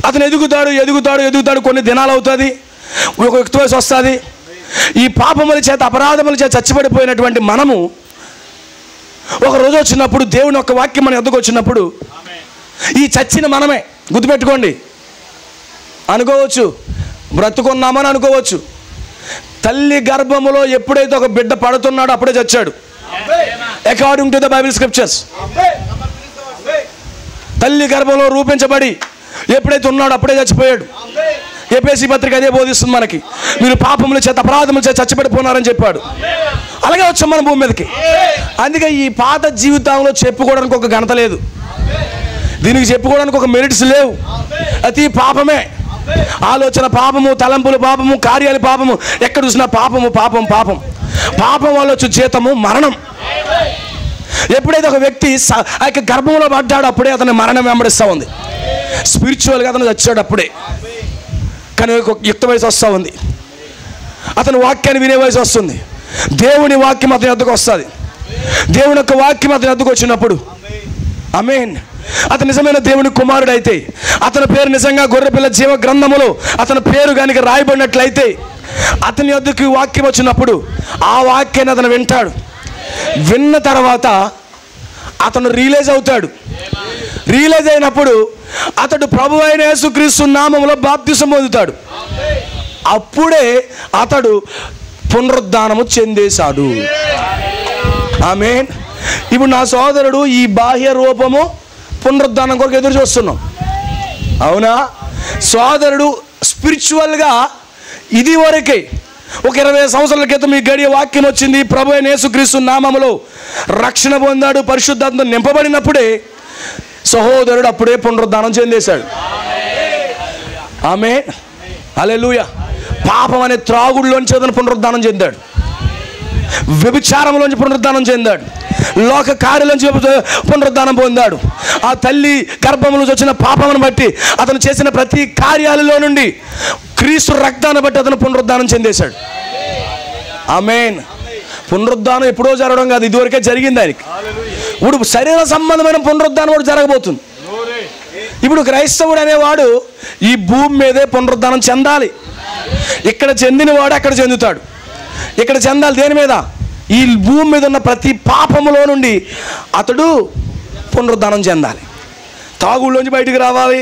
అతను ఎదుగుతాడు ఎదుగుతాడు ఎదుగుతాడు, కొన్ని దినాలు అవుతుంది, ఒక యుక్త వయసు వస్తుంది. ఈ పాపముల చేత, అపరాధముల చేత చచ్చిపడిపోయినటువంటి మనము ఒక రోజు వచ్చినప్పుడు, దేవుని యొక్క వాక్యం మన ఎద్దుకు వచ్చినప్పుడు, ఈ చచ్చిన మనమే, గుర్తుపెట్టుకోండి. అనుకోవచ్చు బ్రతుకున్నామని అనుకోవచ్చు. తల్లి గర్భములో ఎప్పుడైతే ఒక బిడ్డ పడుతున్నాడో అప్పుడే చచ్చాడు, according to the Bible scriptures. తల్లి గర్భంలో రూపించబడి ఎప్పుడైతే ఉన్నాడో అప్పుడే చచ్చిపోయాడు. ఎఫెసీ పత్రిక అదే బోధిస్తుంది మనకి. మీరు పాపముల చేత, అపరాధముల చేత చచ్చిపడిపోన్నారని చెప్పాడు. అలాగే వచ్చాం మన భూమి మీదకి. అందుకే ఈ పాత జీవితంలో చెప్పుకోవడానికి ఒక ఘనత లేదు, దీనికి చెప్పుకోవడానికి ఒక మెరిట్స్ లేవు. అతి పాపమే. ఆలోచన పాపము, తలంపులు పాపము, కార్యాలు పాపము, ఎక్కడ చూసినా పాపము పాపం పాపం. పాపం వల్ల వచ్చే జీతము మరణం. ఎప్పుడైతే ఒక వ్యక్తి ఆ యొక్క గర్భంలో పడ్డాడో అప్పుడే అతని మరణం వెంబడిస్తూ ఉంది. స్పిరిచువల్గా అతను చచ్చాడు అప్పుడే. కానీ ఒక యుక్త వయసు వస్తూ ఉంది, అతను వాక్యాన్ని వినే వయసు వస్తుంది. దేవుని వాక్యం అతని వద్దకు వస్తుంది. దేవుని యొక్క వాక్యం అతని వద్దకు వచ్చినప్పుడు, ఆమేన్, అతను నిజమైన దేవుని కుమారుడు అయితే, అతని పేరు నిజంగా గొర్రెపిల్ల జీవ గ్రంథములో అతని పేరు కనుక రాయబడినట్లయితే, అతని వద్దకు వాక్యం వచ్చినప్పుడు ఆ వాక్యాన్ని అతను వింటాడు. విన్న తర్వాత అతను రియలైజ్ అవుతాడు. రియలైజ్ అయినప్పుడు అతడు ప్రభు అయిన యేసుక్రీస్తు నామములో బాప్తిసం పొందుతాడు. అప్పుడే అతడు పునరుద్ధానము చెందేశాడు. ఆమేన్. ఇప్పుడు నా సోదరుడు ఈ బాహ్య రూపము పునరుద్ధానం కొరకు ఎదురు చూస్తున్నాం. అవునా? సోదరుడు స్పిరిచువల్గా ఇది వరకే ఒక 20 సంవత్సరాల క్రితం ఈ గడియ వాక్యం వచ్చింది, ప్రభు అయిన యేసుక్రీస్తు నామములో రక్షణ పొందాడు, పరిశుద్ధాత్మతో నింపబడినప్పుడే సహోదరుడు అప్పుడే పునరుద్ధానం చెందేశాడు. ఆమేన్. హల్లెలూయా. పాపం అనే త్రాగుడులోంచి అతను పునరుద్ధానం చెందాడు, వ్యభిచారంలోంచి పునరుద్ధానం చెందాడు, లోక కార్యాలోంచి పునరుద్ధానం పొందాడు. ఆ తల్లి గర్భంలో వచ్చిన పాపమును బట్టి అతను చేసిన ప్రతి కార్యాలలో నుండి క్రీస్తు రక్తాన్ని బట్టి అతను పునరుద్ధానం చెందేశాడు. ఆమేన్. పునరుద్ధానం ఎప్పుడో జరగడం కాదు, ఇదివరకే జరిగింది ఆయనకి. ఇప్పుడు శరీర సంబంధమైన పునరుద్ధానం కూడా జరగబోతుంది. ఇప్పుడు క్రైస్తవుడు అనేవాడు ఈ భూమి మీదే పునరుద్ధానం చెందాలి. ఇక్కడ చెందినవాడు అక్కడ చెందుతాడు. ఇక్కడ చెందాలి దేని మీద? ఈ భూమి మీద ఉన్న ప్రతి పాపములో నుండి అతడు పునరుద్ధానం చెందాలి. తాగుళ్ళలోంచి బయటికి రావాలి,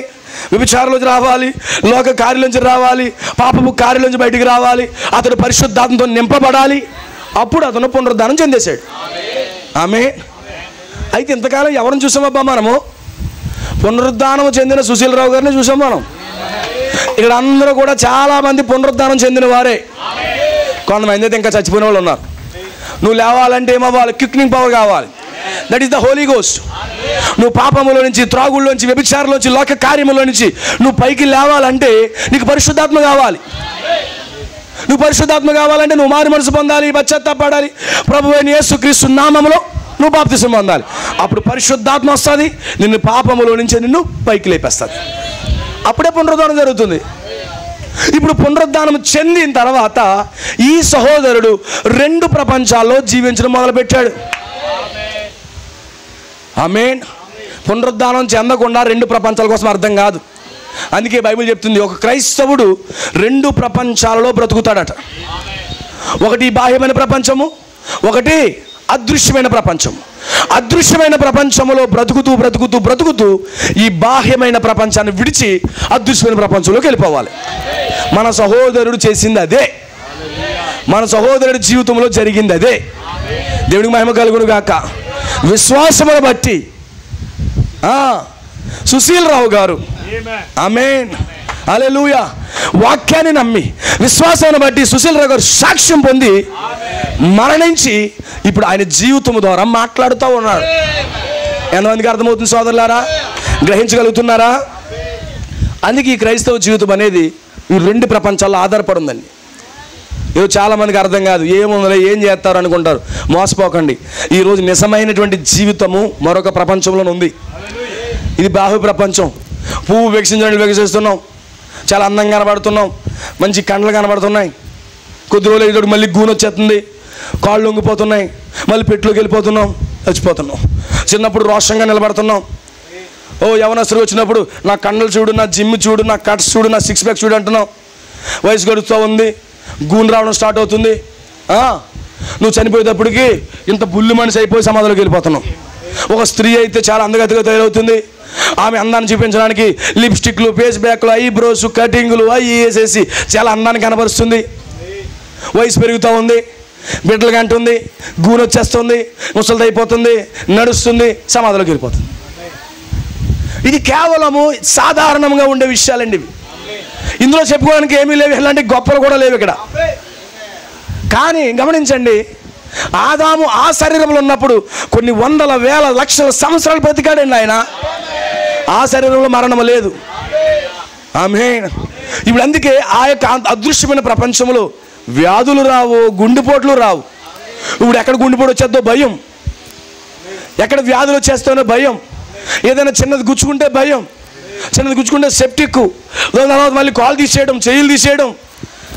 వ్యభిచారంలోంచి రావాలి, లోక కార్యలోంచి రావాలి, పాపపు కార్యలోంచి బయటికి రావాలి, అతడు పరిశుద్ధాత్మతో నింపబడాలి. అప్పుడు అతను పునరుద్ధానం చెందేశాడు. ఆమేన్. అయితే ఇంతకాలం ఎవరిని చూసామబ్బా మనము? పునరుద్ధానం చెందిన సుశీలరావు గారిని చూసాం మనం. ఇక్కడ అందరూ కూడా చాలామంది పునరుద్ధానం చెందిన వారే. కొంతమంది అయితే ఇంకా చచ్చిపోయిన వాళ్ళు ఉన్నారు. నువ్వు లేవాలంటే ఏమవ్వాలి? క్విక్నింగ్ పవర్ కావాలి. That is the Holy Ghost. నువ్వు పాపములో నుంచి, త్రాగుల్లోంచి, వ్యభిచారంలోంచి, లోక కార్యములో నుంచి నువ్వు పైకి లేవాలంటే నీకు పరిశుద్ధాత్మ కావాలి. నువ్వు పరిశుద్ధాత్మ కావాలంటే నువ్వు మారు మనసు పొందాలి, పశ్చాత్తాపడాలి, ప్రభువైన యేసుక్రీస్తు నామములో నువ్వు బాప్తిసం పొందాలి. అప్పుడు పరిశుద్ధాత్మ వస్తుంది, నిన్ను పాపములో నుంచి నిన్ను పైకి లేపేస్తుంది. అప్పుడే పునరుద్ధానం జరుగుతుంది. ఇప్పుడు పునరుద్ధానం చెందిన తర్వాత ఈ సహోదరుడు 2 ప్రపంచాల్లో జీవించడం మొదలుపెట్టాడు. ఆమేన్. పునరుద్ధానం చెందకుండా 2 ప్రపంచాల కోసం అర్థం కాదు. అందుకే బైబిల్ చెప్తుంది, ఒక క్రైస్తవుడు 2 ప్రపంచాలలో బ్రతుకుతాడట. ఒకటి బాహ్యమైన ప్రపంచము, ఒకటి అదృశ్యమైన ప్రపంచము. అదృశ్యమైన ప్రపంచంలో బ్రతుకుతూ బ్రతుకుతూ బ్రతుకుతూ ఈ బాహ్యమైన ప్రపంచాన్ని విడిచి అదృశ్యమైన ప్రపంచంలోకి వెళ్ళిపోవాలి. మన సహోదరుడు చేసింది అదే, మన సహోదరుడి జీవితంలో జరిగింది అదే. దేవుడికి మహిమ కలుగును గాక. విశ్వాసమును బట్టి సుశీల్ రావు గారు, ఆమేన్, హల్లెలూయా, వాక్యాన్ని నమ్మి విశ్వాసాన్ని బట్టి సుశీల్ రావు గారు సాక్ష్యం పొంది మరణించి ఇప్పుడు ఆయన జీవితం ద్వారా మాట్లాడుతూ ఉన్నాడు. ఎంతమందికి అర్థమవుతుంది సోదరులారా? గ్రహించగలుగుతున్నారా? అందుకే ఈ క్రైస్తవ జీవితం అనేది ఈ 2 ప్రపంచాల్లో ఆధారపడి ఉందండి. ఈరోజు చాలామందికి అర్థం కాదు, ఏముందలే ఏం చేస్తారు అనుకుంటారు. మోసపోకండి. ఈరోజు నిజమైనటువంటి జీవితము మరొక ప్రపంచంలోనే ఉంది. ఇది బాహ్య ప్రపంచం. పువ్వు వికసిస్తున్నాం, చాలా అందంగా కనబడుతున్నాం, మంచి కండ్లు కనబడుతున్నాయి. కొద్ది రోజులు ఇటు మళ్ళీ గూను వచ్చేస్తుంది, కాళ్ళు లొంగిపోతున్నాయి, మళ్ళీ పెట్టులోకి వెళ్ళిపోతున్నాం, చచ్చిపోతున్నాం. చిన్నప్పుడు రోషంగా నిలబడుతున్నాం. యవనస్తులు వచ్చినప్పుడు నా కండలు చూడు, నా జిమ్ చూడు, నా కట్స్ చూడు, నా 6 ప్యాక్ చూడు అంటున్నాం. వయసు గడుస్తూ ఉంది, గూను రావడం స్టార్ట్ అవుతుంది. నువ్వు చనిపోయేటప్పటికి ఇంత బుల్లి మనిషి అయిపోయి సమాధిలోకి వెళ్ళిపోతున్నావు. ఒక స్త్రీ అయితే చాలా అందగతిగా తయారవుతుంది. ఆమె అందాన్ని చూపించడానికి లిప్స్టిక్లు, ఫేస్ బ్యాక్లు, ఐబ్రోస్, కటింగ్లు అవి వేసేసి చాలా అందాన్ని కనబరుస్తుంది. వయసు పెరుగుతూ ఉంది, బిడ్డలు కంటుంది, గూను వచ్చేస్తుంది, ముసలిది అయిపోతుంది, నడుస్తుంది, సమాధిలోకి వెళ్ళిపోతుంది. ఇది కేవలము సాధారణంగా ఉండే విషయాలండి ఇవి. ఇందులో చెప్పుకోవడానికి ఏమీ లేవు, ఇలాంటి గొప్పలు కూడా లేవు ఇక్కడ. కానీ గమనించండి, ఆదాము ఆ శరీరంలో ఉన్నప్పుడు కొన్ని వందల వేల లక్షల సంవత్సరాలు బ్రతికాడండి ఆయన. ఆ శరీరంలో మరణం లేదు. ఆమేన్. ఇప్పుడు అందుకే ఆ యొక్క అదృశ్యమైన ప్రపంచంలో వ్యాధులు రావు, గుండెపోట్లు రావు. ఇప్పుడు ఎక్కడ గుండెపోటు వచ్చేద్దో భయం, ఎక్కడ వ్యాధులు వచ్చేస్తానో భయం, ఏదైనా చిన్నది గుచ్చుకుంటే భయం, చిన్నది గుచ్చుకుంటే సెప్టిక్, తర్వాత మళ్ళీ కాలు తీసేయడం, చెయ్యిలు తీసేయడం,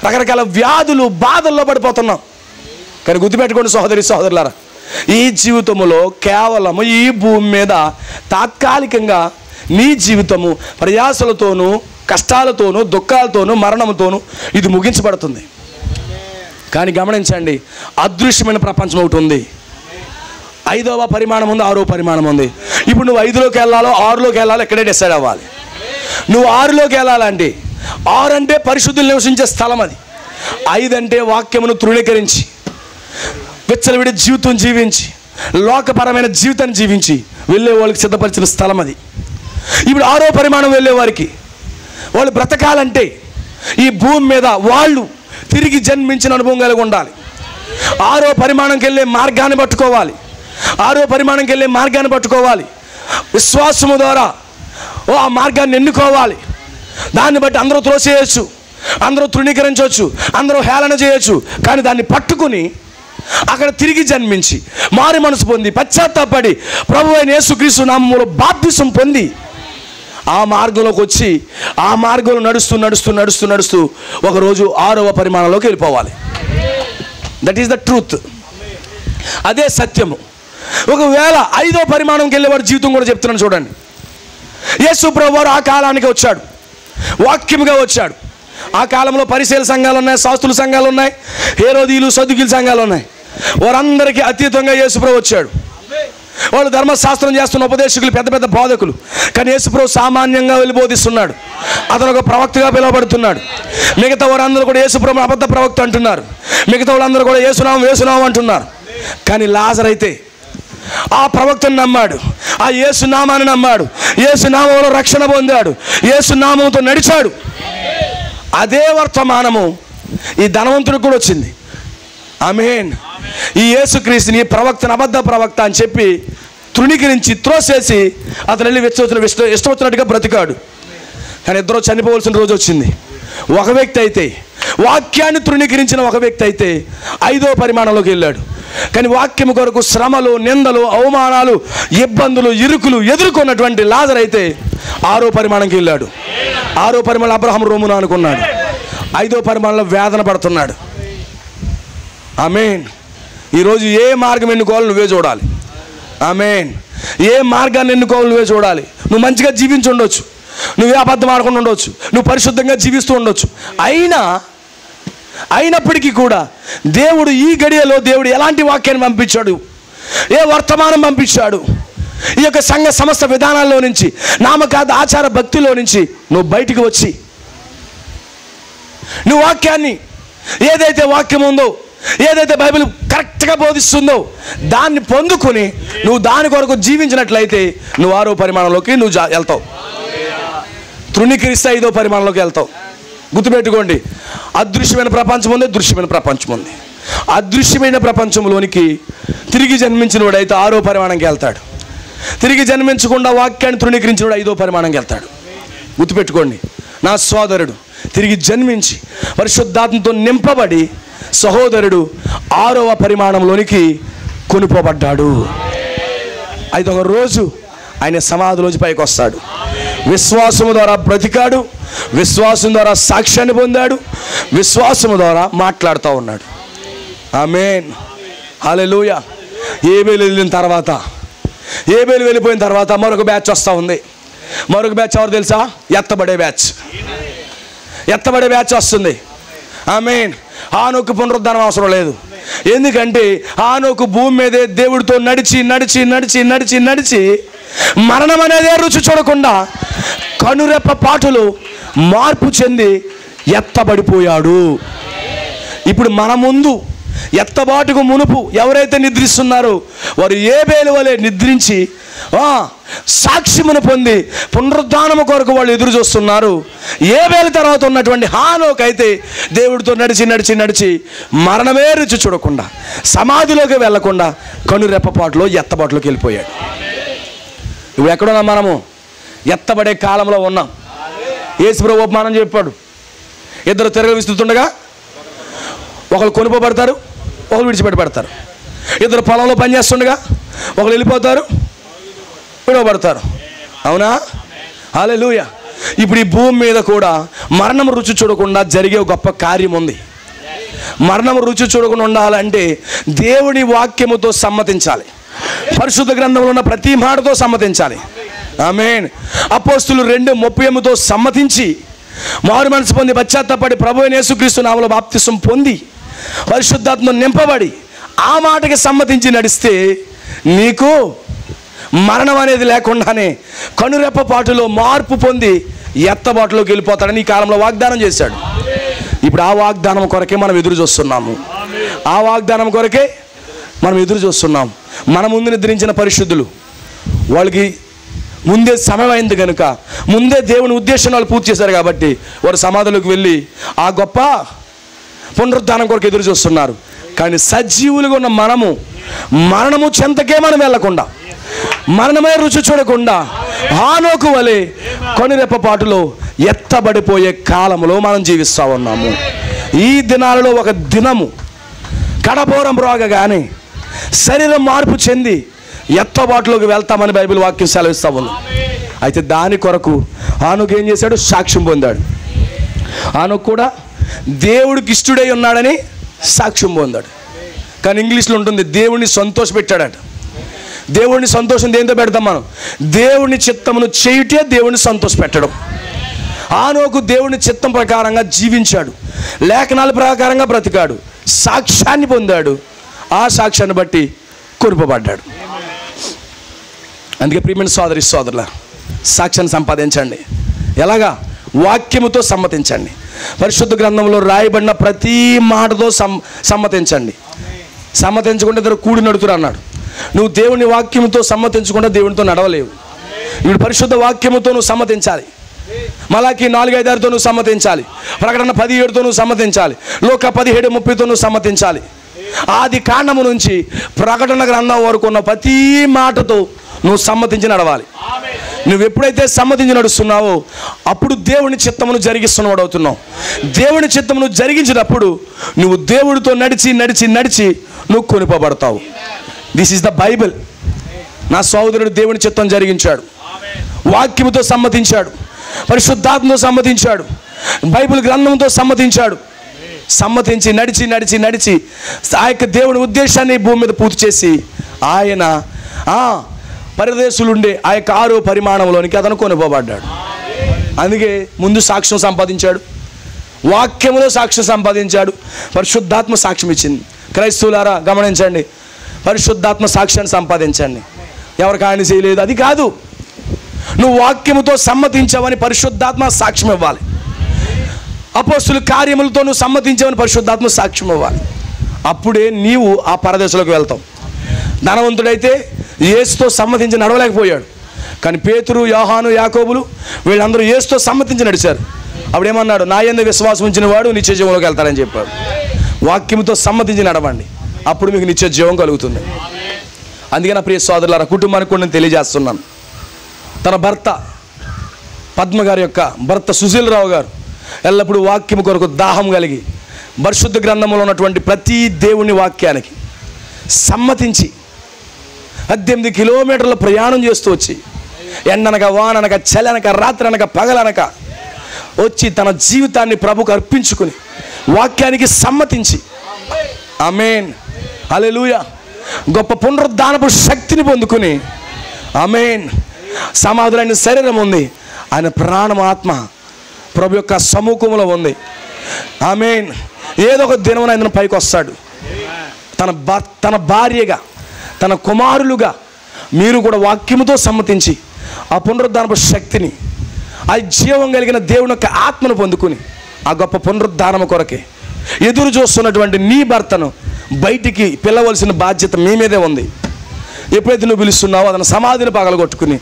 రకరకాల వ్యాధులు, బాధల్లో పడిపోతున్నాం. కానీ గుర్తుపెట్టుకోండి సహోదరి సహోదరులారా, ఈ జీవితంలో కేవలము ఈ భూమి మీద తాత్కాలికంగా నీ జీవితము ప్రయాసలతోనూ, కష్టాలతోనూ, దుఃఖాలతోనూ, మరణంతోనూ ఇది ముగించబడుతుంది. కానీ గమనించండి, అదృశ్యమైన ప్రపంచం ఒకటి ఉంది. 5వ పరిమాణం ఉంది, 6వ పరిమాణం ఉంది. ఇప్పుడు నువ్వు 5లోకి వెళ్ళాలో 6లోకి వెళ్ళాలో ఎక్కడే డిసైడ్ అవ్వాలి. నువ్వు 6లోకి వెళ్ళాలంటే, 6 అంటే పరిశుద్ధులు నివసించే స్థలం అది. 5 అంటే వాక్యమును తృణీకరించి విచ్చలవిడి జీవితం జీవించి లోకపరమైన జీవితాన్ని జీవించి వెళ్ళే వాళ్ళకి సిద్ధపరిచిన స్థలం అది. ఇప్పుడు 6వ పరిమాణం వెళ్ళే వారికి, వాళ్ళు బ్రతకాలంటే ఈ భూమి మీద వాళ్ళు తిరిగి జన్మించిన అనుభవం కలిగి ఉండాలి. 6వ పరిమాణంకి వెళ్ళే మార్గాన్ని పట్టుకోవాలి. 6వ పరిమాణంకి వెళ్ళే మార్గాన్ని పట్టుకోవాలి. విశ్వాసము ద్వారా ఆ మార్గాన్ని ఎన్నుకోవాలి. దాన్ని బట్టి అందరూ త్రోసేయచ్చు, అందరూ తృణీకరించవచ్చు, అందరూ హేళన చేయొచ్చు. కానీ దాన్ని పట్టుకుని అక్కడ తిరిగి జన్మించి మారి మనసు పొంది పశ్చాత్తాపడి ప్రభువైన యేసుక్రీస్తు నామములో బాప్తిసం పొంది ఆ మార్గంలోకి వచ్చి ఆ మార్గంలో నడుస్తూ నడుస్తూ నడుస్తూ నడుస్తూ ఒకరోజు 6వ పరిమాణంలోకి వెళ్ళిపోవాలి. That is the truth. అదే సత్యము. ఒకవేళ 5వ పరిమాణంకి వెళ్ళేవాడు జీవితం కూడా చెప్తున్నాను చూడండి. యేసు ప్రభువారు ఆ కాలానికి వచ్చాడు, వాక్యముగా వచ్చాడు. ఆ కాలంలో పరిసయ్యుల సంఘాలు ఉన్నాయి, శాస్త్రుల సంఘాలు ఉన్నాయి, హేరోదీయులు, సదుకీల సంఘాలు ఉన్నాయి. వారందరికీ అతీతంగా యేసుప్రభు వచ్చాడు. వాళ్ళు ధర్మశాస్త్రం చేస్తున్న ఉపదేశకులు, పెద్ద పెద్ద బోధకులు. కానీ యేసుప్రభు సామాన్యంగా వెళ్ళి బోధిస్తున్నాడు. అతను ఒక ప్రవక్తగా పిలువబడుతున్నాడు. మిగతా వారందరూ కూడా యేసుప్రభు అబద్ధ ప్రవక్త అంటున్నారు. మిగతా వాళ్ళందరూ కూడా యేసునామం యేసునామం అంటున్నారు. కానీ లాజరు అయితే ఆ ప్రవక్తను నమ్మాడు, ఆ యేసునామాన్ని నమ్మాడు, యేసునామంలో రక్షణ పొందాడు, యేసునామంతో నడిచాడు. అదే వర్తమానము ఈ ధనవంతుడికి కూడా వచ్చింది. ఆమేన్. ఈ యేసుక్రీస్తుని ప్రవక్తను అబద్ధ ప్రవక్త అని చెప్పి తృణీకరించి త్రోసేసి అతను వెళ్ళి ఇష్టం వచ్చినట్టుగా బ్రతికాడు. కానీ ఇద్దరు చనిపోవలసిన రోజు వచ్చింది. ఒక వ్యక్తి అయితే వాక్యాన్ని తృణీకరించిన ఒక వ్యక్తి అయితే 5వ పరిమాణంలోకి వెళ్ళాడు. కానీ వాక్యం కొరకు శ్రమలు, నిందలు, అవమానాలు, ఇబ్బందులు, ఇరుకులు ఎదుర్కొన్నటువంటి లాజరు అయితే 6వ పరిమాణంకి వెళ్ళాడు. 6వ పరిమాణం అబ్రహాం రోమును అనుకున్నాడు. 5వ పరిమాణంలో వేదన పడుతున్నాడు. ఆమేన్. ఈరోజు ఏ మార్గం ఎన్నుకోవాలి నువ్వే చూడాలి. ఆమేన్. ఏ మార్గాన్ని ఎన్నుకోవాలి నువ్వే చూడాలి. నువ్వు మంచిగా జీవించి ఉండొచ్చు, నువ్వే అబద్ధం ఆడకుండా ఉండొచ్చు, నువ్వు పరిశుద్ధంగా జీవిస్తూ ఉండొచ్చు. అయినప్పటికీ కూడా దేవుడు ఈ గడియలో దేవుడు ఎలాంటి వాక్యాన్ని పంపించాడు, ఏ వర్తమానం పంపించాడు, ఈ యొక్క సంఘ సమస్త విధానాల్లో నుంచి, నామకాద ఆచార భక్తిలో నుంచి నువ్వు బయటికి వచ్చి నువ్వు వాక్యాన్ని, ఏదైతే వాక్యం ఉందో, ఏదైతే బైబిల్ కరెక్ట్గా బోధిస్తుందో దాన్ని పొందుకొని నువ్వు దాని కొరకు జీవించినట్లయితే నువ్వు 6వ పరిమాణంలోకి నువ్వు వెళ్తావు. తృణీకరిస్తే 5వ పరిమాణంలోకి వెళ్తావు. గుర్తుపెట్టుకోండి, అదృశ్యమైన ప్రపంచం ఉంది, దృశ్యమైన ప్రపంచం ఉంది. అదృశ్యమైన ప్రపంచంలోనికి తిరిగి జన్మించిన వాడైతే 6వ పరిమాణంకి వెళ్తాడు. తిరిగి జన్మించకుండా వాక్యాన్ని తృణీకరించిన వాడు 5వ పరిమాణంకి వెళ్తాడు. గుర్తుపెట్టుకోండి, నా సోదరుడు తిరిగి జన్మించి పరిశుద్ధాత్మతో నింపబడి సహోదరుడు 6వ పరిమాణంలోనికి కొనిపోబడ్డాడు. అయితే ఒక రోజు ఆయన సమాధిలోంచి పైకి వస్తాడు. విశ్వాసము ద్వారా బ్రతికాడు, విశ్వాసం ద్వారా సాక్ష్యాన్ని పొందాడు, విశ్వాసము ద్వారా మాట్లాడుతూ ఉన్నాడు. ఆమేన్. హల్లెలూయా. ఏబేలు వెళ్ళిపోయిన తర్వాత మరొక బ్యాచ్ వస్తూ ఉంది. మరొక బ్యాచ్ ఎవరు తెలుసా? ఎత్తబడే బ్యాచ్ వస్తుంది. ఆమేన్. హానోకు పునరుద్ధానం అవసరం లేదు. ఎందుకంటే హానోకు భూమి మీదే దేవుడితో నడిచి మరణం అనేదే రుచి చూడకుండా కనురెప్ప పాటులో మార్పు చెంది ఎత్తబడిపోయాడు. ఇప్పుడు మన ముందు ఎత్తబాటుకు మునుపు ఎవరైతే నిద్రిస్తున్నారో వారు ఏబేలు వలె నిద్రించి సాక్ష్యమును పొంది పునరుద్ధానము కొరకు వాళ్ళు ఎదురు చూస్తున్నారు. ఏబేలు తర్వాత ఉన్నటువంటి హానోకు అయితే దేవుడితో నడిచి మరణమే రుచి చూడకుండా, సమాధిలోకి వెళ్లకుండా కనురెప్పపాటులో ఎత్తబాటులోకి వెళ్ళిపోయాడు. ఇప్పుడు ఎక్కడున్నాం? మనము ఎత్తబడే కాలంలో ఉన్నాం. యేసుప్రభు ఉపమానం చెప్పాడు. ఇద్దరు తిరగ విస్తుతుండగా ఒకరు కొనుకోబడతారు, ఒకరు విడిచిపెట్టబడతారు. ఇద్దరు పొలంలో పనిచేస్తుండగా ఒకరు వెళ్ళిపోతారు, విడవబడతారు. అవునా? హల్లెలూయా. ఇప్పుడు ఈ భూమి మీద కూడా మరణం రుచి చూడకుండా జరిగే గొప్ప కార్యం ఉంది. మరణం రుచి చూడకుండా ఉండాలంటే దేవుని వాక్యముతో సమ్మతించాలి. పరిశుద్ధ గ్రంథంలో ఉన్న ప్రతి మాటతో సమ్మతించాలి. ఆమేన్. అపోస్తులు 2:38తో సమ్మతించి మారు మనసు పొంది పశ్చాత్తాపడి ప్రభువైన యేసుక్రీస్తు నామములో బాప్తిసం పొంది పరిశుద్ధాత్మతో నింపబడి ఆ మాటకి సమ్మతించి నడిస్తే నీకు మరణం అనేది లేకుండానే కనురెప్పపాటులో మార్పు పొంది ఎత్తబాటులోకి వెళ్ళిపోతాడని ఈ కాలంలో వాగ్దానం చేశాడు. ఇప్పుడు ఆ వాగ్దానం కొరకే మనం ఎదురు చూస్తున్నాము. మన ముందు నిద్రించిన పరిశుద్ధులు వాళ్ళకి ముందే సమయం అయింది కనుక ముందే దేవుని ఉద్దేశం వాళ్ళు పూర్తి చేశారు కాబట్టి వారు సమాధిలోకి వెళ్ళి ఆ గొప్ప పునరుద్ధానం కొరకు ఎదురు చూస్తున్నారు. కానీ సజీవులుగా ఉన్న మనము మరణము చెంతకే మనం వెళ్ళకుండా, మరణమే రుచి చూడకుండా హానోకు వలె కొనిరెప్పపాటులో ఎత్తబడిపోయే కాలంలో మనం జీవిస్తూ ఉన్నాము. ఈ దినాలలో ఒక దినము కడబోరం రోగగానే శరీరం మార్పు చెంది ఎత్తబాటులోకి వెళ్తామని బైబిల్ వాక్యం సెలవిస్తా ఉంది. అయితే దాని కొరకు హానోకు ఏం చేశాడు? సాక్ష్యం పొందాడు. హానోకు కూడా దేవుడికి ఇష్టడై ఉన్నాడని సాక్ష్యం పొందాడు. కానీ ఇంగ్లీష్లో ఉంటుంది దేవుడిని సంతోషపెట్టాడట. దేవుడిని సంతోషం దేంతో పెడతాం మనం? దేవుని చిత్తమును చేయుటే దేవుడిని సంతోష పెట్టడం. హానోకు దేవుని చిత్తం ప్రకారంగా జీవించాడు, లేఖనాల ప్రకారంగా బ్రతికాడు, సాక్ష్యాన్ని పొందాడు. ఆ సాక్ష్యాన్ని బట్టి కొనుపబడ్డాడు. అందుకే ప్రియమైన సోదరుల సాక్ష్యాన్ని సంపాదించండి. ఎలాగా? వాక్యముతో సమ్మతించండి. పరిశుద్ధ గ్రంథంలో రాయబడిన ప్రతి మాటతో సమ్మతించండి. సమ్మతించకుండా ఇద్దరు కూడి నడుతురు అన్నాడు. నువ్వు దేవుని వాక్యముతో సమ్మతించకుండా దేవునితో నడవలేవు. ఇప్పుడు పరిశుద్ధ వాక్యముతో నువ్వు సమ్మతించాలి. మలాకి 4:5-6తో నువ్వు సమ్మతించాలి. ప్రకటన 17తో నువ్వు సమ్మతించాలి. లోక 17:30తో నువ్వు సమ్మతించాలి. ఆది కాండము నుంచి ప్రకటన గ్రంథం వరకు ఉన్న ప్రతి మాటతో నువ్వు సమ్మతించి నడవాలి. నువ్వు ఎప్పుడైతే సమ్మతించి నడుస్తున్నావో అప్పుడు దేవుని చిత్తమును జరిగిస్తున్నవాడు అవుతున్నావు. దేవుని చిత్తమును జరిగించినప్పుడు నువ్వు దేవుడితో నడిచి నడిచి నడిచి నువ్వు కొనిపోబడతావు. This is the Bible. నా సోదరుడు దేవుని చిత్తం జరిగించాడు, వాక్యముతో సమ్మతించాడు, పరిశుద్ధాత్మతో సమ్మతించాడు, బైబిల్ గ్రంథంతో సమ్మతించాడు. సమ్మతించి నడిచి నడిచి నడిచి ఆ యొక్క దేవుని ఉద్దేశాన్ని భూమి మీద పూర్తి చేసి ఆయన పరదేశులుండే ఆ యొక్క 6వ పరిమాణంలోనికి అతను కొనిపోబడ్డాడు. అందుకే ముందు సాక్ష్యం సంపాదించాడు, వాక్యములో సాక్ష్యం సంపాదించాడు, పరిశుద్ధాత్మ సాక్ష్యం ఇచ్చింది. క్రైస్తవులారా గమనించండి, పరిశుద్ధాత్మ సాక్ష్యాన్ని సంపాదించండి. ఎవరికి ఆయన చేయలేదు అది కాదు. నువ్వు వాక్యముతో సమ్మతించావని పరిశుద్ధాత్మ సాక్ష్యం ఇవ్వాలి. అపోస్తుల కార్యములతో నువ్వు సమ్మతించావని పరిశుద్ధాత్మ సాక్ష్యం ఇవ్వాలి. అప్పుడే నీవు ఆ పరదేశంలోకి వెళ్తావు. ధనవంతుడైతే యేసుతో సమ్మతించి నడవలేకపోయాడు, కానీ పేతురు, యోహాను, యాకోబులు వీళ్ళందరూ యేసుతో సమ్మతించి నడిచారు. అప్పుడేమన్నాడు? నా యందు విశ్వాసం ఉంచిన వాడు నిత్య జీవంలోకి వెళ్తారని చెప్పాడు. వాక్యముతో సమ్మతించి నడవండి, అప్పుడు మీకు నిత్య జీవం కలుగుతుంది. అందుకే నా ప్రియ సోదరులారా, కుటుంబానికి కూడా నేను తెలియజేస్తున్నాను. తన భర్త పద్మ గారి యొక్క భర్త సుశీలరావు గారు ఎల్లప్పుడూ వాక్యము కొరకు దాహం కలిగి పరిశుద్ధ గ్రంథంలో ఉన్నటువంటి ప్రతి దేవుని వాక్యానికి సమ్మతించి 18 కిలోమీటర్ల ప్రయాణం చేస్తూ వచ్చి ఎండనక వాననక చలనక రాత్రనక పగలనక వచ్చి తన జీవితాన్ని ప్రభుకు అర్పించుకుని వాక్యానికి సమ్మతించి ఆమేన్ హల్లెలూయా గొప్ప పునరుద్ధానపు శక్తిని పొందుకుని ఆమేన్ సమాధులైన శరీరం ఉంది, ఆయన ప్రాణం ఆత్మ ప్రభు యొక్క సముఖంలో ఉంది. ఆమేన్. ఏదో ఒక దినమున ఆయన పైకి వస్తాడు. తన భార్యగా, తన కుమారులుగా మీరు కూడా వాక్యముతో సమ్మతించి ఆ పునరుద్ధానపు శక్తిని, ఆ జీవం కలిగిన దేవుని యొక్క ఆత్మను పొందుకుని ఆ గొప్ప పునరుద్ధానము కొరకే ఎదురు చూస్తున్నటువంటి నీ భర్తను బయటికి పిలవలసిన బాధ్యత మీ మీదే ఉంది. ఎప్పుడైతే నువ్వు పిలుస్తున్నావో అతను సమాధిని పగలగొట్టుకుని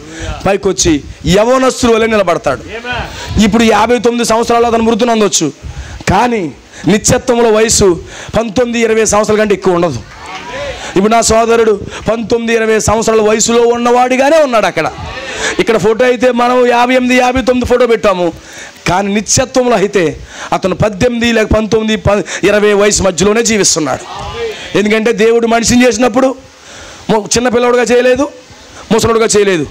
పైకి వచ్చి యవనస్తుల వలె నిలబడతాడు. ఇప్పుడు 59 సంవత్సరాలు అతను మృతి నొందొచ్చు, కానీ నిత్యత్వంలో వయసు 19-20 సంవత్సరాల కంటే ఎక్కువ ఉండదు. ఇప్పుడు నా సోదరుడు 19-20 సంవత్సరాల వయసులో ఉన్నవాడిగానే ఉన్నాడు అక్కడ. ఇక్కడ ఫోటో అయితే మనం 58-59 ఫోటో పెట్టాము, కానీ నిత్యత్వంలో అయితే అతను 18 లేక 19-20 వయసు మధ్యలోనే జీవిస్తున్నాడు. ఎందుకంటే దేవుడు మనిషిని చేసినప్పుడు చిన్నపిల్లడుగా చేయలేదు, ముసలుడుగా చేయలేదు,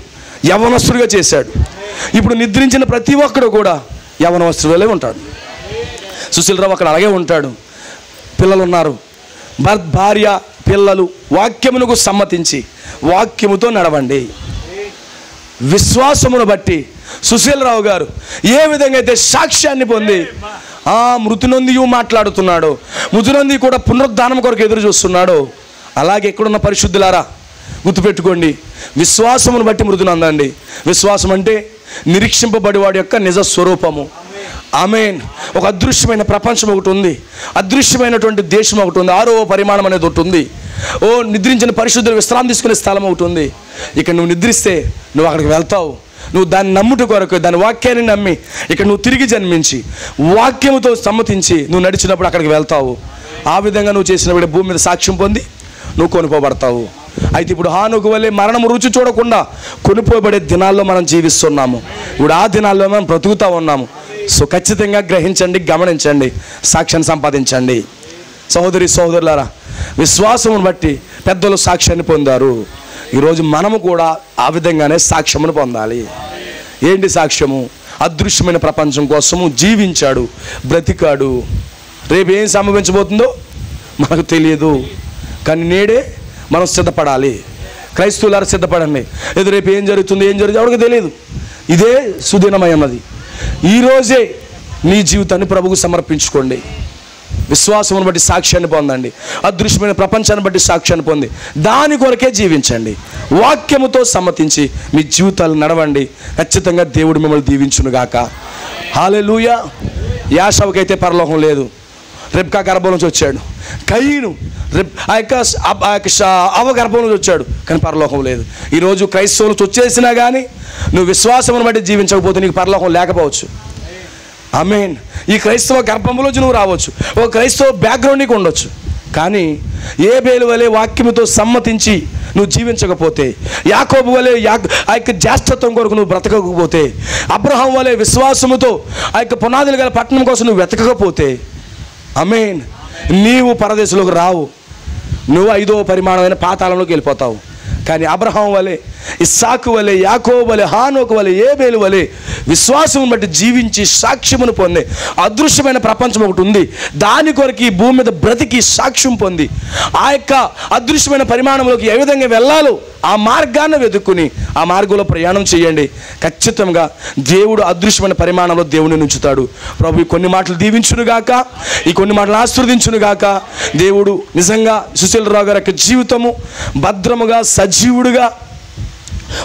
యవనస్తుడిగా చేశాడు. ఇప్పుడు నిద్రించిన ప్రతి ఒక్కడు కూడా యవనస్తుడిలో ఉంటాడు. సుశీలరావు అక్కడ అలాగే ఉంటాడు. పిల్లలు ఉన్నారు, భార్య పిల్లలు. వాక్యమునకు సమ్మతించి వాక్యముతో నడవండి. విశ్వాసమును బట్టి సుశీలరావు గారు ఏ విధంగా అయితే సాక్ష్యాన్ని పొంది మృతి నొంది మాట్లాడుతున్నాడో, మృతి నొంది కూడా పునరుద్ధానం కొరకు ఎదురు చూస్తున్నాడో, అలాగే ఎక్కడున్న పరిశుద్ధులారా గుర్తుపెట్టుకోండి, విశ్వాసమును బట్టి మృతి నొందండి. విశ్వాసం అంటే నిరీక్షింపబడి వాడి యొక్క నిజ స్వరూపము. ఆమేన్. ఒక అదృశ్యమైన ప్రపంచం ఒకటి ఉంది, అదృశ్యమైనటువంటి దేశం ఒకటి ఉంది, 6వ పరిమాణం అనేది ఒకటి ఉంది. నిద్రించిన పరిశుద్ధులు విశ్రాంతి తీసుకునే స్థలం ఒకటి ఉంది. ఇక నువ్వు నిద్రిస్తే నువ్వు అక్కడికి వెళ్తావు. నువ్వు దాన్ని నమ్ముట కొరకు, దాని వాక్యాన్ని నమ్మి ఇక్కడ నువ్వు తిరిగి జన్మించి వాక్యముతో సమ్మతించి నువ్వు నడిచినప్పుడు అక్కడికి వెళ్తావు. ఆ విధంగా నువ్వు చేసినప్పుడు భూమి మీద సాక్ష్యం పొంది నువ్వు కొనిపోబడతావు. అయితే ఇప్పుడు హానుకు వల్లే మరణం రుచి చూడకుండా కొనిపోబడే దినాల్లో మనం జీవిస్తున్నాము. ఇప్పుడు ఆ దినాల్లో మనం బ్రతుకుతూ ఉన్నాము. సో ఖచ్చితంగా గ్రహించండి, గమనించండి, సాక్ష్యాన్ని సంపాదించండి. సహోదరి సహోదరులారా, విశ్వాసమును బట్టి పెద్దలు సాక్ష్యాన్ని పొందారు. ఈరోజు మనము కూడా ఆ విధంగానే సాక్ష్యమును పొందాలి. ఏంటి సాక్ష్యము? అదృశ్యమైన ప్రపంచం కోసము జీవించాడు, బ్రతికాడు. రేపు ఏం సంభవించబోతుందో మనకు తెలియదు, కానీ నేడే మనం సిద్ధపడాలి. క్రైస్తవులారా సిద్ధపడండి. ఏదో రేపు ఏం జరుగుతుంది ఎవరికి తెలియదు. ఇదే సుదినమయమది. ఈరోజే నీ జీవితాన్ని ప్రభువుకు సమర్పించుకోండి. విశ్వాసమును బట్టి సాక్ష్యాన్ని పొందండి. అదృశ్యమైన ప్రపంచాన్ని బట్టి సాక్ష్యాన్ని పొంది దాని కొరకే జీవించండి. వాక్యముతో సమ్మతించి మీ జీవితాలు నడవండి. ఖచ్చితంగా దేవుడు మిమ్మల్ని దీవించునుగాక. హల్లెలూయా. యాషావుకైతే పరలోకం లేదు, రెబ్కా గర్భం నుంచి వచ్చాడు. కయీను ఆ యొక్క అవ గర్భం నుంచి వచ్చాడు, కానీ పరలోకం లేదు. ఈరోజు క్రైస్తవులు వచ్చేసినా కానీ నువ్వు విశ్వాసమును బట్టి జీవించకపోతే నీకు పరలోకం లేకపోవచ్చు. ఆమేన్. ఈ క్రైస్తవ గర్భంలోంచి నువ్వు రావచ్చు, ఒక క్రైస్తవ బ్యాక్గ్రౌండ్ నీకు ఉండొచ్చు, కానీ ఏబేలు వలె వాక్యముతో సమ్మతించి నువ్వు జీవించకపోతే, యాకోబు వలె ఆ యొక్క జ్యేష్ఠత్వం కొరకు నువ్వు బ్రతకకపోతే, అబ్రహాం వలె విశ్వాసముతో ఆ యొక్క పునాదులు గల పట్టణం కోసం నువ్వు వెతకకపోతే, ఆమేన్, నీవు పరదేశంలోకి రావు. నువ్వు 5వ పరిమాణమైన పాతాళంలోకి వెళ్ళిపోతావు. కానీ అబ్రహాం వలె, ఇస్సాకు వలె, యాకోబు వలె, హానోకు వలె, ఏబేలు వలె విశ్వాసం బట్టి జీవించి సాక్ష్యమును పొందే అదృశ్యమైన ప్రపంచం ఒకటి ఉంది. దాని కొరకు ఈ భూమి మీద బ్రతికి సాక్ష్యం పొంది ఆ యొక్క అదృశ్యమైన పరిమాణంలోకి ఏ విధంగా వెళ్ళాలో ఆ మార్గాన్ని వెతుక్కుని ఆ మార్గంలో ప్రయాణం చేయండి. ఖచ్చితంగా దేవుడు అదృశ్యమైన పరిమాణంలో దేవుడిని ఉంచుతాడు. ప్రభు ఈ కొన్ని మాటలు దీవించునుగాక, ఈ కొన్ని మాటలు ఆశీర్వదించునుగాక. దేవుడు నిజంగా సుశీలరావు గారి యొక్క జీవితము భద్రముగా సజీవుడుగా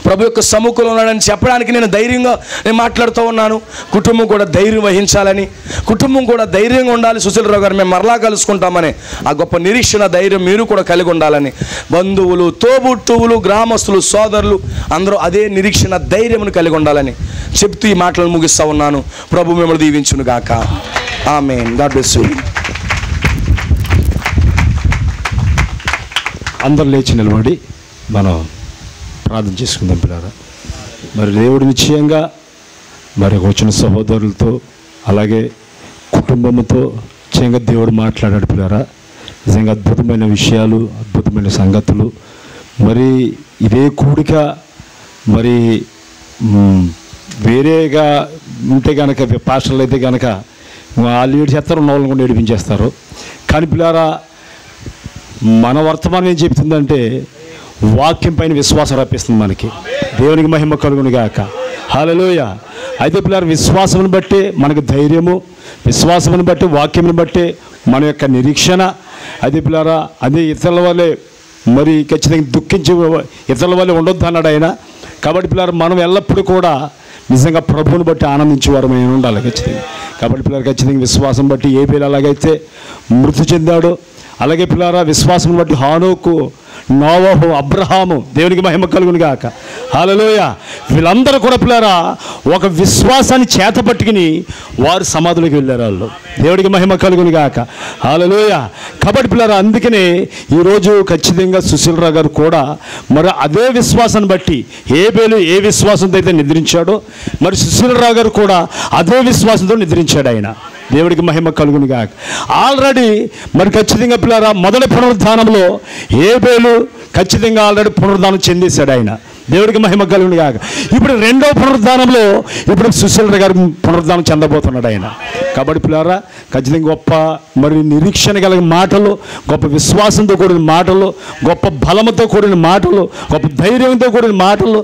ప్రభు యొక్క సముఖంలో ఉన్నాడని చెప్పడానికి నేను ధైర్యంగా మాట్లాడుతూ ఉన్నాను. కుటుంబం కూడా ధైర్యం వహించాలని, కుటుంబం కూడా ధైర్యంగా ఉండాలి. సుశీలరావు గారు మేము మరలా కలుసుకుంటామని ఆ గొప్ప నిరీక్షణ ధైర్యం మీరు కూడా కలిగి ఉండాలని, బంధువులు, తోబుట్టువులు, గ్రామస్తులు, సోదరులు అందరూ అదే నిరీక్షణ ధైర్యమును కలిగి ఉండాలని చెప్తూ ఈ మాటలను ముగిస్తూ ఉన్నాను. ప్రభు మిమ్మల్ని దీవించును గాక. ఆమేన్. God bless you. అందరు లేచి నిలబడి మనం ప్రార్థన చేసుకుందాం పిల్లారా. మరి దేవుడు నిశ్చయంగా మరి వచ్చిన సహోదరులతో అలాగే కుటుంబంతో నిశ్చయంగా దేవుడు మాట్లాడాడు పిల్లారా. నిజంగా అద్భుతమైన విషయాలు, అద్భుతమైన సంగతులు. మరి ఇదే కూడిక మరి వేరేగా ఉంటే కనుక పాస్టర్లు అయితే కనుక వాళ్ళు ఏడు చేస్తారు, ఉన్న వాళ్ళని కూడా ఏడిపించేస్తారు. కానీ పిల్లారా మన వర్తమానం ఏం చెప్తుందంటే వాక్యం పైన విశ్వాసం రప్పిస్తుంది మనకి. దేవునికి మహిమ కలుగును గాక. హల్లెలూయా. అయితే పిల్లలు విశ్వాసమును బట్టి మనకు ధైర్యము, విశ్వాసమును బట్టి వాక్యమును బట్టి మన యొక్క నిరీక్షణ. అయితే పిల్లరా అదే ఇతరుల వల్లే మరి ఖచ్చితంగా దుఃఖించి ఇతరుల వల్లే ఉండొద్దు అన్నాడు ఆయన. కాబట్టి పిల్లలు మనం ఎల్లప్పుడూ కూడా నిజంగా ప్రభువుని బట్టి ఆనందించేవారు మేము ఉండాలి ఖచ్చితంగా. కాబట్టి పిల్లలు ఖచ్చితంగా విశ్వాసం బట్టి ఏబేలు అలాగైతే మృతి చెందాడు, అలాగే పిల్లారా విశ్వాసం బట్టి హానోకు, నోవహు, అబ్రహాము, దేవునికి మహిమ కలుగును గాక. హల్లెలూయా. వీళ్ళందరూ కూడా పిల్లారా ఒక విశ్వాసాన్ని చేత పట్టుకుని వారు సమాధిలోకి వెళ్ళారు. వాళ్ళు దేవుడికి మహిమ కలుగును గాక. హల్లెలూయా. కాబట్టి పిల్లారా అందుకనే ఈరోజు ఖచ్చితంగా సుశీలరావు గారు కూడా మరి అదే విశ్వాసాన్ని బట్టి ఏబేలు ఏ విశ్వాసంతో అయితే నిద్రించాడో మరి సుశీలరావు గారు కూడా అదే విశ్వాసంతో నిద్రించాడు ఆయన. దేవుడికి మహిమ కలుగును గాక. ఆల్రెడీ మరి ఖచ్చితంగా పిల్లారా మొదటి పునరుద్ధానంలో ఏబేలు ఖచ్చితంగా ఆల్రెడీ పునరుద్ధానం చెందేశాడు ఆయన. దేవుడికి మహిమ కలుగును గాక. ఇప్పుడు రెండవ పునరుద్ధానంలో ఇప్పుడు సుశీలరావు గారు పునరుద్ధానం చెందబోతున్నాడు ఆయన. కాబట్టి పిల్లారా ఖచ్చితంగా గొప్ప మరి నిరీక్షణ కలిగిన మాటలు, గొప్ప విశ్వాసంతో కూడిన మాటలు, గొప్ప బలముతో కూడిన మాటలు, గొప్ప ధైర్యంతో కూడిన మాటలు,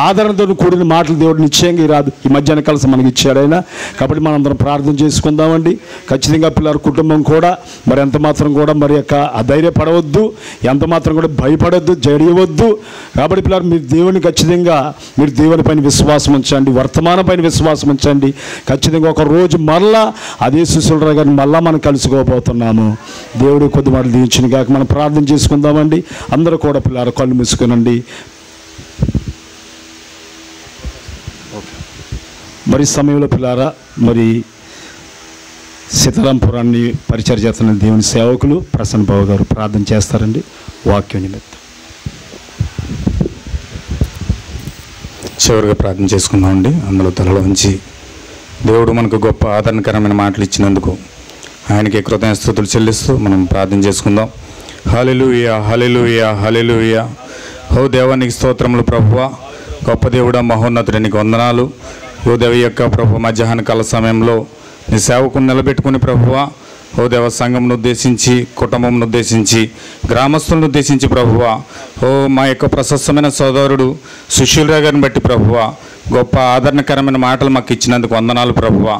ఆదరణతో కూడిన మాటలు దేవుడు నిశ్చయంగా రాదు ఈ మధ్యాహ్నం కలిసి మనకి ఇచ్చాడు ఆయన. కాబట్టి మనం అందరం ప్రార్థన చేసుకుందామండి. ఖచ్చితంగా పిల్లల కుటుంబం కూడా మరి ఎంత మాత్రం కూడా మరి యొక్క అధైర్యపడవద్దు, ఎంత మాత్రం కూడా భయపడవద్దు, జడియవద్దు. కాబట్టి పిల్లలు మీరు దేవుని ఖచ్చితంగా మీరు దేవుని పైన విశ్వాసం ఉంచండి, వర్తమానం పైన విశ్వాసం ఉంచండి. ఖచ్చితంగా ఒక రోజు మళ్ళా అదే సుశీలరావు గారిని మళ్ళా మనం కలుసుకోబోతున్నాము. దేవుడు కొద్ది మాటలు దీవించిన కాక మనం ప్రార్థన చేసుకుందామండి. అందరూ కూడా పిల్లలు కళ్ళు మూసుకునండి. మరి సమయంలో పిల్లారా మరి సీతారాంపురాన్ని పరిచయం చేస్తున్న దేవుని సేవకులు ప్రసన్న బాబు గారు ప్రార్థన చేస్తారండి వాక్యం నిమిత్తం. చివరిగా ప్రార్థన చేసుకుందామండి. అందులో తలలో ఉంచి దేవుడు మనకు గొప్ప ఆదరణకరమైన మాటలు ఇచ్చినందుకు ఆయనకి కృతజ్ఞతలు చెల్లిస్తూ మనం ప్రార్థన చేసుకుందాం. హల్లెలూయా, హల్లెలూయా, హల్లెలూయా. ఓ దేవానికి స్తోత్రములు ప్రభువా, గొప్ప దేవుడా, మహోన్నతుడా, నీకు వందనాలు. ఓ దేవి యొక్క ప్రభు మధ్యాహ్న కాల సమయంలో నీ సేవకుని నిలబెట్టుకుని ప్రభువా, ఓ దేవ సంఘంను ఉద్దేశించి, కుటుంబంను ఉద్దేశించి, గ్రామస్తులను ఉద్దేశించి ప్రభువా, ఓ మా యొక్క ప్రశస్తమైన సోదరుడు సుశీలరావు గారిని బట్టి ప్రభువా గొప్ప ఆదరణకరమైన మాటలు మాకు ఇచ్చినందుకు వందనాలు ప్రభువా.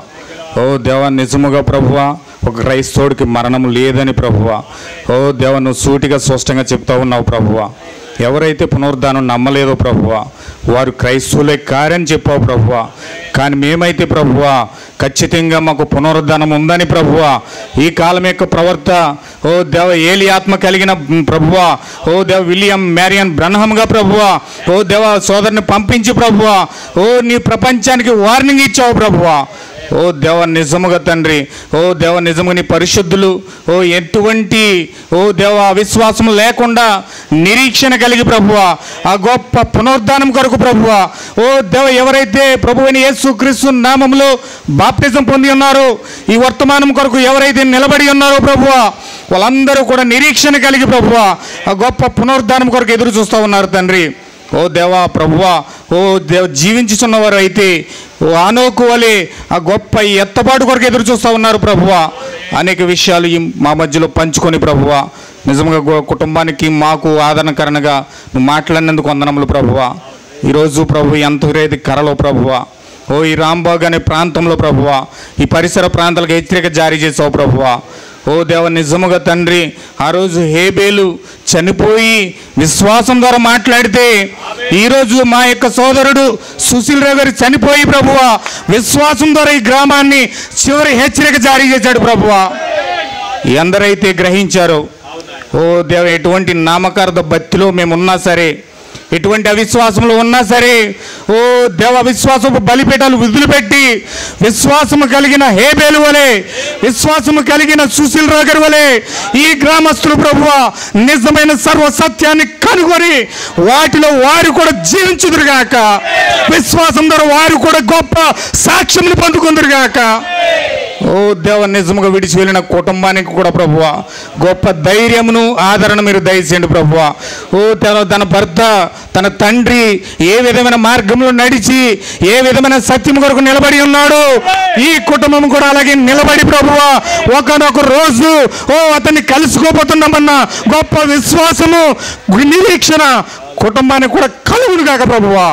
ఓ దేవా నిజముగా ప్రభువా ఒక క్రైస్తవుడికి మరణం లేదని ప్రభువా, ఓ దేవ నువ్వు సూటిగా స్పష్టంగా చెప్తా ఉన్నావు ప్రభువా. ఎవరైతే పునరుద్ధానం నమ్మలేదో ప్రభువా వారు క్రైస్తవులే కారని చెప్పావు ప్రభువా. కానీ మేమైతే ప్రభువా ఖచ్చితంగా మాకు పునరుద్ధానం ఉందని ప్రభువా, ఈ కాలం యొక్క ప్రవర్త ఓ దేవ ఏలి ఆత్మ కలిగిన ప్రభువా, ఓ దేవ విలియం మ్యారియన్ బ్రన్హమ్గా ప్రభువా, ఓ దేవ సోదరుని పంపించి ప్రభువా, ఓ నీ ప్రపంచానికి వార్నింగ్ ఇచ్చావు ప్రభువా. ఓ దేవ నిజముగా తండ్రి, ఓ దేవ నిజముగా నీ పరిశుద్ధులు ఓ ఎటువంటి ఓ దేవ అవిశ్వాసం లేకుండా నిరీక్షణ కలిగి ప్రభువా ఆ గొప్ప పునరుద్ధానం కొరకు ప్రభువా ఓ దేవ ఎవరైతే ప్రభువైన యేసుక్రీస్తు నామములో బాప్తిజం పొంది ఉన్నారో ఈ వర్తమానం కొరకు ఎవరైతే నిలబడి ఉన్నారో ప్రభువా వాళ్ళందరూ కూడా నిరీక్షణ కలిగి ప్రభువా ఆ గొప్ప పునరుద్ధానం కొరకు ఎదురు చూస్తూ ఉన్నారు తండ్రి. ఓ దేవా ప్రభువా ఓ దేవ జీవించుచున్నవారు అయితే ఓ ఆనోకు వలె ఆ గొప్ప ఎత్తపాటు కొరకు ఎదురు చూస్తూ ఉన్నారు ప్రభువా. అనేక విషయాలు మా మధ్యలో పంచుకొని ప్రభువా నిజంగా కుటుంబానికి మాకు ఆదరణకరణగా నువ్వు మాట్లాడినందుకు వందనములు ప్రభువా. ఈరోజు ప్రభు ఎంతరేది కరలో ప్రభువా ఓ ఈ రాంబాగ్ అనే ప్రాంతంలో ప్రభువా ఈ పరిసర ప్రాంతాలకు హెచ్చరిక జారీ చేసావు ప్రభువా. ఓ దేవ నిజముగా తండ్రి ఆ రోజు హేబేలు చనిపోయి విశ్వాసం ద్వారా మాట్లాడితే ఈరోజు మా యొక్క సోదరుడు సుశీల్ రావు గారు చనిపోయి ప్రభువా విశ్వాసం ద్వారా ఈ గ్రామాన్ని చివరి హెచ్చరిక జారీ చేశాడు ప్రభువా. ఎందరైతే గ్రహించారో ఓ దేవ ఎటువంటి నామకార్థ భక్తిలో మేమున్నా సరే ఎటువంటి అవిశ్వాసంలో ఉన్నా సరే ఓ దేవ విశ్వాసపు బలిపీఠాలు వదిలిపెట్టి విశ్వాసము కలిగిన హేబేలు వలె విశ్వాసము కలిగిన సుశీల్ రావు గారి వలె ఈ గ్రామస్తులు ప్రభువా నిజమైన సర్వ సత్యాన్ని కనుగొని వాటిలో వారు కూడా జీవించుదురుగాక, విశ్వాసం ద్వారా వారు కూడా గొప్ప సాక్ష్యములు పొందుకుందురుగాక. ఓ దేవ నిజముగా విడిచి వెళ్ళిన కుటుంబానికి కూడా ప్రభువా గొప్ప ధైర్యమును ఆదరణ మీరు దయచేయండి ప్రభువా. ఓ తన భర్త తన తండ్రి ఏ విధమైన మార్గంలో నడిచి ఏ విధమైన సత్యం కొరకు నిలబడి ఉన్నాడు ఈ కుటుంబం కూడా అలాగే నిలబడి ప్రభువా ఒకనొక రోజు ఓ అతన్ని కలుసుకోబోతున్నామన్న గొప్ప విశ్వాసము నిరీక్షణ కుటుంబానికి కూడా కలుగును కాక ప్రభువా.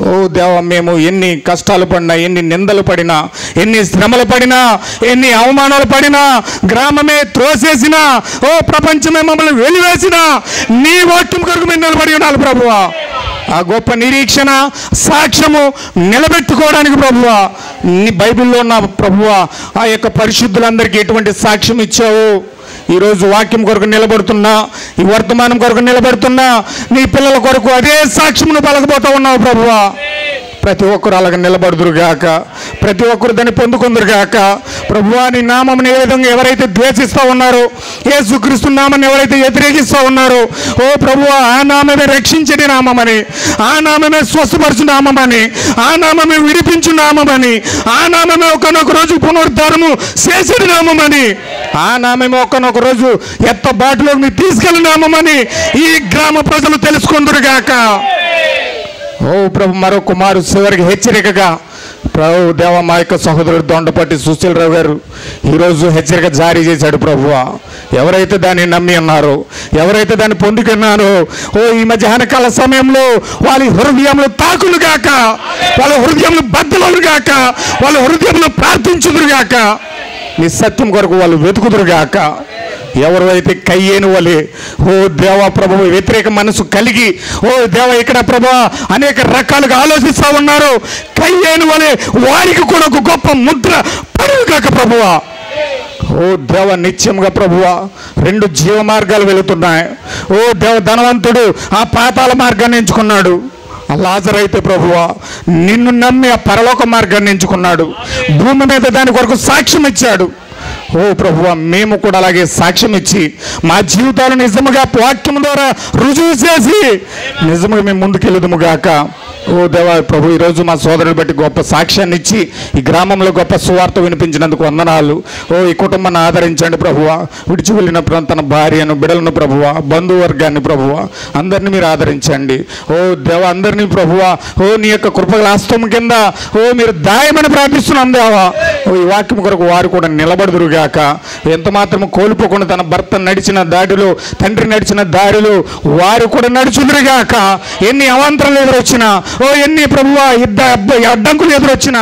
ఓ దేవ మేము ఎన్ని కష్టాలు పడినా ఎన్ని నిందలు పడినా ఎన్ని శ్రమలు పడినా ఎన్ని అవమానాలు పడినా గ్రామమే త్రోసేసినా ఓ ప్రపంచమే మమ్మల్ని వెలివేసినా నీ వాక్యం కొరకు మేము నిలబడి ఉండాలి ప్రభువా. ఆ గొప్ప నిరీక్షణ సాక్ష్యము నిలబెట్టుకోవడానికి ప్రభువా నీ బైబిల్లో ఉన్న ప్రభువా ఆ యొక్క పరిశుద్ధులందరికీ ఎటువంటి సాక్ష్యం ఇచ్చావు. ఈరోజు వాక్యం కొరకు నిలబడుతున్నా ఈ వర్తమానం కొరకు నిలబడుతున్నా నీ పిల్లల కొరకు అదే సాక్ష్యమును పలకబోతూ ఉన్నావు ప్రభువా. ప్రతి ఒక్కరు అలాగ నిలబడుదురుగాక, ప్రతి ఒక్కరు దాన్ని పొందుకుందురుగాక ప్రభువా. నీ నామమును ఏ విధంగా ఎవరైతే ద్వేషిస్తూ ఉన్నారో యేసుక్రీస్తు నామాన్ని ఎవరైతే వ్యతిరేకిస్తూ ఉన్నారో ఓ ప్రభువా ఆ నామమే రక్షించని నామమని, ఆ నామమే స్వస్థపరచు నామమని, ఆ నామమే విడిపించు నామమని, ఆ నామమే ఒకనొక రోజు పునరుద్ధారము చేసే నామమని, ఆ నామమే ఒకనొక రోజు ఎత్తబాటులోకి మీరు తీసుకెళ్ళిన నామమని ఈ గ్రామ ప్రజలు తెలుసుకుందురుగాక. ఓ ప్రభు మరో కుమారు చివరికి హెచ్చరికగా ప్రభు దేవ మా యొక్క సహోదరుడు దొండపట్టి సుశీల్ రావు గారు ఈరోజు హెచ్చరిక జారీ చేశాడు ప్రభువా. ఎవరైతే దాన్ని నమ్మి ఉన్నారో ఎవరైతే దాన్ని పొందుకున్నారో ఓ ఈ మధ్యాహ్నకాల సమయంలో వాళ్ళ హృదయంలో తాకులు గాక, వాళ్ళ హృదయంలో బద్దలు గాక, వాళ్ళ హృదయంలో ప్రార్థించుదురు గాక, నీ సత్యం కొరకు వాళ్ళు వెతుకుదురు గాక. ఎవరు అయితే కయ్యేను వలె ఓ దేవ ప్రభువు వ్యతిరేక మనసు కలిగి ఓ దేవ ఇక్కడ ప్రభు అనేక రకాలుగా ఆలోచిస్తూ ఉన్నారు కయ్యేను వలె వారికి కూడా ఒక గొప్ప ముద్ర పడును కాక ప్రభువా. ఓ దేవ నిత్యంగా ప్రభువా రెండు జీవ మార్గాలు వెళుతున్నాయి. ఓ దేవ ధనవంతుడు ఆ పాతాళ మార్గాన్ని ఎంచుకున్నాడు, లాజరు అయితే ప్రభువా నిన్ను నమ్మి ఆ పరలోక మార్గాన్ని ఎంచుకున్నాడు, భూమి మీద దాని కొరకు సాక్ష్యం ఇచ్చాడు. ఓ ప్రభువా మేము కూడా అలాగే సాక్ష్యం ఇచ్చి మా జీవితాలు నిజముగా వాక్యం ద్వారా రుజువు చేసి నిజముగా మేము ముందుకెళ్ళదుము గాక. ఓ దేవా ప్రభు ఈరోజు మా సోదరుని బట్టి గొప్ప సాక్ష్యాన్ని ఇచ్చి ఈ గ్రామంలో గొప్ప సువార్త వినిపించినందుకు వందనాలు. ఓ ఈ కుటుంబాన్ని ఆదరించండి ప్రభువా, విడిచి వెళ్ళిన తన భార్యను బిడ్డలను ప్రభువా బంధువర్గాన్ని ప్రభువా అందరినీ మీరు ఆదరించండి. ఓ దేవ అందరినీ ప్రభువా ఓ నీ యొక్క కృపగల హస్తం కింద ఓ మీరు దాయమని ప్రార్థిస్తున్నాం దేవా. ఓ ఈ వాక్యం కొరకు వారు కూడా నిలబడుదురుగాక. ఎంత మాత్రం కోల్పోకుండా తన భర్త నడిచిన దాడిలో తండ్రి నడిచిన దారిలో వారు కూడా నడుచుదురుగాక. ఎన్ని అవాంతరాలు ఎదురొచ్చినా ఓ ఎన్ని ప్రభువా అడ్డంకులు ఎదురొచ్చినా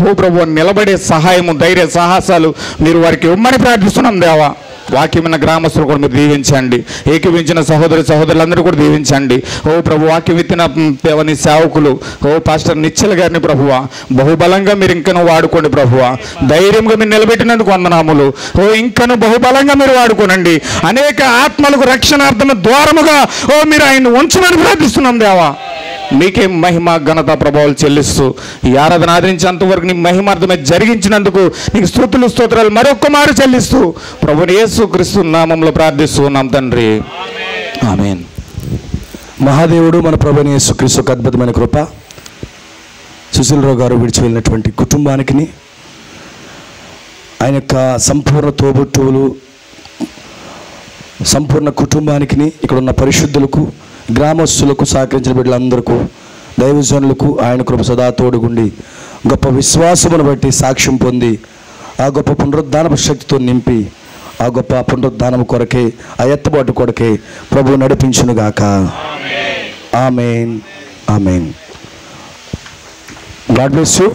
ఓ ప్రభువా నిలబడే సహాయము ధైర్య సాహసాలు మీరు వారికి ఇవ్వమని ప్రార్థిస్తున్నాం దేవా. వాక్యమైన గ్రామస్తులు కూడా మీరు దీవించండి, ఏకీవించిన సహోదరులందరూ కూడా దీవించండి. ఓ ప్రభు వాక్యం విత్తిన దేవని సేవకులు ఓ పాస్టర్ నిశ్చల్ గారిని ప్రభువా బహుబలంగా మీరు ఇంకనూ వాడుకోండి ప్రభువా. ధైర్యంగా మీరు నిలబెట్టినందుకు వందనాములు. ఓ ఇంకనూ బహుబలంగా మీరు వాడుకోనండి. అనేక ఆత్మలకు రక్షణార్థం ద్వారముగా ఓ మీరు ఆయన ఉంచమని ప్రార్థిస్తున్నాం దేవా. నీకే మహిమ ఘనత ప్రభావాలు చెల్లిస్తూ ఈ ఆరాధన ఆదరించేంతవరకు నీ మహిమార్థమే జరిగించినందుకు నీకు స్తుతులు స్తోత్రాలు మరొక్క మారు చెల్లిస్తూ ప్రభుని యేసుక్రీస్తు నామములో ప్రార్థిస్తూ ఉన్నాం తండ్రి, ఆమేన్. మహాదేవుడు మన ప్రభుని యేసుక్రీస్తు యొక్క అద్భుతమైన కృప, సుశీలరావు గారు విడిచి వెళ్ళినటువంటి కుటుంబానికి, ఆయన యొక్క సంపూర్ణ తోబుట్టువులు సంపూర్ణ కుటుంబానికి, ఇక్కడ ఉన్న పరిశుద్ధులకు, గ్రామస్తులకు, సహకరించిన బిడ్డలందరికీ, దైవజనులకు ఆయన కృప సదా తోడుగుండి గొప్ప విశ్వాసమును బట్టి సాక్ష్యం పొంది ఆ గొప్ప పునరుద్ధానపు శక్తితో నింపి ఆ గొప్ప పునరుద్ధానము కొరకే, ఆ ఎత్తబాటు కొరకే ప్రభు నడిపించునుగాక. Amen, amen. God bless you.